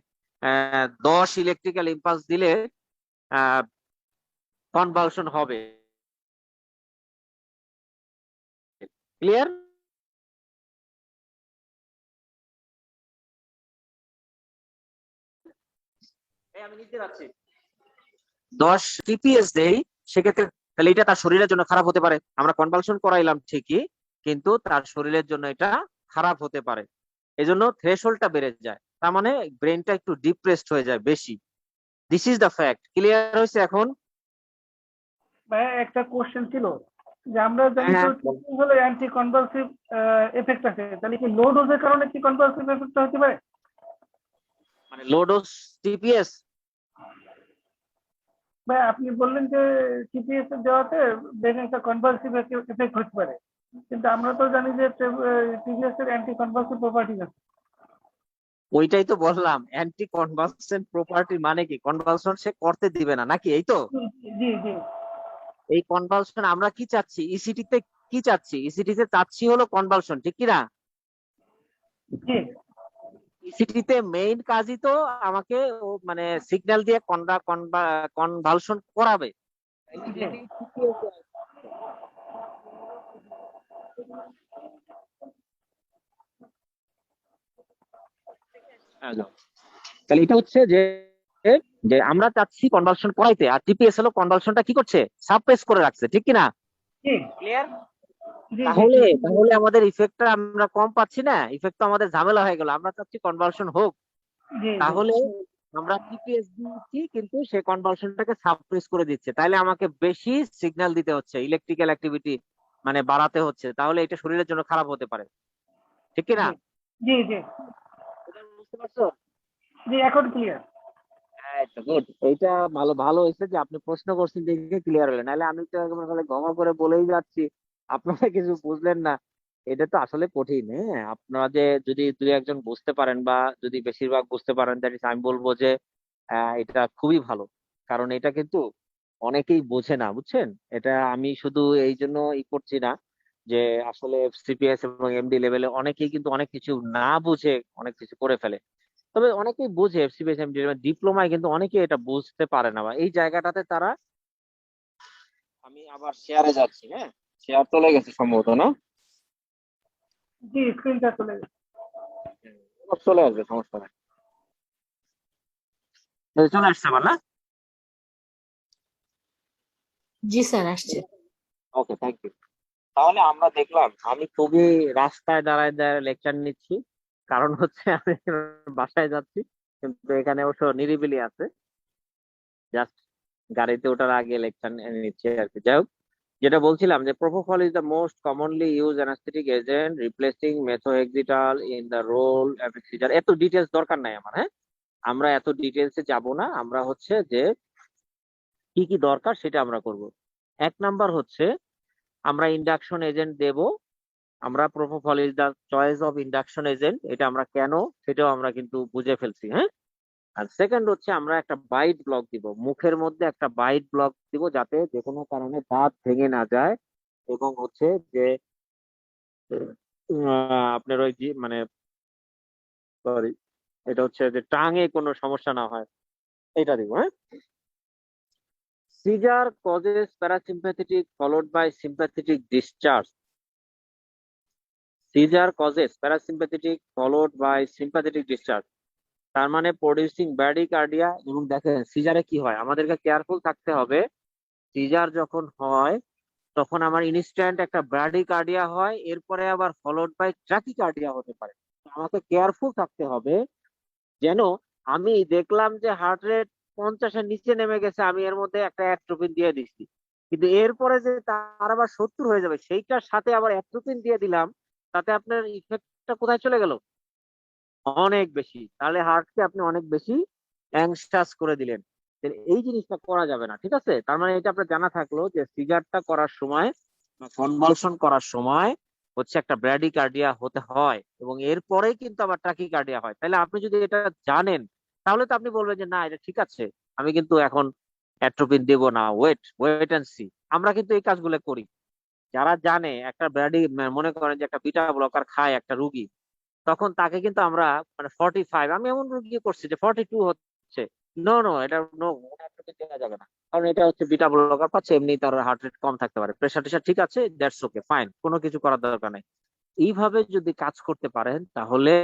10 ইলেকট্রিক্যাল ইম্পালস দিলে কনভালশন হবে। ক্লিয়ার? আমি নিতে যাচ্ছি 10 টিপিএস দেই, সেক্ষেত্রে তাহলে এটা তার শরীরের জন্য খারাপ হতে পারে। আমরা কনভালশন করাইলাম ঠিকই, কিন্তু তার শরীরের জন্য এটা খারাপ হতে পারে। এই জন্য থ্রেশহোল্ডটা বেড়ে যায়। তার মানে ব্রেনটা একটু ডিপ্রেসড হয়ে যায় বেশি। This is the fact. Clear হয়েছে এখন? ভাইয়া একটা কোশ্চেন ছিল যে আমরা জানি হ্যাঁ, তো TPS হলো অ্যান্টি কনভালসিভ এফেক্ট আছে, তাহলে কি লো ডোজের কারণে কি কনভালসিভ এফেক্ট হতে পারে? মানে লো ডোজ টিপিএস। ভাই আপনি বললেন যে TPS দেওয়াতে ব্রেনে একটা কনভালসিভ এফেক্ট হতে পারে, কিন্তু আমরা তো জানি যে TPS এর অ্যান্টি কনভালসিভ প্রপার্টিজ আছে। ওইটাই তো বললাম, অ্যান্টি কনভালসেন্ট প্রপার্টি মানে কি? কনভালশন সে করতে দিবে না, নাকি? এই তো। জি জি এই কনভালশন আমরা কি চাচ্ছি? ইসিটি তে কি চাচ্ছি? ইসিটি তে চাচ্ছি হলো কনভালশন, ঠিক কি না? জি ইসিটি তে মেইন কাজই তো আমাকে মানে সিগন্যাল দিয়ে কনভালশন করাবে। জি তাহলে এটা হচ্ছে যে যে আমরা চাচ্ছি কনভালশন করাইতে, আর টিপিএস হলো কনভালশনটা কি করছে? সাবপ্রেস করে রাখছে, ঠিক কি না? জি ক্লিয়ার? জি তাহলে জি তাহলে আমাদের ইফেক্টটা আমরা কম পাচ্ছি না, ইফেক্ট তো আমাদের ঝামেলা হয়ে গেল। আমরা চাচ্ছি কনভালশন হোক, জি তাহলে আমরা টিপিএস দিচ্ছি কিন্তু সে কনভালশনটাকে সাবপ্রেস করে দিচ্ছে। তাহলে আমাকে বেশি সিগন্যাল দিতে হচ্ছে, ইলেকট্রিক্যাল অ্যাক্টিভিটি মানে বাড়াতে হচ্ছে। তাহলে এটা শরীরের জন্য খারাপ হতে পারে, ঠিক কি না? জি জি এটা বুঝতে পারছো? জি এখন ক্লিয়ার। গুড। এইটা ভালো ভালো হয়েছে যে আপনি প্রশ্ন করছেন, দেখে ক্লিয়ার হলেন। নাহলে আমি তো একবার খালি গমা করে বলেই যাচ্ছি, আপনারা কিছু বুঝলেন না। এটা তো আসলে কঠিন। হ্যাঁ, আপনারা যে যদি দুই একজন বুঝতে পারেন বা যদি বেশিরভাগ বুঝতে পারেন, দ্যাট ইজ আমি বলবো যে এটা খুবই ভালো। কারণ এটা কিন্তু অনেকেই বোঝে না, বুঝছেন? এটা আমি শুধু এই জন্য করছি না যে আসলে সিপিএস এবং এমডি লেভেলে অনেকেই কিন্তু অনেক কিছু না বুঝে অনেক কিছু করে ফেলে। তবে অনেকেই বুঝে এফসিপিএস এমডি ডিপ্লোমায়, কিন্তু অনেকে এটা বুঝতে পারে না। বা এই জায়গাটাতে তারা, আমি আবার শেয়ারে যাচ্ছি। হ্যাঁ, শেয়ার চলে গেছে সম্ভবত, না? জি স্ক্রিনটা চলে গেছে। চলে আসবে, সমস্যা নাই। চলে আসছে আবার, না? জি স্যার আসছে। ওকে, থ্যাংক ইউ। তাহলে আমরা দেখলাম আমি খুবই রাস্তায় দাঁড়ায় দাঁড়ায় লেকচার নিচ্ছি, কারণ হচ্ছে আমি বাসায় যাচ্ছি, কিন্তু এখানে অবশ্য নিরিবিলি আছে। জাস্ট গাড়িতে ওঠার আগে লেকচার নিচ্ছি আর কি। যাই হোক, যেটা বলছিলাম যে propofol is the most commonly use anaesthetic agent replacing methohexital in the role seizure. এত ডিটেলস দরকার নাই আমার। হ্যাঁ, আমরা এত ডিটেলসে যাব না। আমরা হচ্ছে যে কি কি দরকার সেটা আমরা করব। এক নাম্বার হচ্ছে আমরা ইন্ডাকশন এজেন্ট দেব। আমরা propofol is the choice of induction agent, এটা আমরা কেন সেটাও আমরা কিন্তু বুঝে ফেলছি। হ্যাঁ, আর সেকেন্ড হচ্ছে আমরা একটা বাইট ব্লক দিব, মুখের মধ্যে একটা বাইট ব্লক দিব, যাতে যে কোনো কারণে দাঁত ভেঙে না যায়। এবং হচ্ছে যে আপনার ওই মানে সরি, এটা হচ্ছে যে টাঙে কোনো সমস্যা না হয়, এটা দিব। হ্যাঁ, seizure causes parasympathetic followed by sympathetic discharge. Seizure causes parasympathetic followed by sympathetic discharge, তার মানে প্রডিউসিং ব্র্যাডিকার্ডিয়া। এবং দেখেন সিজারে কি হয়, আমাদেরকে কেয়ারফুল থাকতে হবে। সিজার যখন হয় তখন আমার ইনস্ট্যান্ট একটা ব্র্যাডিকার্ডিয়া হয়, এরপরে আবার ফলোড বাই ট্রাকিকার্ডিয়া হতে পারে। তো আমাকে কেয়ারফুল থাকতে হবে যেন আমি দেখলাম যে হার্ট রেট 50-এর নিচে নেমে গেছে, আমি এর মধ্যে একটা অ্যাট্রোপিন দিয়ে দিচ্ছি, কিন্তু এরপরে যে তার আবার 70 হয়ে যাবে সেইটার সাথে আবার অ্যাট্রোপিন দিয়ে দিলাম, তাতে আপনার ইফেক্টটা কোথায় চলে গেল? অনেক বেশি। তাহলে হার্টকে আপনি অনেক বেশি অ্যাংশাস করে দিলেন। তাহলে এই জিনিসটা করা যাবে না, ঠিক আছে? তার মানে এটা আপনার জানা থাকলো যে সিজারটা করার সময় বা কনভালশন করার সময় হচ্ছে একটা ব্র্যাডিকার্ডিয়া হতে হয়, এবং এরপরেই কিন্তু আবার ট্রাকিকার্ডিয়া হয়। তাহলে আপনি যদি এটা জানেন তাহলে তো আপনি বলবেন যে না, এটা ঠিক আছে, আমি কিন্তু এখন অ্যাট্রোপিন দেব না, ওয়েট ওয়েট অ্যান্ড সি। আমরা কিন্তু এই কাজগুলো করি। যারা জানে একটা মনে করেন যে একটা বিটা ব্লকার খায় একটা রুগী, তখন তাকে কিন্তু আমরা মানে 45, আমি এমন রুগী করছি যে 42 হচ্ছে, নো নো, এটা নো, দেওয়া যাবে না, কারণ এটা হচ্ছে বিটা ব্লকার পাচ্ছে, এমনি তার হার্ট রেট কম থাকতে পারে, প্রেশার টেশার ঠিক আছে, দ্যাটস ওকে ফাইন, কোনো কিছু করার দরকার নেই। এইভাবে যদি কাজ করতে পারেন তাহলে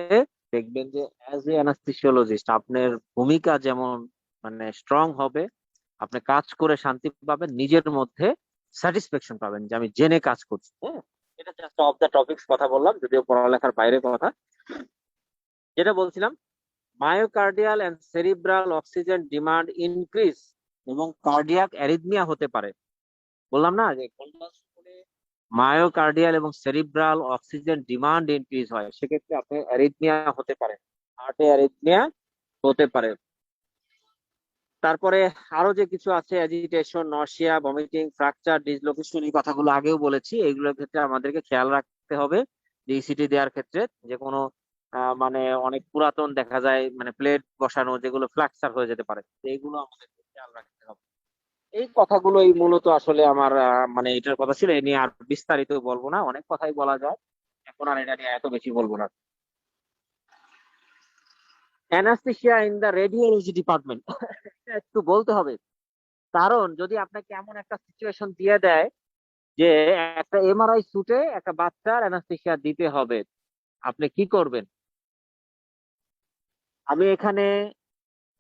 দেখবেন যে অ্যাজ এ অ্যানাস্থেসিওলজিস্ট আপনার ভূমিকা যেমন মানে স্ট্রং হবে, আপনি কাজ করে শান্তি পাবেন, নিজের মধ্যে স্যাটিসফ্যাকশন পাবেন যে আমি জেনে কাজ করছি। হ্যাঁ, এটা জাস্ট অফ দ্য টপিকস কথা বললাম, যদিও পড়ালেখার বাইরে কথা। যেটা বলছিলাম, myocardial and cerebral oxygen demand increase এবং কার্ডিয়াক অ্যারিথমিয়া হতে পারে। বললাম না যে মায়োকার্ডিয়াল এবং সেরিব্রাল অক্সিজেন ডিমান্ড ইনক্রিজ হয়, সেক্ষেত্রে আপনি অ্যারিথমিয়া হতে পারে, হার্টে অ্যারিথমিয়া হতে পারে। তারপরে আরো যে কিছু আছে, agitation, nausea, vomiting, fracture, dislocation, এই কথাগুলো আগেও বলেছি, এইগুলোর ক্ষেত্রে আমাদেরকে খেয়াল রাখতে হবে যে ইসিটি দেওয়ার ক্ষেত্রে যে কোনো মানে অনেক পুরাতন দেখা যায় মানে প্লেট বসানো যেগুলো ফ্র্যাকচার হয়ে যেতে পারে, তো এইগুলো আমাদেরকে খেয়াল রাখতে হবে। এই কথাগুলোই মূলত আসলে আমার মানে এটার কথা ছিল, এ নিয়ে আর বিস্তারিত বলবো না, অনেক কথাই বলা যায়, এখন আর এটা নিয়ে এত বেশি বলবো না। Anaesthesia in the radiology department একটু বলতে হবে, কারণ যদি আপনাকে এমন একটা সিচুয়েশন দিয়ে দেয় যে একটা এমআরআই শুটে একটা বাচ্চার অ্যানাস্থেসিয়া দিতে হবে, আপনি কি করবেন? আমি এখানে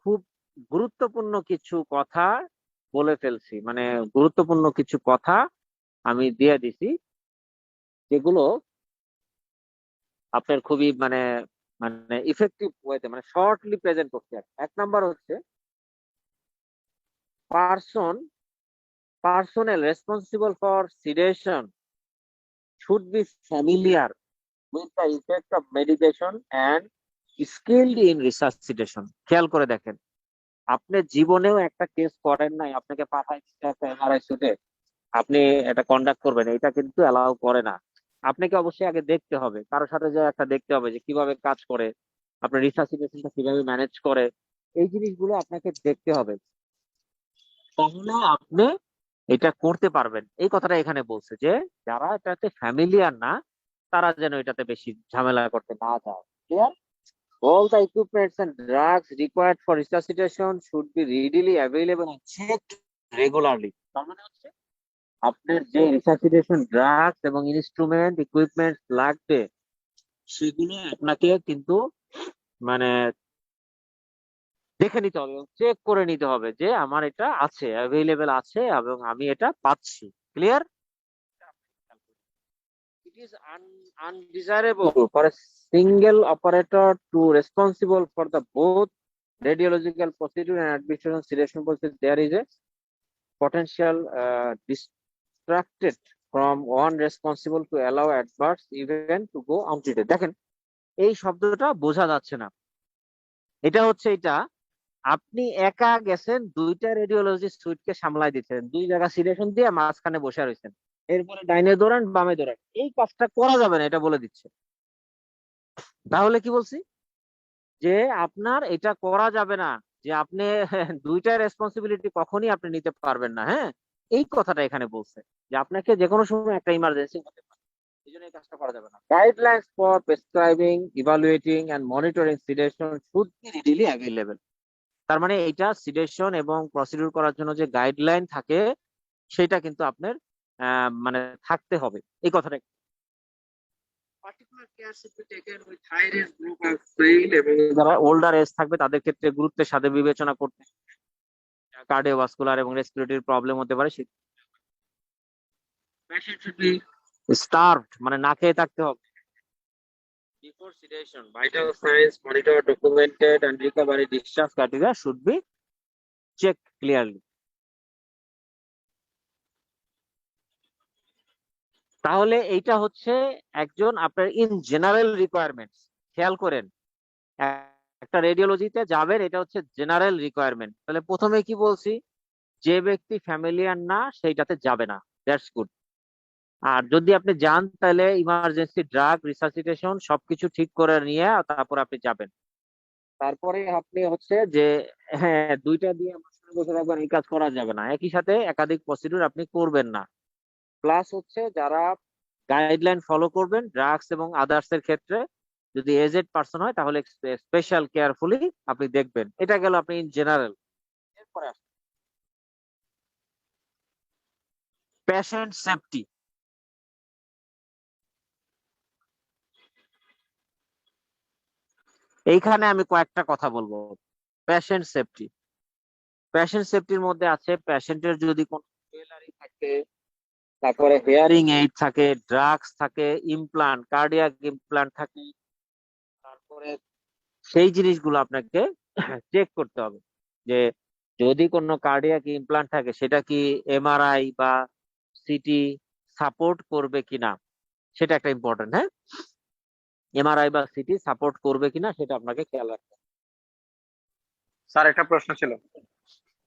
খুব গুরুত্বপূর্ণ কিছু কথা বলে ফেলছি, মানে গুরুত্বপূর্ণ কিছু কথা আমি দিয়ে দিছি, যেগুলো আপনার খুবই মানে মানে ইফেক্টিভ ওয়েতে মানে শর্টলি প্রেজেন্ট করতে হবে। এক নাম্বার হচ্ছে personnel responsible for sedation should be familiar with the effect of medication and skilled in resuscitation। খেয়াল করে দেখেন, আপনি জীবনেও একটা কেস করেন নাই, আপনাকে পাঠাই দিচ্ছে একটা এমআরআই শুটে, আপনি এটা কন্ডাক্ট করবেন, এটা কিন্তু অ্যালাউ করে না। আপনাকে অবশ্যই আগে দেখতে হবে, কারোর সাথে যে একটা দেখতে হবে যে কিভাবে কাজ করে, আপনার রিসার্চিটেশনটা কিভাবে ম্যানেজ করে, এই জিনিসগুলো আপনাকে দেখতে হবে, তাহলে আপনি এটা করতে পারবেন। এই কথাটা এখানে বলছে যে যারা এটাতে ফ্যামিলিয়ার না তারা যেন এটাতে বেশি ঝামেলা করতে না যায়। Clear? All the equipments and drugs required for resuscitation should be readily available and checked regularly। তার মানে হচ্ছে আপনার যে রিসাসিটেশন ড্রাগস এবং ইনস্ট্রুমেন্ট ইকুইপমেন্ট লাগবে সেগুলো আপনাকে কিন্তু মানে দেখে নিতে হবে, চেক করে নিতে হবে যে আমার এটা আছে, অ্যাভেলেবেল আছে এবং আমি এটা পাচ্ছি। Clear? It is undesirable for a single operator to responsible for the both radiological procedure and administration sedation process. There is a potential distracted from one responsible to allow adverse event to go untreated। দেখেন এই শব্দটা বোঝা যাচ্ছে না, এটা হচ্ছে এটা আপনি একা গেছেন, দুইটা রেডিওলজি সুইটকে সামলাই দিচ্ছেন, দুই জায়গা সিলেকশন দিয়ে মাঝখানে বসে রয়েছেন, এরপরে ডাইনে দৌড়ান বামে দৌড়ান, এই কাজটা করা যাবে না, এটা বলে দিচ্ছে। তাহলে কি বলছি যে আপনার এটা করা যাবে না, যে আপনি দুইটা রেসপন্সিবিলিটি কখনই আপনি নিতে পারবেন না। হ্যাঁ, এই কথাটা এখানে বলছে যে আপনাকে যে কোনো সময় একটা ইমার্জেন্সি হতে পারে, এই জন্য এই কাজটা করা যাবে না। Guidelines for prescribing, evaluating and monitoring sedation should be readily available. তার মানে এইটা সিডেশন এবং প্রসিডিউর করার জন্য যে গাইডলাইন থাকে সেটা কিন্তু আপনার মানে থাকতে হবে, এই কথাটা। Particular care should be taken with high risk group of fail, এবং যারা ওল্ডার এজ থাকবে তাদের ক্ষেত্রে গুরুত্বের সাথে বিবেচনা করতে, কার্ডিওভাস্কুলার এবং রেসপিরেটরি প্রবলেম হতে পারে। Patient should be starved, মানে না খেয়ে থাকতে হবে। Before sedation, vital signs monitored, documented, and recovery discharge criteria should be checked clearly. তাহলে এইটা হচ্ছে একজন আপনার ইন জেনারেল রিকোয়ারমেন্টস। খেয়াল করেন, একটা রেডিওলজিতে যাবেন, এটা হচ্ছে জেনারেল রিকোয়ারমেন্ট। তাহলে প্রথমে কি বলছি, যে ব্যক্তি ফ্যামিলিয়ার না সেইটাতে যাবে না, দ্যাটস গুড। আর যদি আপনি যান তাহলে ইমার্জেন্সি ড্রাগ রিসাসিটেশন সবকিছু ঠিক করে নিয়ে তারপর আপনি যাবেন। তারপরে আপনি হচ্ছে যে হ্যাঁ, দুইটা দিয়ে আমার সামনে বসে থাকবেন, এই কাজ করা যাবে না। একই সাথে একাধিক প্রসিডিউর আপনি করবেন না। প্লাস হচ্ছে যারা গাইডলাইন ফলো করবেন ড্রাগস এবং আদার্স এর ক্ষেত্রে, যদি এজেড পার্সন হয় তাহলে স্পেশাল কেয়ারফুলি আপনি দেখবেন। এটা গেল আপনি ইন জেনারেল। এরপরে পেশেন্ট সেফটি। এইখানে আমি কয়েকটা কথা বলবো। পেশেন্ট সেফটি, পেশেন্ট সেফটির মধ্যে আছে পেশেন্টের যদি কোনো জুয়েলারি থাকে, তারপরে হেয়ারিং এইড থাকে, ড্রাগস থাকে, ইমপ্লান্ট, কার্ডিয়াক ইমপ্লান্ট থাকে, তারপরে সেই জিনিসগুলো আপনাকে চেক করতে হবে যে যদি কোনো কার্ডিয়াক ইমপ্লান্ট থাকে সেটা কি এমআরআই বা সিটি সাপোর্ট করবে কিনা, সেটা একটা ইম্পর্টেন্ট। হ্যাঁ, এমআরআই বা সিটি সাপোর্ট করবে কিনা সেটা আপনাকে খেয়াল রাখতে হবে। স্যার একটা প্রশ্ন ছিল।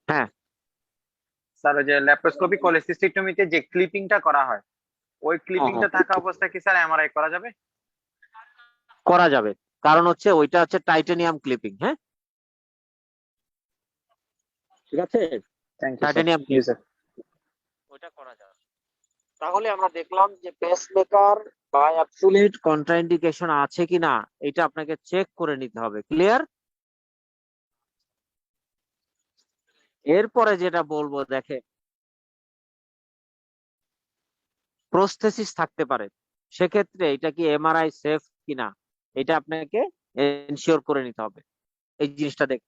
হ্যাঁ, স্যার ওই যে ল্যাপ্রোস্কোপি কোলেসিস্টেক্টমিতে যে ক্লিপিংটা করা হয়, ওই ক্লিপিংটা থাকা অবস্থায় কি স্যার এমআরআই করা যাবে? করা যাবে, কারণ হচ্ছে ওইটা হচ্ছে টাইটানিয়াম ক্লিপিং। হ্যাঁ, ঠিক আছে, thank you titanium sir. Sir ওইটা করা যাবে। তাহলে আমরা দেখলাম যে পেসমেকার বা অ্যাবসোলিউট কন্ট্রাইন্ডিকেশন আছে কিনা এটা আপনাকে চেক করে নিতে হবে। ক্লিয়ার? এরপরে যেটা বলবো, দেখে প্রস্থেসিস থাকতে পারে, সেক্ষেত্রে এটা কি এমআরআই সেফ কিনা এটা আপনাকে এনশিওর করে নিতে হবে। এই জিনিসটা দেখ।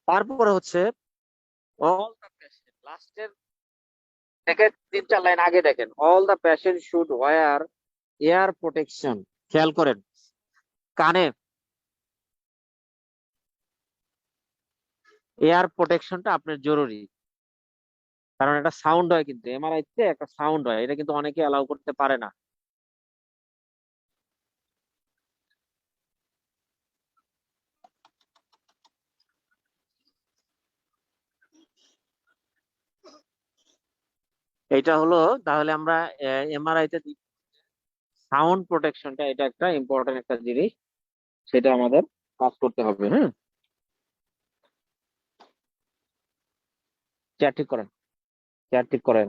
তারপরে হচ্ছে অল দ্য পেশেন্ট, লাস্টের থেকে 3-4 লাইন আগে দেখেন, all the patient should wear ear protection. খেয়াল করেন, কানে এয়ার প্রোটেকশনটা আপনার জরুরি, কারণ এটা সাউন্ড হয়, কিন্তু এমআরআই তে একটা সাউন্ড হয়, এটা কিন্তু অনেকে অ্যালাউ করতে পারে না। এটা হলো, তাহলে আমরা এমআরআই তে সাউন্ড প্রোটেকশনটা, এটা একটা ইম্পর্টেন্ট একটা জিনিস, সেটা আমাদের কাজ করতে হবে। হ্যাঁ, চেয়ার ঠিক করেন, চেয়ার ঠিক করেন।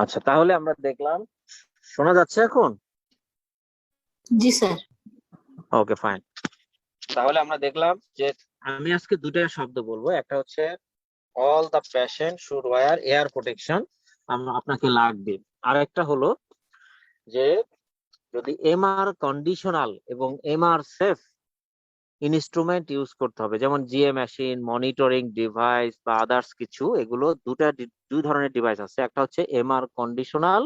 আচ্ছা, তাহলে আমরা দেখলাম, শোনা যাচ্ছে এখন? জি স্যার। ওকে, ফাইন। তাহলে আমরা দেখলাম যে আমি আজকে দুটা শব্দ বলবো, একটা হচ্ছে all the patient should wear ear protection, আপনাকে লাগবে। আর একটা হলো যে যদি এমআর কন্ডিশনাল এবং এমআর সেফ ইনস্ট্রুমেন্ট ইউজ করতে হবে, যেমন জিএ মেশিন, মনিটরিং ডিভাইস বা আদার্স কিছু, এগুলো দুই ধরনের ডিভাইস আছে। একটা হচ্ছে এমআর কন্ডিশনাল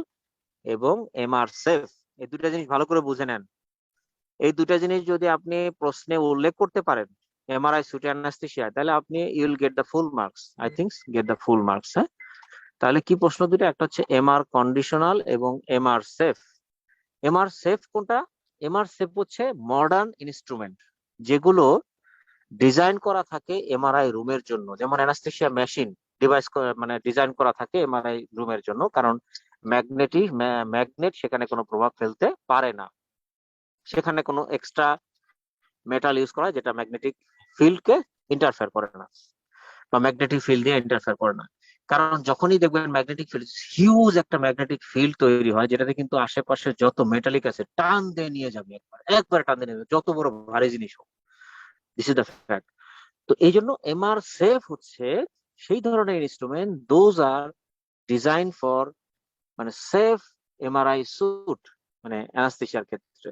এবং এমআর সেফ। এই দুটা জিনিস ভালো করে বুঝে নেন। এই দুটা জিনিস যদি আপনি প্রশ্নে উল্লেখ করতে পারেন এমআরআই সুট অ্যানাস্থেসিয়া, তাহলে আপনি ইউল gate the full marks, I think gate the full marks. হ্যাঁ, তাহলে কি প্রশ্ন দুটো, একটা হচ্ছে এমআর কন্ডিশনাল এবং এমআর সেফ। এমআর সেফ কোনটা? এমআর সেফ হচ্ছে মডার্ন ইনস্ট্রুমেন্ট যেগুলো ডিজাইন করা থাকে এমআরআই রুমের জন্য, যেমন অ্যানাস্থেসিয়া মেশিন ডিভাইস মানে ডিজাইন করা থাকে এমআরআই রুমের জন্য, কারণ ম্যাগনেট সেখানে কোনো প্রভাব ফেলতে পারে না, সেখানে কোনো এক্সট্রা মেটাল ইউজ করা যেটা ম্যাগনেটিক ফিল্ডকে ইন্টারফেয়ার করে না বা ম্যাগনেটিক ফিল্ড দিয়ে ইন্টারফেয়ার করে না। কারণ যখনই দেখবেন ম্যাগনেটিক ফিল্ড, হিউজ একটা ম্যাগনেটিক ফিল্ড তৈরি হয়, যেটাতে কিন্তু আশেপাশে যত মেটালিক আছে টান দিয়ে নিয়ে যাবে, একবার টান দিয়ে নেবে, যত বড় ভারী জিনিস হোক। This is the fact. তো এই জন্য এমআর সেফ হচ্ছে সেই ধরনের instrument, those are design for মানে সেফ এমআরআই স্যুট, মানে অ্যানাস্থেসিয়ার ক্ষেত্রে।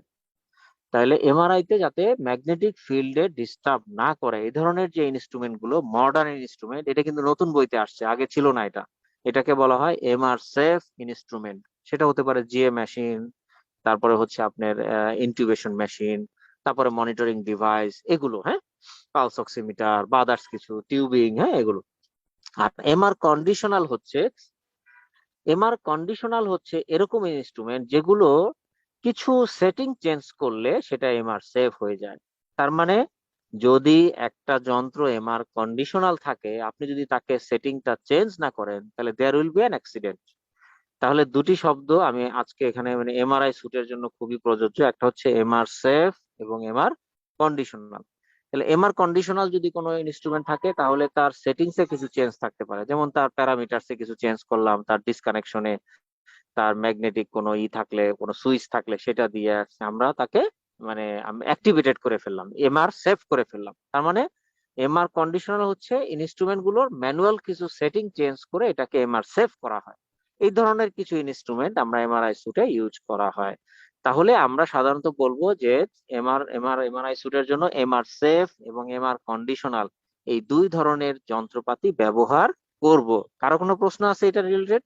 তাহলে এমআরআই তে যাতে ম্যাগনেটিক ফিল্ডে ডিস্টার্ব না করে এই ধরনের যে ইনস্ট্রুমেন্ট গুলো, মডার্ন ইনস্ট্রুমেন্ট, এটা কিন্তু নতুন বইতে আসছে, আগে ছিল না এটা। এটাকে বলা হয় এমআর সেফ ইনস্ট্রুমেন্ট। সেটা হতে পারে জিএ মেশিন, তারপরে হচ্ছে আপনার ইনটিউবেশন মেশিন, তারপরে মনিটরিং ডিভাইস, এগুলো, হ্যাঁ, পালস অক্সিমিটার বা আদার্স কিছু টিউবিং, হ্যাঁ, এগুলো। আর এমআর কন্ডিশনাল হচ্ছে এরকম ইনস্ট্রুমেন্ট যেগুলো কিছু সেটিং চেঞ্জ করলে সেটা এমআর সেফ হয়ে যায়। তার মানে যদি একটা যন্ত্র এমআর কন্ডিশনাল থাকে, আপনি যদি তাকে সেটিংটা চেঞ্জ না করেন, তাহলে there will be an accident. তাহলে দুটি শব্দ আমি আজকে এখানে মানে এমআরআই স্যুটের জন্য খুবই প্রযোজ্য, একটা হচ্ছে এমআর সেফ এবং এমআর কন্ডিশনাল। তাহলে এমআর কন্ডিশনাল যদি কোনো ইনস্ট্রুমেন্ট থাকে তাহলে তার সেটিংস এ কিছু চেঞ্জ থাকতে পারে, যেমন তার প্যারামিটারস এ কিছু চেঞ্জ করলাম, তার ডিসকানেকশনে, তার ম্যাগনেটিক কোনো থাকলে, কোনো সুইচ থাকলে সেটা দিয়ে আমরা তাকে মানে অ্যাক্টিভেটেড করে ফেললাম, এমআর সেভ করে ফেললাম। তার মানে এমআর কন্ডিশনাল হচ্ছে ইনস্ট্রুমেন্ট গুলোর ম্যানুয়াল কিছু সেটিং চেঞ্জ করে এটাকে এমআর সেভ করা হয়। এই ধরনের কিছু ইনস্ট্রুমেন্ট আমরা এমআরআই স্যুটে ইউজ করা হয়। তাহলে আমরা সাধারণত বলবো যে এমআরআই স্যুটের জন্য এমআর সেভ এবং এমআর কন্ডিশনাল এই দুই ধরনের যন্ত্রপাতি ব্যবহার করব। কারো কোনো প্রশ্ন আছে এটা রিলেটেড?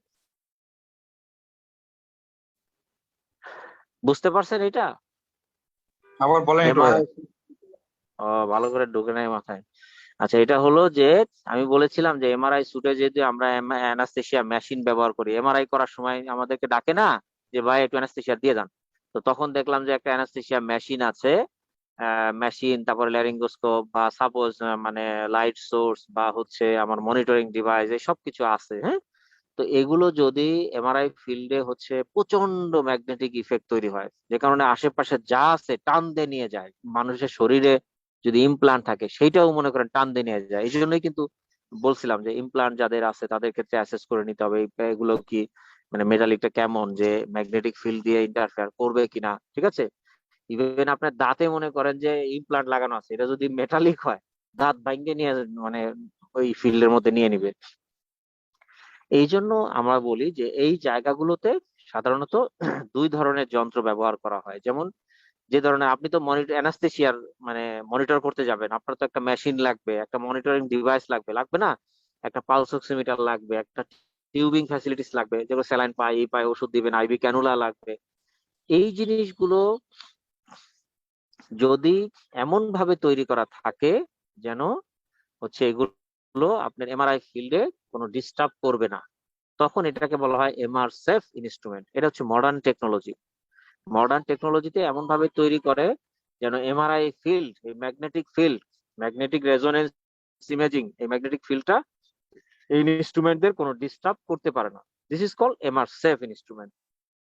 বুঝতে পারছেন এটা? আবার বলেন একটু ভাইয়া। এমআরআই, ও, ভালো করে ঢুকে নাই মাথায়। আচ্ছা, এটা হলো যে আমি বলেছিলাম যে এমআরআই স্যুটে যদি আমরা অ্যানাস্থেসিয়া মেশিন ব্যবহার করি, এমআরআই করার সময় আমাদেরকে ডাকে না যে ভাই একটু অ্যানাস্থেসিয়া দিয়ে যান। তো তখন দেখলাম যে একটা অ্যানাস্থেসিয়া মেশিন আছে, মেশিন, তারপরে ল্যারিঙ্গোস্কোপ বা সাপোজ মানে লাইট সোর্স বা হচ্ছে আমার মনিটরিং ডিভাইস, এই সব কিছু আছে, হ্যাঁ। তো এগুলো যদি এমআরআই ফিল্ডে হচ্ছে প্রচন্ড ম্যাগনেটিক ইফেক্ট তৈরি হয়, যে কারণে আশেপাশে যা আছে টান দিয়ে নিয়ে যায়, মানুষের শরীরে যদি ইমপ্লান্ট থাকে সেইটাও মনে করেন টান দিয়ে নিয়ে যায়। এই জন্যই কিন্তু বলছিলাম যে ইমপ্লান্ট যাদের আছে তাদের ক্ষেত্রে অ্যাসেস করে নিতে হবে এগুলো কি মানে মেটালিকটা কেমন, যে ম্যাগনেটিক ফিল্ড দিয়ে ইন্টারফেয়ার করবে কিনা, ঠিক আছে। ইভেন আপনার দাঁতে মনে করেন যে ইমপ্লান্ট লাগানো আছে, এটা যদি মেটালিক হয়, দাঁত ভাঙিয়ে নিয়ে মানে ওই ফিল্ডের মধ্যে নিয়ে নিবে। এই জন্য আমরা বলি যে এই জায়গাগুলোতে সাধারণত দুই ধরনের যন্ত্র ব্যবহার করা হয়। যেমন যে ধরনের আপনি তো মনিটর অ্যানাস্থেসিয়ার মানে মনিটর করতে যাবেন, আপনার তো একটা মেশিন লাগবে, একটা মনিটরিং ডিভাইস লাগবে, লাগবে না? একটা পালস অক্সিমিটার লাগবে, একটা টিউবিং ফ্যাসিলিটিস লাগবে, যেগুলো স্যালাইন পাই, এই পাই ওষুধ দিবেন, আইভি ক্যানুলা লাগবে। এই জিনিসগুলো যদি এমন ভাবে তৈরি করা থাকে যেন হচ্ছে এগুলো আপনার এমআরআই ফিল্ডে কোনো ডিস্টার্ব করবে না, তখন এটাকে বলা হয় এমআর সেফ ইনস্ট্রুমেন্ট। এটা হচ্ছে মডার্ন টেকনোলজি। মডার্ন টেকনোলজিতে এমন ভাবে তৈরি করে যেন এমআরআই ফিল্ড, এই magnetic field, magnetic resonance imaging, এই ম্যাগনেটিক ফিল্ডটা এই ইনস্ট্রুমেন্টদের কোনো ডিস্টার্ব করতে পারে না। This is called MR safe instrument.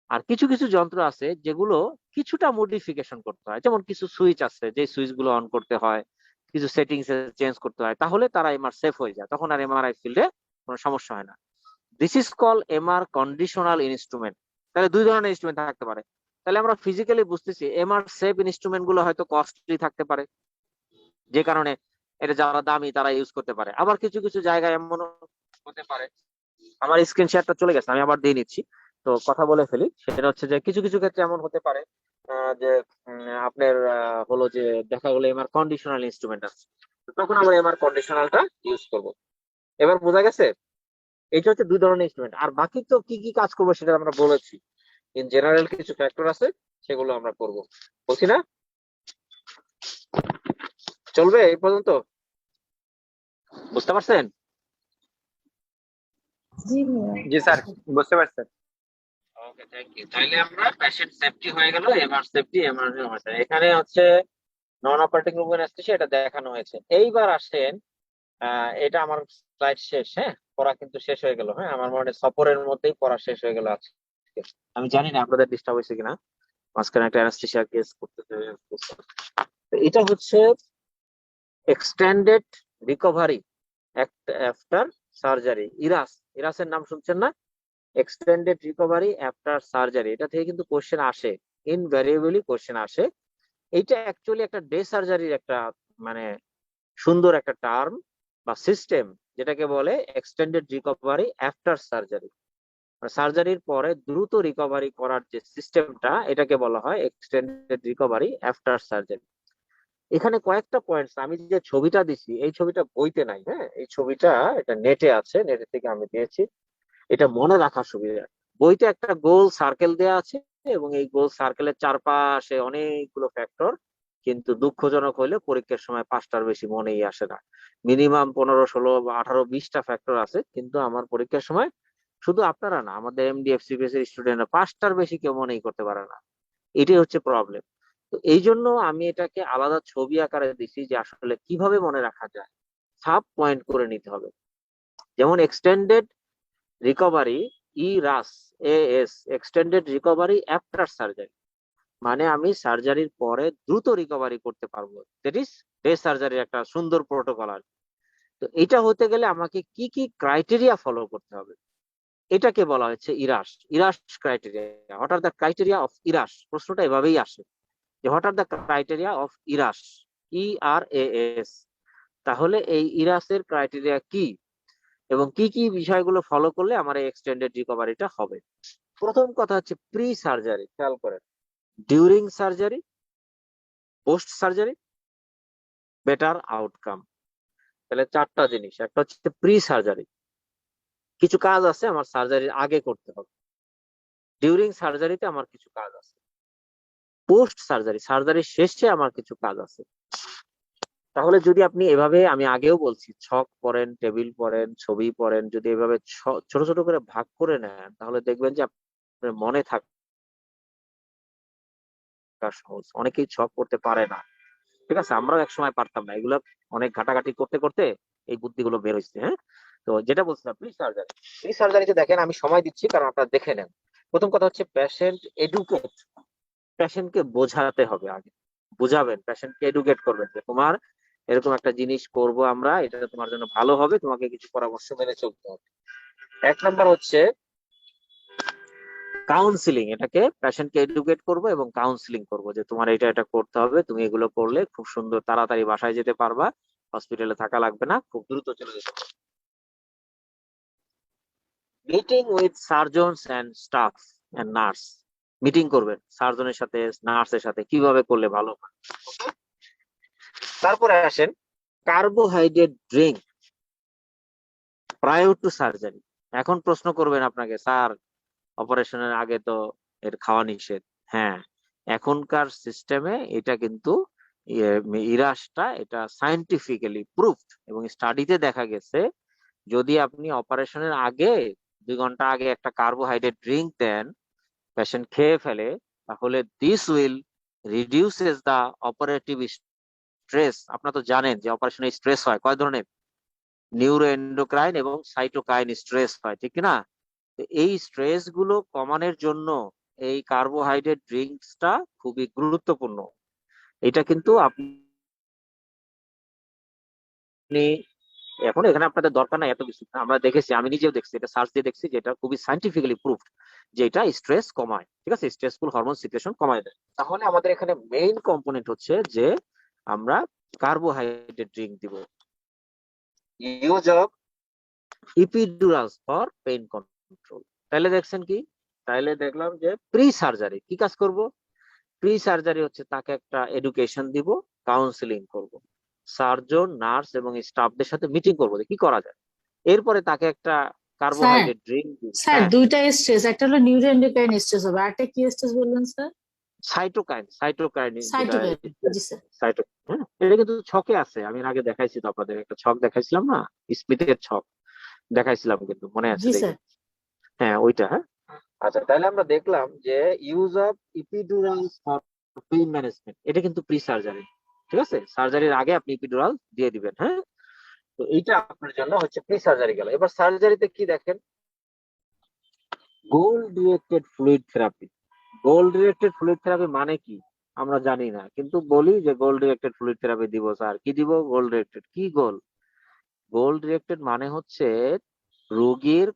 আর কিছু কিছু যন্ত্র আছে যেগুলো কিছুটা মডিফিকেশন করতে হয়, যেমন কিছু সুইচ আছে যে সুইচ গুলো অন করতে হয়, কিছু সেটিংস চেঞ্জ করতে হয়, তাহলে তারা এমআর সেফ হয়ে যায়, তখন আর এমআরআই ফিল্ডে কোনো সমস্যা হয় না। This is call MR conditional instrument. তাহলে দুই ধরনের ইনস্ট্রুমেন্ট থাকতে পারে। তাহলে আমরা ফিজিক্যালি বুঝতেছি এমআর সেফ ইনস্ট্রুমেন্ট গুলো হয়তো কস্টলি থাকতে পারে, যে কারণে এটা যারা দামি তারা ইউজ করতে পারে। আবার কিছু কিছু জায়গায় এমন হতে পারে, আমার স্ক্রিন শেয়ারটা চলে গেছে, আমি আবার দিয়ে নিচ্ছি, তো কথা বলে ফেলি। সেটা হচ্ছে যে কিছু কিছু ক্ষেত্রে এমন হতে পারে যে আপনার হলো যে দেখা গেলো এমআর কন্ডিশনাল ইনস্ট্রুমেন্ট আছে, তো তখন আমরা এমআর কন্ডিশনালটা ইউজ করব। এবার বোঝা গেছে? এইটা হচ্ছে দুই ধরনের ইনস্ট্রুমেন্ট। আর বাকি তো কি কি কাজ করবো সেটা আমরা বলেছি, ইন জেনারেল কিছু ফ্যাক্টর আছে সেগুলো আমরা করব, বলছি না? চলবে এই পর্যন্ত? বুঝতে পারছেন? জি ভাইয়া। জি স্যার, বুঝতে পারছেন। ওকে, থ্যাংক ইউ। তাহলে আমরা পেশেন্ট সেফটি হয়ে গেল, এমআর সেফটি, এমআর হয়েছে। এখানে হচ্ছে নন অপারেটিং রুম অ্যানেস্থেসিয়া, এটা দেখানো হয়েছে। এইবার আসেন, এটা আমার স্লাইড শেষ, হ্যাঁ, পড়া কিন্তু শেষ হয়ে গেল, হ্যাঁ, আমার মনে হয় সফরের মধ্যেই পড়া শেষ হয়ে গেল আজকে। আমি জানি না আপনাদের ডিস্টার্ব হয়েছে কিনা, মাঝখানে একটা অ্যানেস্থেসিয়া কেস করতে। তো এটা হচ্ছে এক্সটেন্ডেড রিকভারি আফটার সার্জারি, ইরাসের নাম শুনছেন না? এক্সটেন্ডেড রিকভারি আফটার সার্জারি, এটা থেকে কিন্তু কোশ্চেন আসে, ইনভ্যারিয়েবলি কোশ্চেন আসে। এইটা অ্যাকচুয়ালি একটা ডে সার্জারির একটা মানে সুন্দর একটা টার্ম বা সিস্টেম, যেটাকে বলে এক্সটেন্ডেড রিকভারি আফটার সার্জারি। সার্জারির পরে দ্রুত রিকভারি করার যে সিস্টেমটা, এটাকে বলা হয় এক্সটেন্ডেড রিকভারি আফটার সার্জারি। এখানে কয়েকটা পয়েন্টস, আমি যে ছবিটা দিছি এই ছবিটা বইতে নাই, হ্যাঁ, এই ছবিটা এটা নেটে আছে, নেটে থেকে আমি দিয়েছি। এটা মনে রাখার সুবিধা, বইতে একটা গোল সার্কেল দেয়া আছে এবং এই গোল সার্কেলের চারপাশে অনেকগুলো ফ্যাক্টর, কিন্তু দুঃখজনক হইলে পরীক্ষার সময় 5টার বেশি মনেই আসে না। মিনিমাম 15, 16 বা 18, 20টা ফ্যাক্টর আছে, কিন্তু আমার পরীক্ষার সময় শুধু আপনারা না, আমাদের এমডি এফসিপিএস এর স্টুডেন্টরা 5টার বেশি কেউ মনেই করতে পারে না। এটাই হচ্ছে প্রবলেম। তো এই জন্য আমি এটাকে আলাদা ছবি আকারে দিছি যে আসলে কিভাবে মনে রাখা যায়, সাব পয়েন্ট করে নিতে হবে। যেমন extended recovery, ERAS, AS, extended recovery after surgery, মানে আমি সার্জারির পরে দ্রুত রিকভারি করতে পারবো, দ্যাট ইজ ডে সার্জারির একটা সুন্দর প্রোটোকল আর। তো এটা হতে গেলে আমাকে কি কি ক্রাইটেরিয়া ফলো করতে হবে, এটাকে বলা হচ্ছে ERAS, ERAS criteria. What are the criteria of ERAS, প্রশ্নটা এভাবেই আসে যে what are the criteria of ERAS, ERAS. তাহলে এই ইরাসের ক্রাইটেরিয়া কি এবং কি কি বিষয়গুলো ফলো করলে আমার এই এক্সটেন্ডেড রিকভারিটা হবে। প্রথম কথা হচ্ছে প্রি সার্জারি, খেয়াল করেন, during surgery, post surgery, better outcome. তাহলে 4টা জিনিস। একটা হচ্ছে প্রি সার্জারি, কিছু কাজ আছে আমার সার্জারির আগে করতে হবে। ডিউরিং সার্জারিতে আমার কিছু কাজ আছে। পোস্ট সার্জারি, সার্জারির শেষে আমার কিছু কাজ আছে। তাহলে যদি আপনি এভাবে, আমি আগেও বলছি, ছক পড়েন, টেবিল পড়েন, ছবি পড়েন, যদি এভাবে ছোট ছোট করে ভাগ করে নেন, তাহলে দেখবেন যে আপনার মনে থাকা সহজ। অনেকেই ছক করতে পারে না, ঠিক আছে, আমরাও একসময় পারতাম না। এগুলো অনেক ঘাটাঘাটি করতে করতে এই বুদ্ধিগুলো বের হয়েছে। হ্যাঁ, তো যেটা বলছিলাম প্রি সার্জারি, প্রি সার্জারিতে দেখেন আমি সময় দিচ্ছি কারণ আপনারা দেখে নেন। প্রথম কথা হচ্ছে পেশেন্ট এডুকেট, পেশেন্টকে বোঝাতে হবে আগে, বুঝাবেন, পেশেন্টকে এডুকেট করবেন যে তোমার এরকম একটা জিনিস করব আমরা, এটা তোমার জন্য ভালো হবে, তোমাকে কিছু পরামর্শ মেনে চলতে হবে। 1 নম্বর হচ্ছে কাউন্সিলিং, এটাকে পেশেন্টকে এডুকেট করবো এবং কাউন্সিলিং করবো যে তোমার এটা এটা করতে হবে, তুমি এগুলো করলে খুব সুন্দর তাড়াতাড়ি বাসায় যেতে পারবা, হসপিটালে থাকা লাগবে না, খুব দ্রুত চলে যেতে পারবে। Meeting with surgeons and staff and nurse, meeting করবেন সার্জনের সাথে, নার্সের সাথে, কিভাবে করলে ভালো হয়। তারপরে আসেন carbohydrate drink prior to surgery. এখন প্রশ্ন করবেন আপনাকে, স্যার অপারেশনের আগে তো এর খাওয়া নিষেধ। হ্যাঁ, এখনকার সিস্টেমে এটা কিন্তু ইরাসটা এটা সায়েন্টিফিক্যালি প্রুফড এবং স্টাডিতে দেখা গেছে, যদি আপনি অপারেশনের আগে 2 ঘন্টা আগে একটা কার্বোহাইড্রেট ড্রিঙ্ক দেন, পেশেন্ট খেয়ে ফেলে, তাহলে this will reduces the operative stress. আপনারা তো জানেন যে অপারেশনে স্ট্রেস হয় কয় ধরনের, নিউরো এন্ডোক্রাইন এবং সাইটোকাইন স্ট্রেস হয়, ঠিক না? এই স্ট্রেস গুলো কমানোর জন্য এই কার্বোহাইড্রেট ড্রিঙ্কসটা খুবই গুরুত্বপূর্ণ। এটা কিন্তু আপনি এখন এখানে আপনাদের দরকার নাই এত কিছু, আমরা দেখেছি, আমি নিজেও দেখছি, এটা সার্চ দিয়ে দেখছি, যেটা খুবই সাইন্টিফিক্যালি প্রুফড যে এটা স্ট্রেস কমায়, ঠিক আছে, স্ট্রেসফুল হরমোন সিক্রেশন কমায় দেয়। তাহলে আমাদের এখানে মেইন কম্পোনেন্ট হচ্ছে যে আমরা কার্বোহাইড্রেট ড্রিঙ্ক দিব। Use of epidurals for pain control. তাহলে দেখছেন কি, তাহলে দেখলাম যে প্রি সার্জারি কি কাজ করব। প্রি সার্জারি হচ্ছে তাকে একটা এডুকেশন দিব, কাউন্সিলিং করব, সার্জন, নার্স এবং স্টাফদের সাথে মিটিং করবো যে কি করা যায়। এরপরে তাকে একটা স্যার, কার্বোহাইড্রেট ড্রিঙ্ক দিব। স্যার হ্যাঁ, দুইটা স্ট্রেস, একটা হলো নিউরোএন্ডোক্রাইন স্ট্রেস হবে, আরেকটা কি স্ট্রেস বললেন স্যার? সাইটোকাইন, সাইটোকাইন যেটা, সাইটোকাইন। জি স্যার। সাইটো, হ্যাঁ, এটা কিন্তু ছকে আছে, আমি এর আগে দেখাইছি তো আপনাদের, একটা ছক দেখাইছিলাম না, স্মিথের ছক দেখাইছিলাম, কিন্তু মনে আছে জি দেখবেন। স্যার। হ্যাঁ, ওইটা। হ্যাঁ, আচ্ছা, তাহলে আমরা দেখলাম যে use of epidurals for pain management, এটা কিন্তু প্রি সার্জারি, ঠিক আছে, সার্জারির আগে আপনি ইপিডুরাল দিয়ে দিবেন। হ্যাঁ, তো এইটা আপনার জন্য হচ্ছে প্রি সার্জারি গেল। এবার সার্জারিতে কি দেখেন, গোল ডিরেক্টেড ফ্লুইড থেরাপি। গোল ডিরেক্টেড ফ্লুইড থেরাপি মানে কি আমরা জানি না, কিন্তু বলি যে গোল ডিরেক্টেড ফ্লুইড থেরাপি দিব স্যার। কি দিব? গোল ডিরেক্টেড। কি গোল? গোল ডিরেক্টেড মানে হচ্ছে রোগীর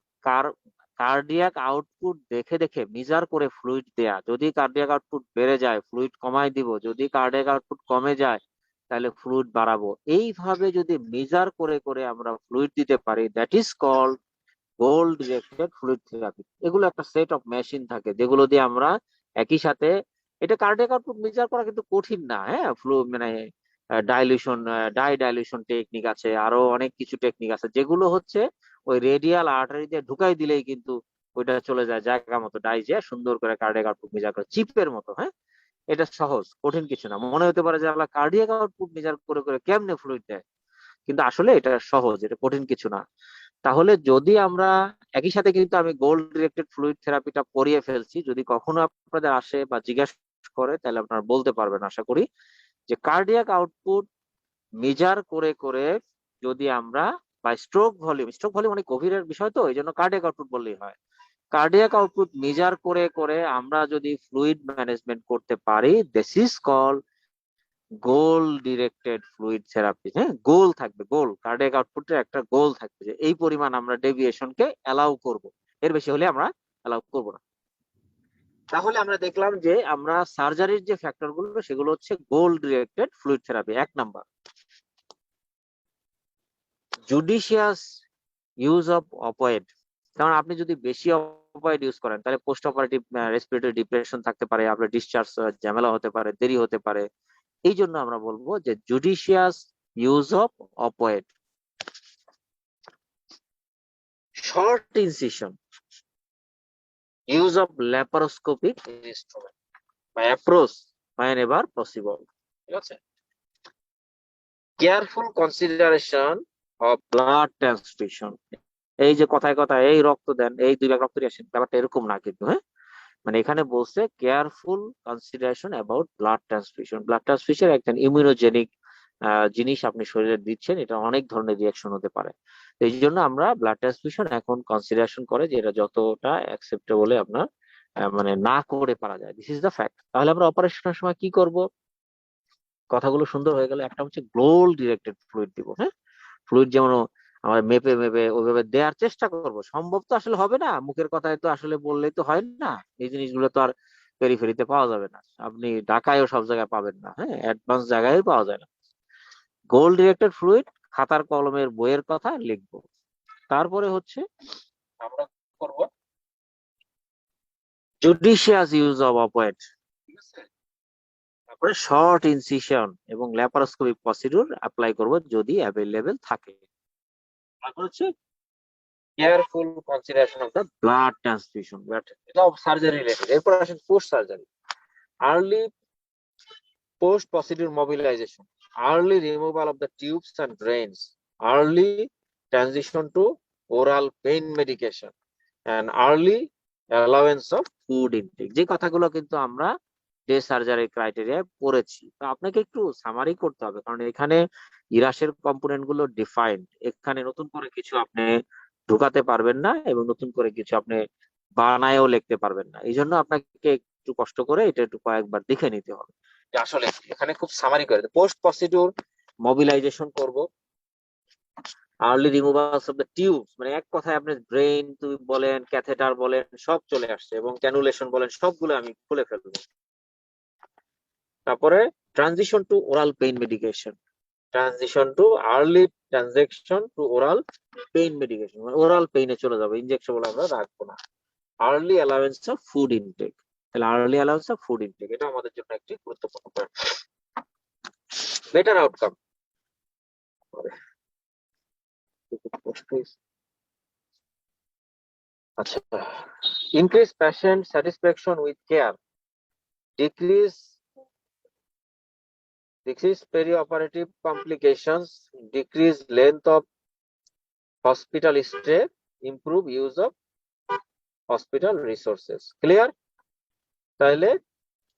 কার্ডিয়াক আউটপুট দেখে দেখে মিজার করে ফ্লুইড দেয়া। যদি কার্ডিয়াক আউটপুট বেড়ে যায় ফ্লুইড কমাই দিব, যদি কার্ডিয়াক আউটপুট কমে যায় তাহলে ফ্লুইড বাড়াবো। এইভাবে যদি মেজার করে করে আমরা ফ্লুইড দিতে পারি, that is called goal directed fluid therapy. এগুলো একটা সেট অফ মেশিন থাকে যেগুলো দিয়ে আমরা একই সাথে, এটা কার্ডিয়াক আউটপুট মেজার করা কিন্তু কঠিন না, হ্যাঁ, মানে ডাইলিউশন, ডাইলিউশন টেকনিক আছে, আরো অনেক কিছু টেকনিক আছে যেগুলো হচ্ছে ওই রেডিয়াল আর্টারি দিয়ে ঢুকাই দিলেই কিন্তু ওইটা চলে যায় জায়গা মতো, ডাইজে সুন্দর করে কার্ডিয়াক আউটপুট মেজার করে চিপের মতো, হ্যাঁ। এটা সহজ, কঠিন কিছু না। মনে হতে পারে যে আমরা কার্ডিয়াক আউটপুট মেজার করে করে কেমনে ফ্লুইড দেয়, কিন্তু আসলে এটা সহজ, এটা কঠিন কিছু না। তাহলে যদি আমরা একই সাথে, কিন্তু আমি গোল্ড ডিরেক্টেড ফ্লুইড থেরাপিটা পড়িয়ে ফেলছি, যদি কখনো আপনাদের আসে বা জিজ্ঞাসা করে তাহলে আপনারা বলতে পারবেন আশা করি, যে কার্ডিয়াক আউটপুট মেজার করে করে যদি আমরা, বা স্ট্রোক ভলিউম অনেক গভীরের বিষয়, তো এই জন্য কার্ডিয়াক আউটপুট বললেই হয়। কার্ডিয়াক আউটপুট মেজার করে করে আমরা যদি ফ্লুইড ম্যানেজমেন্ট করতে পারি, this is call goal directed fluid therapy. হ্যাঁ, গোল থাকবে, গোল কার্ডিয়াক আউটপুটের একটা গোল থাকবে যে এই পরিমাণ আমরা ডেভিয়েশনকে অ্যালাউ করব, এর বেশি হলে আমরা অ্যালাউ করব না। তাহলে আমরা দেখলাম যে আমরা সার্জারির যে ফ্যাক্টর গুলো সেগুলো হচ্ছে goal directed fluid therapy. 1 number, judicious use of opioid. কারণ আপনি যদি বেশি অপয়েড ইউজ করেন তাহলে পোস্ট অপারেটিভ রেসপিরেটরি ডিপ্রেশন থাকতে পারে, আপনার ডিসচার্জ ঝামেলা হতে পারে, দেরি হতে পারে। এই জন্য আমরা বলবো যে judicious use of opioid. Short incision, use of laparoscopic instrument বা অ্যাপ্রোচ whenever possible, ঠিক আছে। Careful consideration of blood transfusion. এই যে কথায় কথায় এই রক্ত দেন, এই 2 লাখ রক্ত দিয়ে আসেন, ব্যাপারটা এরকম না কিন্তু, হ্যাঁ। মানে এখানে বলছে careful consideration about blood transfusion. Blood transfusion একটা ইমিউনোজেনিক জিনিস আপনি শরীরে দিচ্ছেন, এটা অনেক ধরনের রিয়াকশন হতে পারে। এই জন্য আমরা ব্লাড ট্রান্সফিউশন এখন কনসিডারেশন করে যে এটা যতটা অ্যাকসেপ্টেবল আপনার মানে না করে পারা যায়, দিস ইজ দ্য ফ্যাক্ট। তাহলে আমরা অপারেশনের সময় কি করব? কথাগুলো সুন্দর হয়ে গেল। একটা হচ্ছে গোল ডিরেক্টেড ফ্লুইড দিব, হ্যাঁ। ফ্লুইড যেমন আমরা মেপে মেপে ওইভাবে দেওয়ার চেষ্টা করব। সম্ভব তো আসলে হবে না, মুখের কথায় তো আসলে বললেই তো হয় না। এই জিনিসগুলো তো আর পেরিফেরিতে পাওয়া যাবে না, আপনি ঢাকায়ও সব জায়গায় পাবেন না, হ্যাঁ, অ্যাডভান্স জায়গায় পাওয়া যায় না। গোল ডিরেক্টেড ফ্লুইড খাতার কলমের বইয়ের কথা লিখবো। তারপরে হচ্ছে আমরা করব জুডিশিয়াস ইউজ অফ অপয়েড, ঠিক আছে। তারপরে শর্ট ইনসিশন এবং ল্যাপারোস্কোপিক প্রসিডিউর অ্যাপ্লাই করব যদি অ্যাভেলেবেল থাকে। তারপর হচ্ছে careful consideration of the blood transfusion, এটা সার্জারি রিলেটেড। এরপর আসেন post surgery, early post procedure mobilisation, early removal of the tubes and drains, early transition to oral pain medication and early allowance of food intake. যে কথাগুলো কিন্তু আমরা day surgery ক্রাইটেরিয়ায় পড়েছি, তো আপনাকে একটু সামারি করতে হবে, কারণ এখানে ইরাসের কম্পোনেন্ট গুলো ডিফাইন্ড। এখানে নতুন করে কিছু আপনি ঢুকাতে পারবেন না এবং নতুন করে কিছু আপনি বানায়ও লিখতে পারবেন না। এই জন্য আপনাকে একটু কষ্ট করে এটা একটু কয়েকবার দেখে নিতে হবে যে আসলে এখানে খুব সামারি করে। পোস্ট প্রসিডিউর মোবিলাইজেশন করব, early removals of the tubes, মানে এক কথায় আপনি ব্রেইন টিউব বলেন, ক্যাথেটার বলেন, সব চলে আসছে, এবং ক্যানুলেশন বলেন, সবগুলো আমি খুলে ফেলবো। তারপরে transition to oral pain medication, transition to early transaction to oral pain medication, মানে ওরাল পেইনে চলে যাবে, ইনজেকশন আমরা রাখবো না। Early allowance of food intake, তাহলে early allowance of food intake এটা আমাদের জন্য একটি গুরুত্বপূর্ণ পয়েন্ট। বেটার আউটকাম, আচ্ছা, increase patient satisfaction with care, decrease perioperative complications, decrease length of hospital stay, improve use of hospital resources. Clear? তাহলে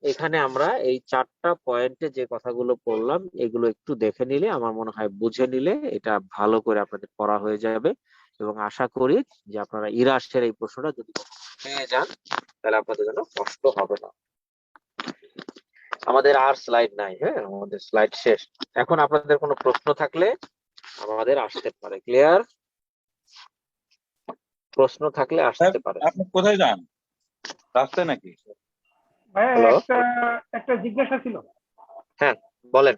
এখানে আমরা এই 4টা পয়েন্টে যে কথাগুলো বললাম এগুলো একটু দেখে নিলে, আমার মনে হয় বুঝে নিলে এটা ভালো করে আপনাদের পড়া হয়ে যাবে, এবং আশা করি যে আপনারা ইরাসের এই প্রশ্নটা যদি পেয়ে যান তাহলে আপনাদের জন্য কষ্ট হবে না। আমাদের আর স্লাইড নাই, হ্যাঁ, আমাদের স্লাইড শেষ। এখন আপনাদের কোনো প্রশ্ন থাকলে আমাদের আসতে পারে। ক্লিয়ার? প্রশ্ন থাকলে আসতে পারে। আপনি কোথায় যান, রাস্তায় নাকি? ভাইয়া Hello? একটা জিজ্ঞাসা ছিল। হ্যাঁ, বলেন।